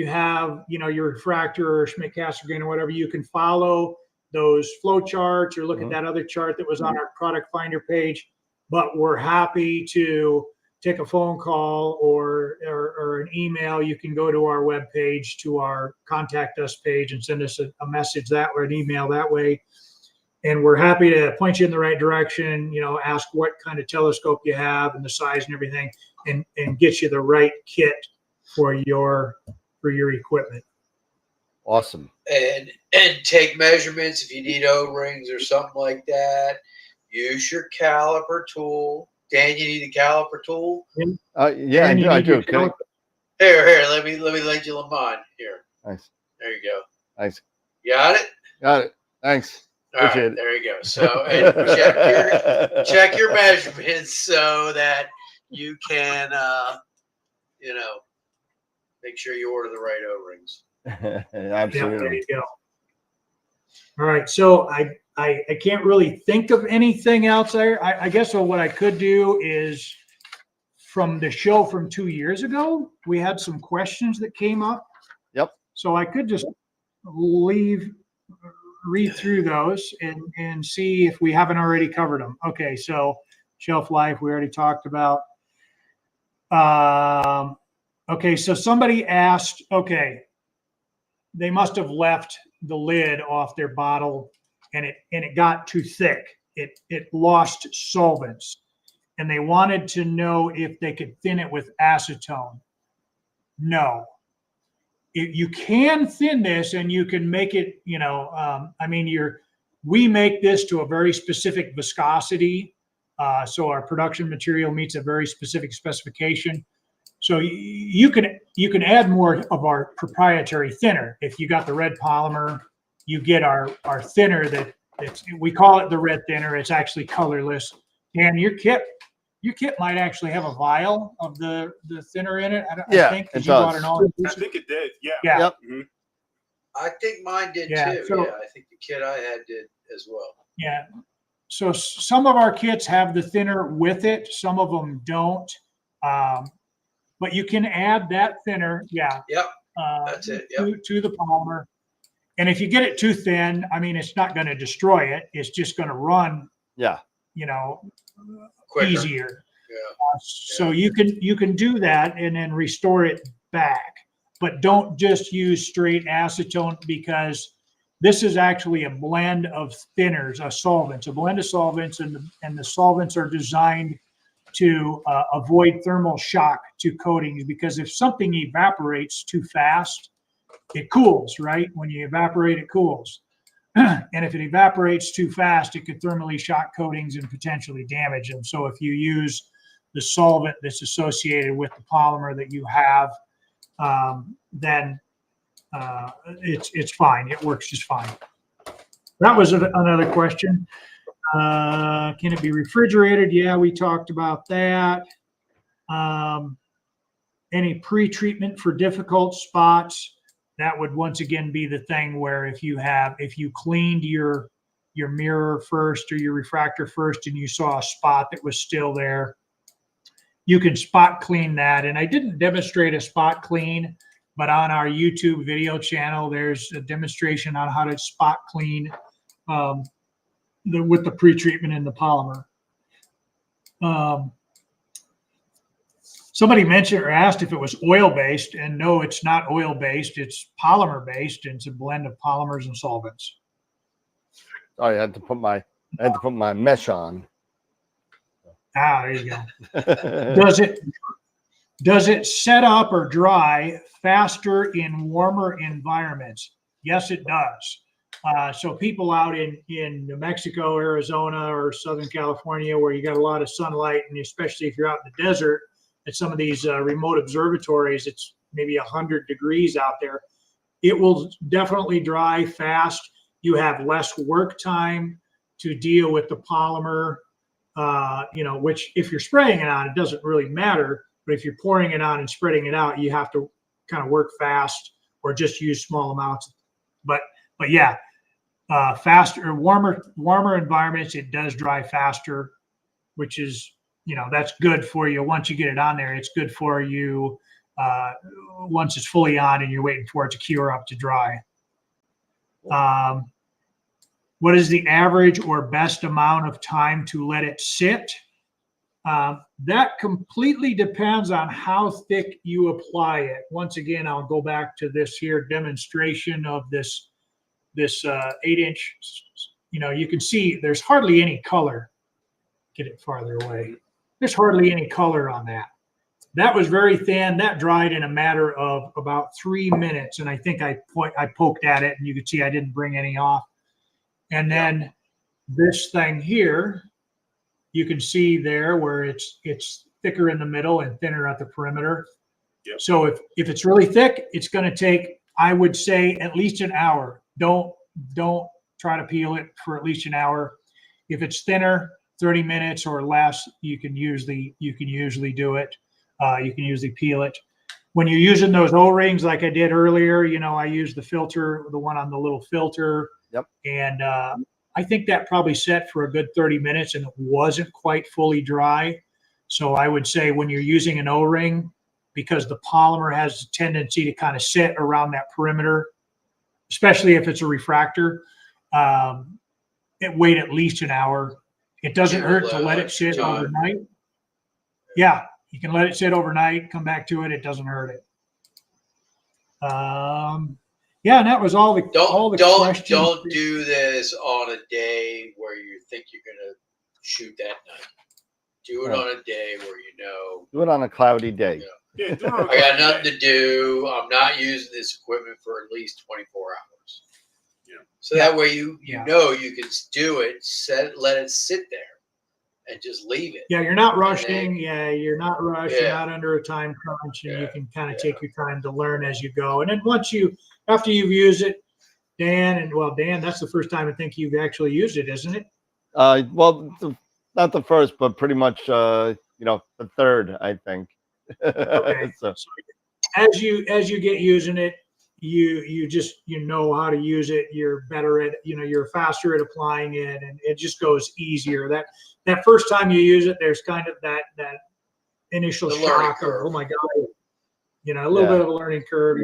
have your refractor or Schmidt-Cassegrain or whatever, you can follow those flow charts or look at that other chart that was on our product finder page. But we're happy to take a phone call or an email. You can go to our webpage, to our contact us page, and send us a message that way, an email that way. And we're happy to point you in the right direction, ask what kind of telescope you have and the size and everything, and get you the right kit for your equipment. Awesome. And take measurements if you need O-rings or something like that. Use your caliper tool. Dan, you need a caliper tool? Yeah, I do. Okay. Here, let me lend you mine. Here. Nice. There you go. Nice. You got it? Got it. Thanks. All right, Appreciate it. there you go. So and check your measurements so that you can make sure you order the right O-rings. Absolutely. Yeah, there you go. All right, so I can't really think of anything else there. I guess what I could do is, from the show from 2 years ago, we had some questions that came up. Yep. So I could just read through those and see if we haven't already covered them. Okay, so shelf life, we already talked about. Okay, so somebody asked, they must have left the lid off their bottle and it got too thick. It lost solvents, and they wanted to know if they could thin it with acetone. No. You can thin this, and you can make it, we make this to a very specific viscosity. So our production material meets a very specific specification. So you can add more of our proprietary thinner. If you got the red polymer, you get our thinner we call it the red thinner. It's actually colorless. And your kit might actually have a vial of the thinner in it. I think it you bought does. an all. I think it did. Yeah. Yeah. Yep. Mm-hmm. I think mine did Yeah, too. so- Yeah, I think the kit I had did as well. Yeah. So some of our kits have the thinner with it. Some of them don't. But you can add that thinner. Yeah. Yep. That's it. Yep. To the polymer. And if you get it too thin, it's not going to destroy it. It's just going to run, Yeah. Quicker. easier. Yeah. So you can do that and then restore it back. But don't just use straight acetone, because This is actually a blend of thinners, solvents, a blend of solvents, and the solvents are designed to avoid thermal shock to coatings, because if something evaporates too fast, it cools, right? When you evaporate, it cools. And if it evaporates too fast, it could thermally shock coatings and potentially damage them. So if you use the solvent that's associated with the polymer that you have, then it's fine. It works just fine. That was another question. Can it be refrigerated? Yeah, we talked about that. Any pre-treatment for difficult spots? That would once again be the thing where if you cleaned your mirror first or your refractor first and you saw a spot that was still there, you can spot clean that. And I didn't demonstrate a spot clean, but on our YouTube video channel, there's a demonstration on how to spot clean with the pre-treatment in the polymer. Somebody mentioned or asked if it was oil-based, and no, it's not oil-based. It's polymer-based, and it's a blend of polymers and solvents. Oh, I had to put my mesh on. Ah, there you go. Does it set up or dry faster in warmer environments? Yes, it does. So people out in New Mexico, Arizona, or Southern California, where you got a lot of sunlight, and especially if you're out in the desert, at some of these remote observatories, it's maybe 100 degrees out there. It will definitely dry fast. You have less work time to deal with the polymer, which if you're spraying it on, it doesn't really matter. But if you're pouring it on and spreading it out, you have to kind of work fast or just use small amounts. But yeah, faster, warmer environments, it does dry faster, which is, that's good for you. Once you get it on there, it's good for you once it's fully on and you're waiting for it to cure up to dry. What is the average or best amount of time to let it sit? That completely depends on how thick you apply it. Once again, I'll go back to this here demonstration of this 8-inch. You can see there's hardly any color. Get it farther away. There's hardly any color on that. That was very thin. That dried in a matter of about 3 minutes. And I think I poked at it and you could see I didn't bring any off. And then this thing here, you can see there where it's thicker in the middle and thinner at the perimeter. Yep. So if it's really thick, it's going to take, I would say, at least an hour. Don't try to peel it for at least an hour. If it's thinner, 30 minutes or less, you can usually do it. You can usually peel it. When you're using those O-rings like I did earlier, I use the filter, the one on the little filter. Yep. And I think that probably set for a good 30 minutes and it wasn't quite fully dry. So I would say when you're using an O-ring, because the polymer has a tendency to kind of sit around that perimeter, especially if it's a refractor, wait at least an hour. It doesn't hurt to let it sit overnight. Yeah, you can let it sit overnight, come back to it. It doesn't hurt it. Yeah, and that was all the questions. Don't do this on a day where you think you're going to shoot that night. Do it on a day where Do it on a cloudy day. Yeah, I got nothing to do. I'm not using this equipment for at least 24 hours. Yeah. So that way you know you can do it, let it sit there, and just leave it. Yeah, you're not rushing. You're not rushed. You're not under a time crunch, and you can kind of take your time to learn as you go. And then after you've used it, Dan, that's the first time I think you've actually used it, isn't it? Well, not the first, but pretty much, the third, I think. Okay. So as you get using it, you just know how to use it. You're better at you're faster at applying it, and it just goes easier. That first time you use it, there's kind of that initial shock of, oh my god, a little bit of a learning curve.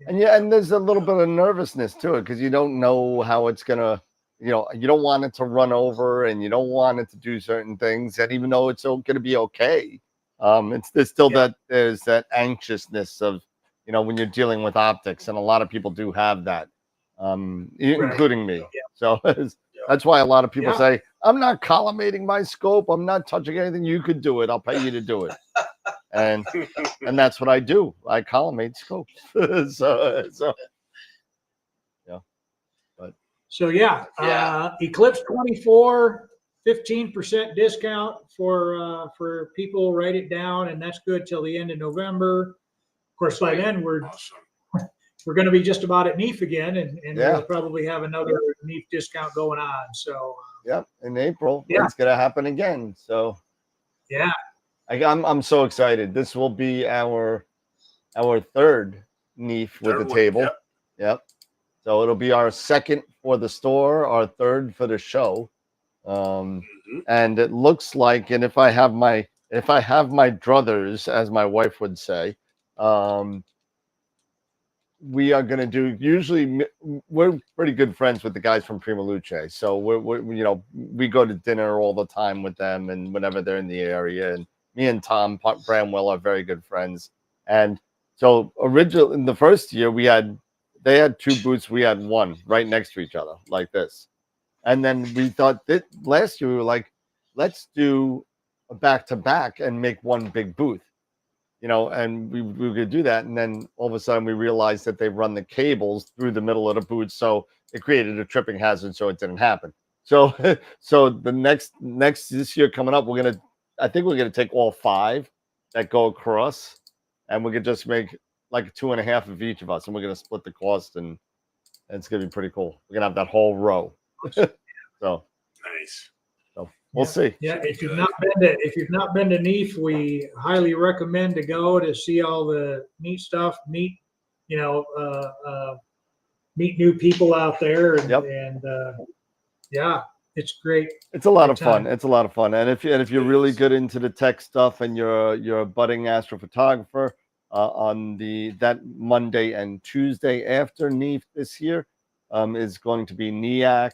And there's a little bit of nervousness to it because you don't know how it's gonna. You don't want it to run over, and you don't want it to do certain things. And even though it's going to be okay, there's still that anxiousness of when you're dealing with optics, and a lot of people do have that. including me. Yeah. So that's why a lot of people Yeah. say, I'm not collimating my scope. I'm not touching anything. You could do it. I'll pay you to do it. And that's what I do. I collimate scopes. so yeah. But So yeah, Eclipse 24, 15% discount for people. Write it down, and that's good till the end of November. Of course, by then we're going to be just about at NEAF again, and we'll probably have another NEAF discount going on. So in April, Yeah. it's gonna happen again. So yeah, I'm so excited. This will be our third NEAF with the table. Yep. So it'll be our second for the store, our third for the show. And it looks like, and if I have my druthers, as my wife would say, we are going to do, usually we're pretty good friends with the guys from Prima Luce. So we go to dinner all the time with them, and whenever they're in the area, and me and Tom Bramwell are very good friends. And so originally in the first year they had two booths, we had one right next to each other like this. And then we thought that last year we were like, let's do a back-to-back and make one big booth, and we could do that. And then all of a sudden we realized that they run the cables through the middle of the booth. So it created a tripping hazard. So it didn't happen. So the next this year coming up, I think we're going to take all 5 that go across, and we could just make like 2.5 of each of us. And we're going to split the cost, and it's going to be pretty cool. We're going to have that whole row. So nice. So we'll see. Yeah, if you've not been to NEAF, we highly recommend to go to see all the neat stuff, meet new people out there, and yeah, it's great. It's a lot of fun. It's a lot of fun. And if you're really good into the tech stuff, and you're a budding astrophotographer, on that Monday and Tuesday after NEAF this year, is going to be NEAC,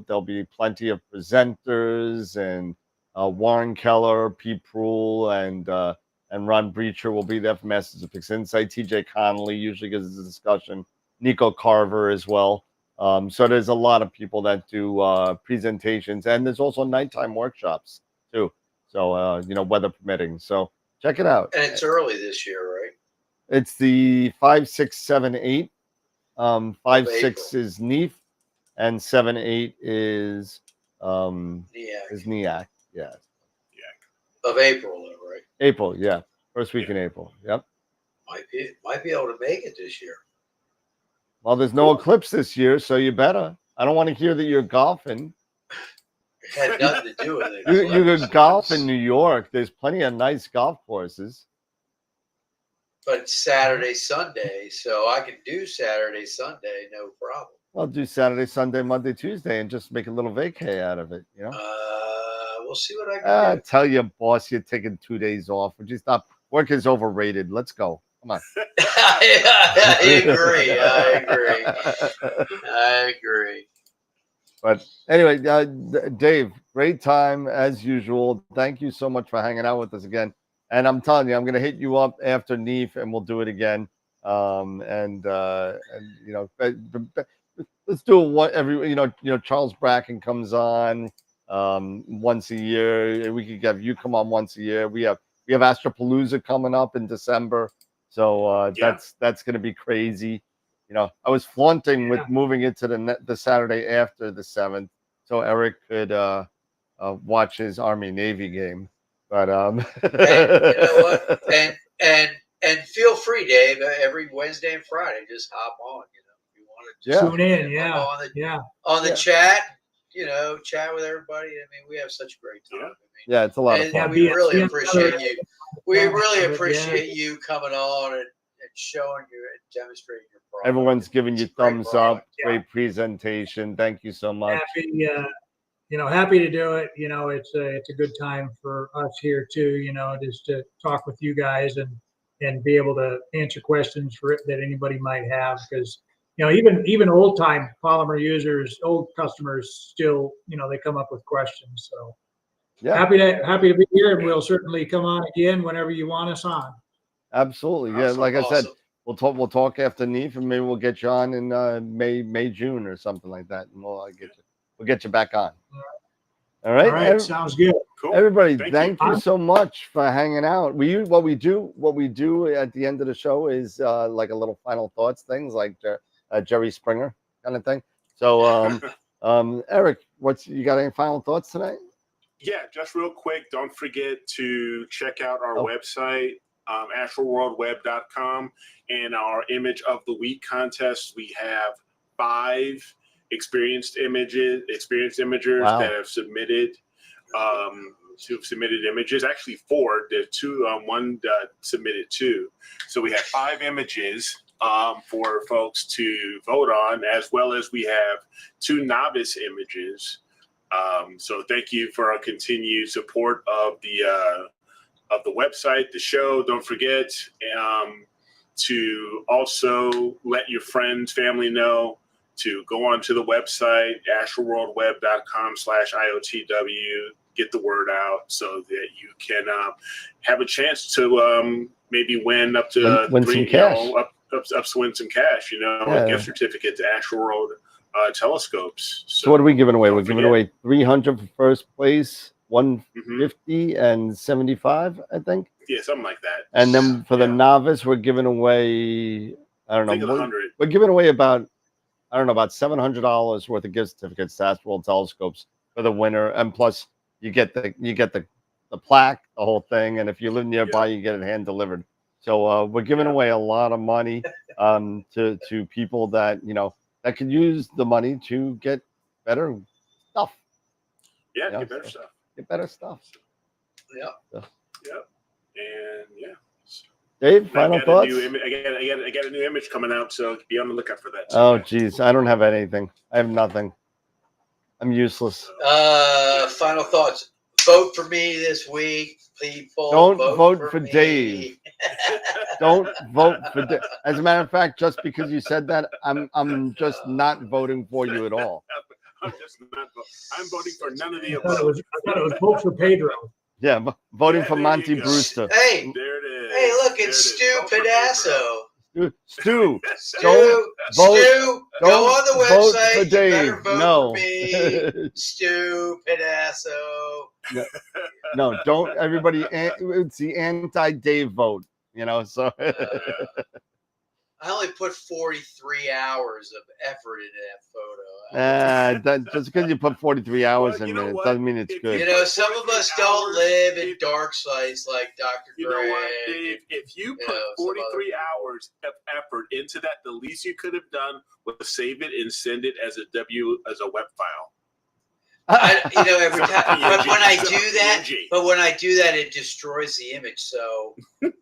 there'll be plenty of presenters, and Warren Keller, Pete Proul, and Ron Breacher will be there from Masters of Pix Insight. TJ Connolly usually gives a discussion. Nico Carver as well. So there's a lot of people that do presentations, and there's also nighttime workshops too. So weather permitting. So check it out. And it's early this year, right? It's the 5, 6, 7, 8. 5, 6 is NEAF, and 7, 8 is NEAC. Yeah. Of April, though, right? April, yeah. First week in April. Yep. Might be able to make it this year. Well, there's no eclipse this year, so you better. I don't want to hear that you're golfing. It had nothing to do with it. You could golf in New York. There's plenty of nice golf courses. But it's Saturday, Sunday, so I can do Saturday, Sunday, no problem. Well, do Saturday, Sunday, Monday, Tuesday, and just make a little vacay out of it, We'll see what I can do. Tell your boss you're taking 2 days off. Would you stop? Work is overrated. Let's go. Come on. I agree. But anyway, Dave, great time as usual. Thank you so much for hanging out with us again. And I'm telling you, I'm going to hit you up after NEAF, and we'll do it again. Let's do it every. Charles Bracken comes on once a year. We could have you come on once a year. We have Astropalooza coming up in December, so that's going to be crazy. I was flaunting with moving it to the Saturday after the 7th, so Eric could watch his Army Navy game. But and you know what? And feel free, Dave. Every Wednesday and Friday, just hop on. If you want to just tune in, on the chat. Chat with everybody. I mean, we have such a great time. It's a lot of fun. And we really appreciate you. We really appreciate you coming on and showing you and demonstrating your product. Everyone's giving you thumbs up. Great presentation. Thank you so much. Happy to do it. It's a good time for us here too, just to talk with you guys and be able to answer questions that anybody might have, because even old time polymer users, old customers still, they come up with questions. So happy to be here, and we'll certainly come on again whenever you want us on. Absolutely. Yeah. Like I said, We'll talk after NEAF, and maybe we'll get you on in May, June, or something like that, and we'll get you back on. All right. All right, sounds good. Cool. Everybody, Thank thank you. you so much for hanging out. What we do at the end of the show is like a little final thoughts things, like Jerry Springer kind of thing. So, Eric, you got any final thoughts tonight? Yeah, just real quick. Don't forget to check out our Oh. website, AstroWorldWeb.com, and our Image of the Week contest. We have 5 experienced imagers Wow. that have submitted images. Actually 4. There's 2. One submitted 2. So we have 5 images for folks to vote on, as well as we have 2 novice images. So thank you for our continued support of the website, the show. Don't forget to also let your friends, family know to go onto the website, astroworldweb.com/IOTW. Get the word out so that you can have a chance to maybe win up to Win some cash. win some cash. A gift certificate to AstroWorld telescopes. So what are we giving away? We're giving forget. away 300 for first place, 150 Mm-hmm. and 75, I think. Yeah, something like that. And then for the novice, we're giving away, I don't I think know, 100. we're giving away about $700 worth of gift certificates to AstroWorld telescopes for the winner, and plus you get the plaque, the whole thing, and if you live nearby, you get it hand delivered. So we're giving away a lot of money to people that that could use the money to get better stuff. Yeah, get better stuff. Get better stuff. Yeah. So. Yep. And yeah. Dave, final thoughts? I got a new image coming out, so be on the lookout for that. Oh, geez, I don't have anything. I have nothing. I'm useless. Final thoughts. Vote for me this week, people. Don't vote for me. Dave. Don't vote for Dave. As a matter of fact, just because you said that, I'm just not voting for you at all. I'm voting for none of the I thought above. it was vote for Pedro. Yeah, voting for there Monty you go. Brewster. Hey, There it is. hey, look, There it's it Stu is. Vote for Pedasso. Stu, Stu, vote- Stu, go don't on the vote website. for You better Dave. vote No. for me, Stu Pedasso. No, don't everybody. It's the anti-Dave vote. So I only put 43 hours of effort into that photo. just because you put 43 hours Well, in you know it what? doesn't mean it's good. You know, some of us don't hours, live in dark sites like Dr. You know Greg. what, Dave? If you put know, some 43 hours of effort into that, the least you could have done was save it and send it as a web file. Every time, but when I do that, PNG. it destroys the image. So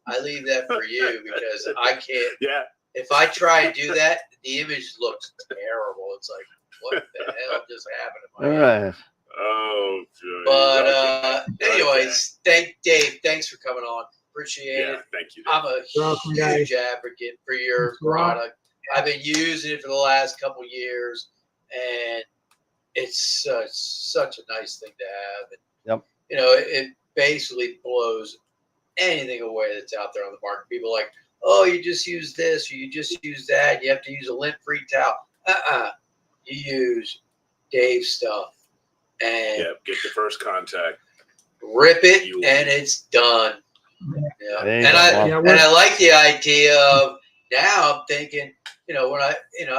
I leave that for you because I can't. Yeah. If I try and do that, the image looks terrible. It's like, what the hell just happened to my All right. Oh, good. But anyways, Dave. Thanks for coming on. Appreciate it. Thank you. I'm a Welcome, huge guys. advocate for your Thanks a lot. product. I've been using it for the last couple years, and it's such a nice thing to have. And, it basically blows anything away that's out there on the market. People are like, oh, you just use this, or you just use that. You have to use a lint-free towel. You use Dave's stuff, and get the first contact. rip it, and it's done. Yeah, There you and go. I like the idea of now. I'm thinking, when I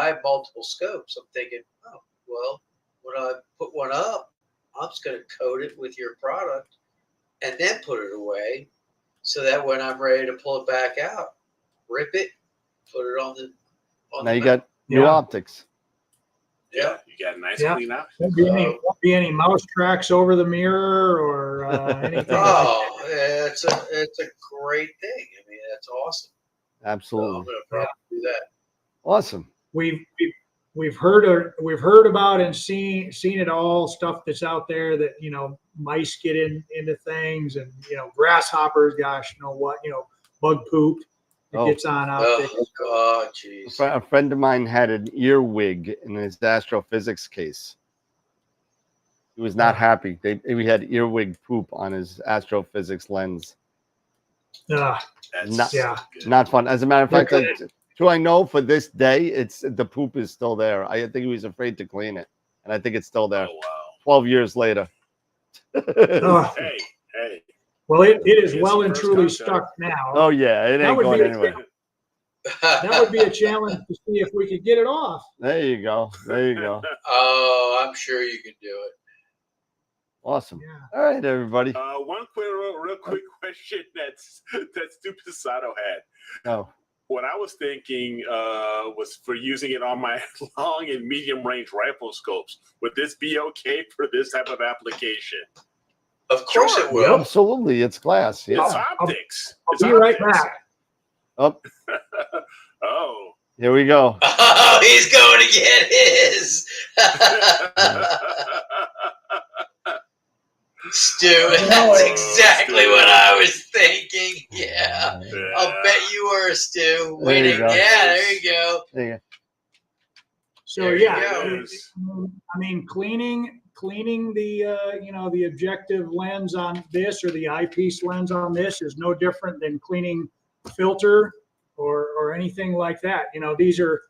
have multiple scopes. I'm thinking, oh, well, when I put one up, I'm just going to coat it with your product, and then put it away, so that when I'm ready to pull it back out, rip it, put it on the. Now you got new optics. Yeah, you got a nice clean out. Won't be any mouse tracks over the mirror or anything. Oh, it's a great thing. I mean, that's awesome. Absolutely. So I'm going to probably do that. Awesome. We've heard about and seen it all, stuff that's out there that mice get into things, and grasshoppers, gosh, bug poop that gets on out there. Oh, jeez. A friend of mine had an earwig in his astrophysics case. He was not happy. We had earwig poop on his astrophysics lens. Yeah. Not fun. As a matter of fact, So I know for this day, it's the poop is still there. I think he was afraid to clean it, and I think it's still there. Oh wow. 12 years later. Ugh. Hey. Well, it is It's well the and first truly contact. stuck now. Oh yeah, it That ain't would going be a anywhere. That would be a challenge to see if we could get it off. There you go. There you go. Oh, I'm sure you can do it. Awesome. Yeah. All right, everybody. One real quick question that Stupid Sato had. Oh, What I was thinking was for using it on my long and medium range rifle scopes. Would this be okay for this type of application? Of course Sure. it will. absolutely. It's glass. It's Yeah. optics. I'll It's be right optics. back. Oh, Oh. here we go. Oh, he's going to get his. Stu, that's exactly Stu. what I was thinking. Yeah. I'll bet you were, Stu. There you Winning. go. Yeah, there you go. There you go. So There you yeah, go. I mean, cleaning the the objective lens on this or the eyepiece lens on this is no different than cleaning a filter or anything like that. You know, these are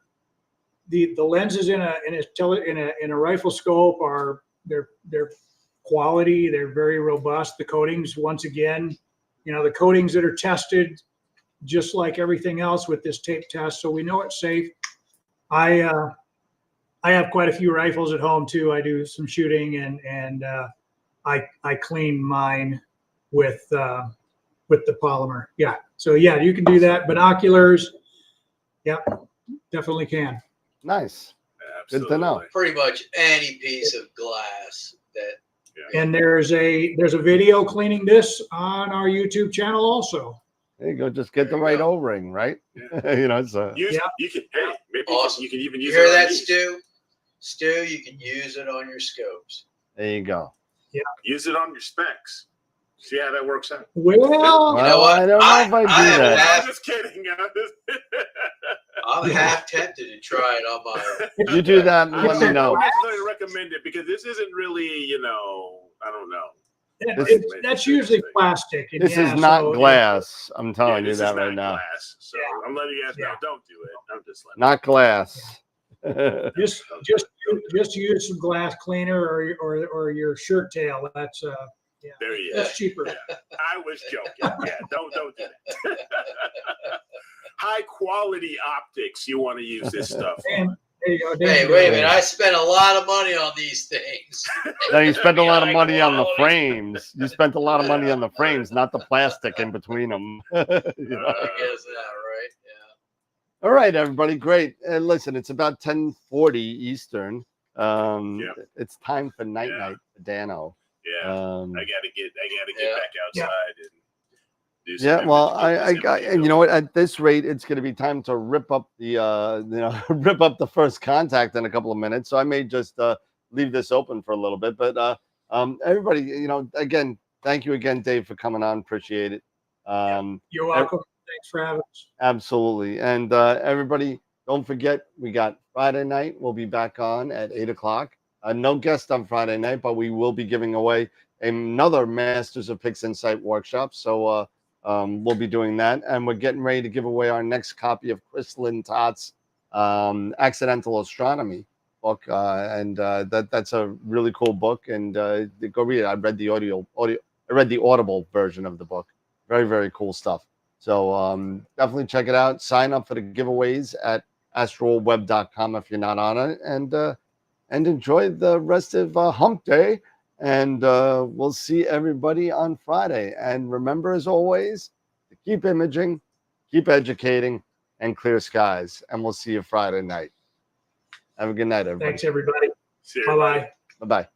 the lenses in a rifle scope are they're quality. They're very robust. The coatings, once again, the coatings that are tested just like everything else with this tape test, so we know it's safe. I have quite a few rifles at home too. I do some shooting and I clean mine with the polymer. Yeah. So yeah, you can do that. Binoculars. Yeah, definitely can. Nice. Absolutely. Good to know. Pretty much any piece of glass that. And there's a video cleaning this on our YouTube channel also. There you go. Just get the There you right go. O-ring, right? Yeah. So You can. Hey, maybe Awesome. you can even You use hear it on that, these. Stu? Stu, you can use it on your scopes. there you go. Use it on your specs. See how that works out. Well, You know what? I don't know if I do am that. half- I'm just kidding. I'm half tempted to try it on my. You do that and I let me don't know. necessarily recommend it because this isn't really, I don't know. that's usually plastic. And This yeah, is not so glass. I'm telling you this that is right not now. glass, so I'm letting you guys know. Yeah. Don't do it. I'm just letting. Not glass. Just use some glass cleaner or your shirt tail. That's There you that's go. cheaper. I was joking. Yeah, don't do that. High quality optics. You want to use this stuff And on. there you go. Hey, wait a minute! I spent a lot of money on these things. No, you spent a lot of money on the High frames. You spent a lot of money on the frames, not the plastic in between them. I guess that, right? Yeah. All right, everybody, great. And listen, it's about 10:40 Eastern. It's time for night for Dano. Yeah, I gotta get Yeah. back outside and do some Yeah, well, imaging, and you know what? At this rate, it's going to be time to rip up the, rip up the first contact in a couple of minutes. So I may just leave this open for a little bit. But everybody, again, thank you again, Dave, for coming on. Appreciate it. You're welcome. Thanks for having us. Absolutely. And everybody, don't forget, we got Friday night. We'll be back on at 8:00. No guest on Friday night, but we will be giving away another Masters of Pix Insight workshop. So we'll be doing that. And we're getting ready to give away our next copy of Chris Lynn Tott's Accidental Astronomy book. And that's a really cool book. And go read it. I read the I read the Audible version of the book. Very, very cool stuff. So definitely check it out. Sign up for the giveaways at astroweb.com if you're not on it. And enjoy the rest of Hump Day. And we'll see everybody on Friday. And remember, as always, to keep imaging, keep educating, and clear skies. And we'll see you Friday night. Have a good night, everybody. Thanks, everybody. See you, Bye-bye. Bye-bye.